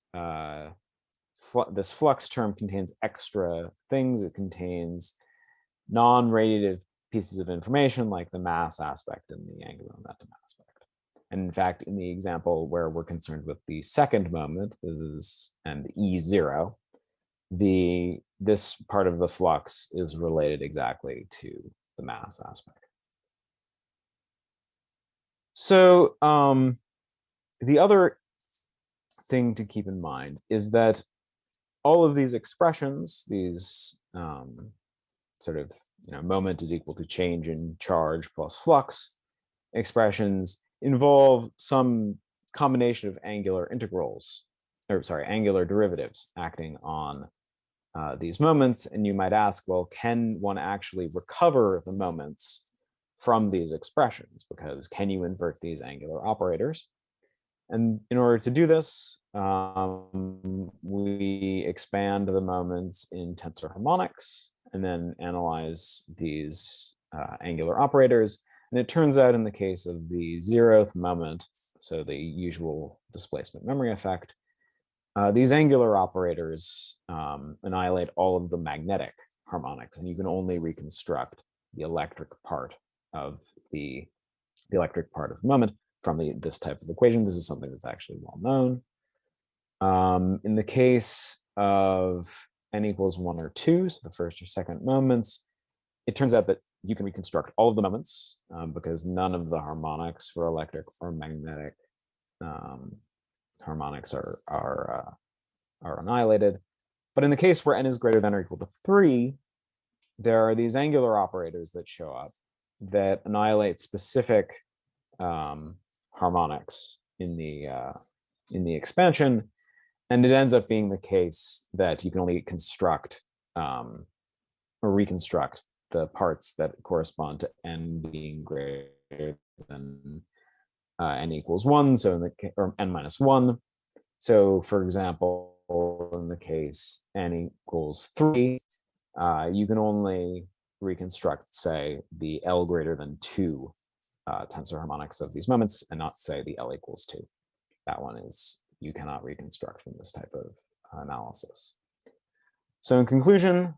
this flux term contains extra things. It contains non-radiative pieces of information like the mass aspect and the angular momentum aspect. And in fact, in the example where we're concerned with the second moment, this is and E0, this part of the flux is related exactly to the mass aspect. So the other thing to keep in mind is that all of these expressions, these sort of moment is equal to change in charge plus flux expressions, involve some combination of angular integrals, or sorry, angular derivatives acting on these moments. And you might ask, well, can one actually recover the moments from these expressions? Because can you invert these angular operators? And in order to do this, we expand the moments in tensor harmonics and then analyze these angular operators. And it turns out in the case of the 0th moment, so the usual displacement memory effect, these angular operators annihilate all of the magnetic harmonics, and you can only reconstruct the electric part of the moment from this type of equation. This is something that's actually well known. In the case of n equals 1 or 2, so the first or second moments, it turns out that you can reconstruct all of the moments because none of the harmonics for electric or magnetic harmonics are annihilated. But in the case where n is greater than or equal to 3, there are these angular operators that show up that annihilate specific harmonics in the expansion, and it ends up being the case that you can only construct or reconstruct the parts that correspond to n being greater than n equals 1, so or n minus 1. So, for example, in the case n equals 3, you can only reconstruct, say, the L greater than 2 tensor harmonics of these moments, and not say the L equals 2. That one is you cannot reconstruct from this type of analysis. So in conclusion,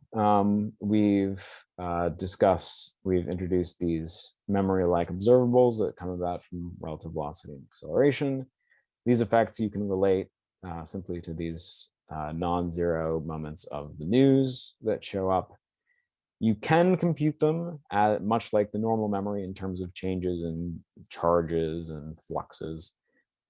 we've introduced these memory-like observables that come about from relative velocity and acceleration. These effects you can relate simply to these non-zero moments of the news that show up. You can compute them much like the normal memory in terms of changes in charges and fluxes,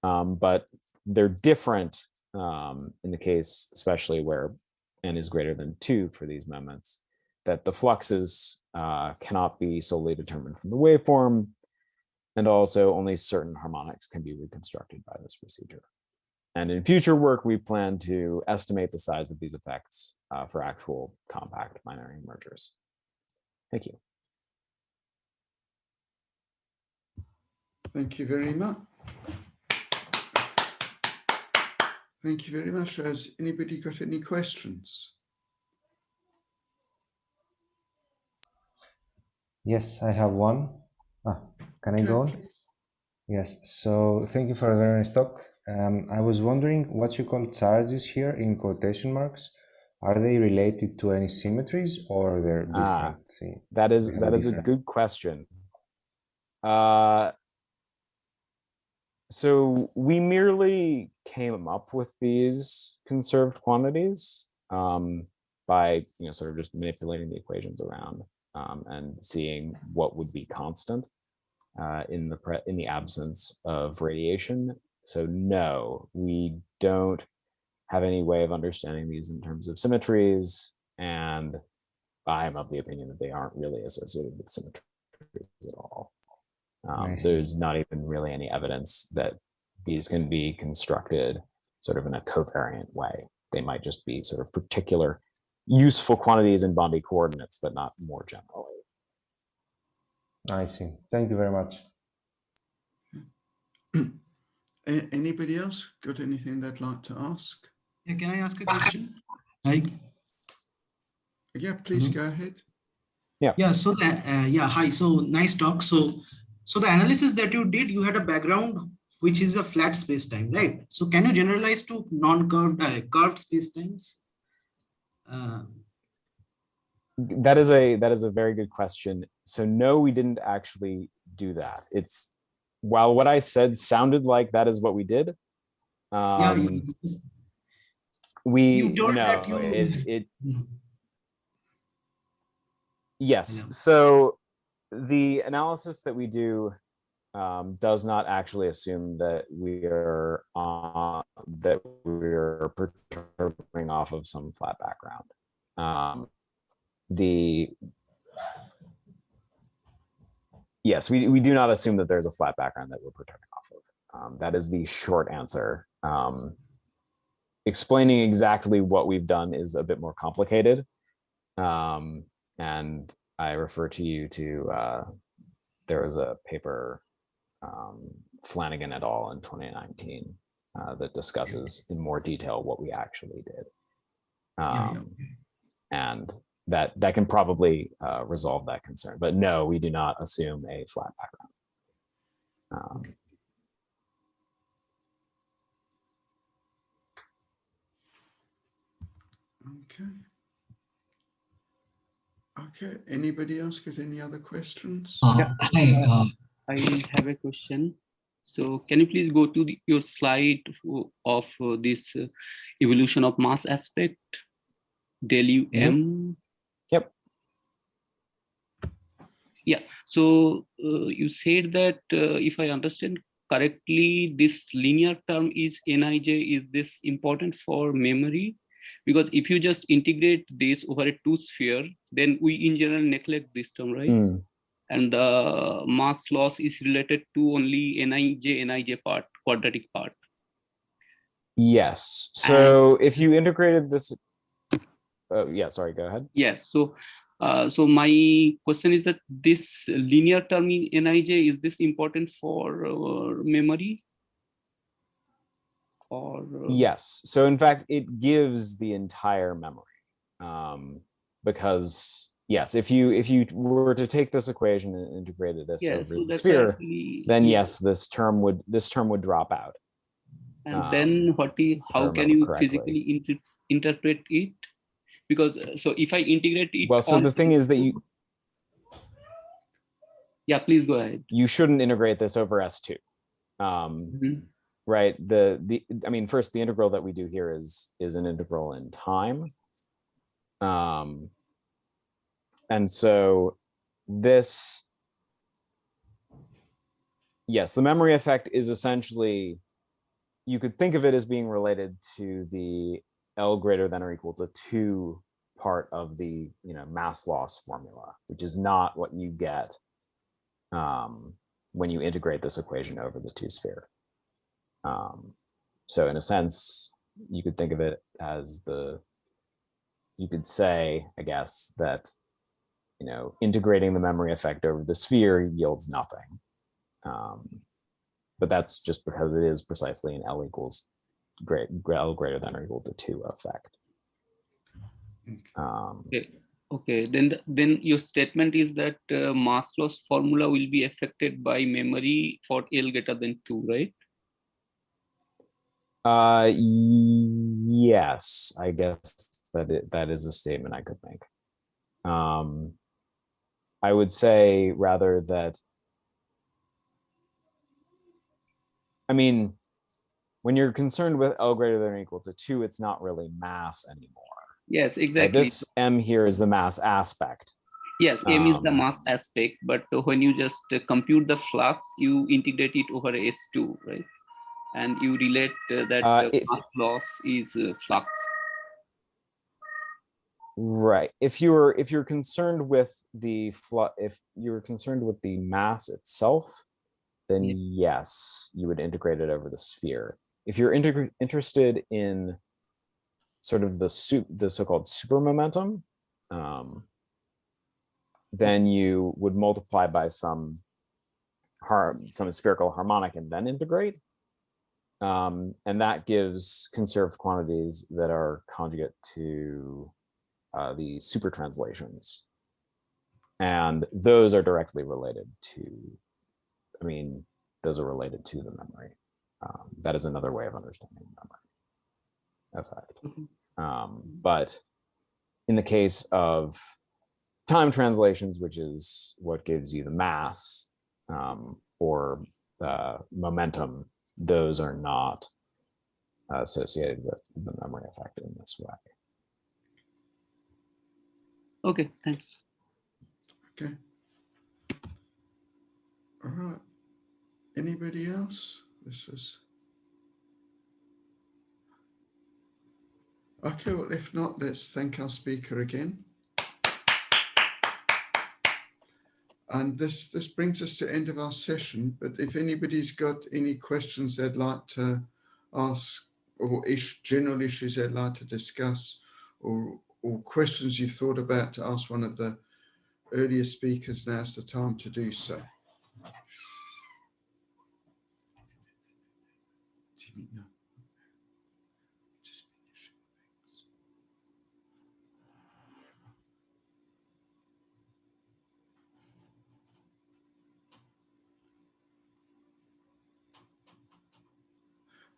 but they're different in the case, especially where n is greater than 2 for these moments, that the fluxes cannot be solely determined from the waveform, and also only certain harmonics can be reconstructed by this procedure. And in future work, we plan to estimate the size of these effects for actual compact binary mergers. Thank you. Thank you very much. Thank you very much. Has anybody got any questions? Yes, I have one. Can I go on? Yes, so thank you for a very nice talk. I was wondering what you call charges here in quotation marks. Are they related to any symmetries or they're different? That is a good question. So we merely came up with these conserved quantities by sort of just manipulating the equations around and seeing what would be constant in the absence of radiation. So no, we don't have any way of understanding these in terms of symmetries, and I'm of the opinion that they aren't really associated with symmetries at all. There's not even really any evidence that these can be constructed sort of in a covariant way. They might just be sort of particular useful quantities in Bondi coordinates, but not more generally. I see. Thank you very much. Anybody else got anything they'd like to ask? Yeah, can I ask a question? Hi. Yeah, please go ahead. Yeah. So hi. So nice talk. So the analysis that you did, you had a background which is a flat space-time, right? So can you generalize to non-curved, curved space-times? That is a very good question. So no, we didn't actually do that. While what I said sounded like that is what we did. Yes. So the analysis that we do does not actually assume that we're perturbing off of some flat background. Yes, we do not assume that there's a flat background that we're perturbing off of. That is the short answer. Explaining exactly what we've done is a bit more complicated. And I refer to you to, there was a paper, Flanagan et al. In 2019, that discusses in more detail what we actually did. Yeah. And that can probably resolve that concern. But no, we do not assume a flat background. Okay. Okay. Anybody else got any other questions? Hi, I have a question. So can you please go to your slide of this evolution of mass aspect, del U M? Yep. Yeah. So you said that if I understand correctly, this linear term is Nij is this important for memory? Because if you just integrate this over a two sphere, then we in general neglect this term, right? And the mass loss is related to only Nij part, quadratic part. Yes. So if you integrated this, yeah, sorry, go ahead. Yes. So, so my question is that this linear term in Nij, is this important for memory? Or yes. So in fact, it gives the entire memory, because yes, if you were to take this equation and integrated this over the sphere, then yes, this term would drop out. And then how can you physically interpret it? Because so if I integrate it, well, so the thing is that you, yeah, please go ahead. You shouldn't integrate this over S2. Right. I mean, first, the integral that we do here is an integral in time. And so this, yes, the memory effect is essentially, you could think of it as being related to the L greater than or equal to 2 part of the mass loss formula, which is not what you get when you integrate this equation over the 2 sphere. So in a sense, you could think of it as you could say, I guess, that integrating the memory effect over the sphere yields nothing. But that's just because it is precisely an L greater than or equal to 2 effect. Okay. Then your statement is that mass loss formula will be affected by memory for L greater than 2, right? Yes, I guess that is a statement I could make. I would say rather that, I mean, when you're concerned with L greater than or equal to 2, it's not really mass anymore. Yes, exactly. Right? This M here is the mass aspect. Yes, M is the mass aspect, but when you just compute the flux, you integrate it over S2, right? And you relate that mass loss is flux. Right. If you're concerned with if you're concerned with the mass itself, then yes, you would integrate it over the sphere. If you're interested in sort of the so-called supermomentum, then you would multiply by some spherical harmonic and then integrate. And that gives conserved quantities that are conjugate to the super translations. And those are directly related to, I mean, those are related to the memory. That is another way of understanding memory effect. But in the case of time translations, which is what gives you the mass or momentum, those are not associated with the memory effect in this way. Okay, thanks. Okay. All right. Anybody else? This was okay. Well, if not, let's thank our speaker again. And this brings us to the end of our session. But if anybody's got any questions they'd like to ask, or general issues they'd like to discuss, or questions you've thought about to ask one of the earlier speakers, now's the time to do so.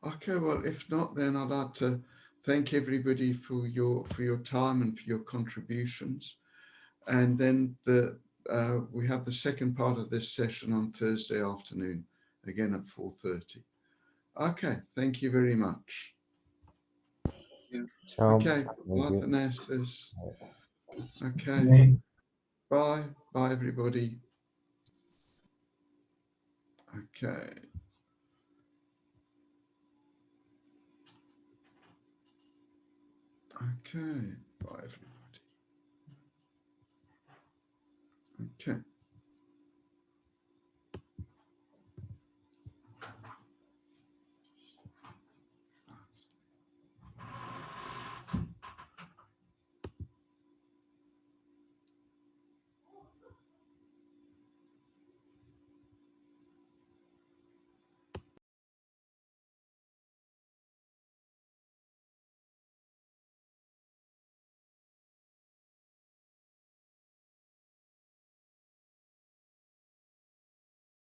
Okay, well, if not, then I'd like to thank everybody for your time and for your contributions. And then we have the second part of this session on Thursday afternoon, again at 4:30. Okay, thank you very much. Ciao. Okay, Thank bye, you. Thanastus. Okay, bye, everybody. Okay. Okay, bye, everybody. Okay.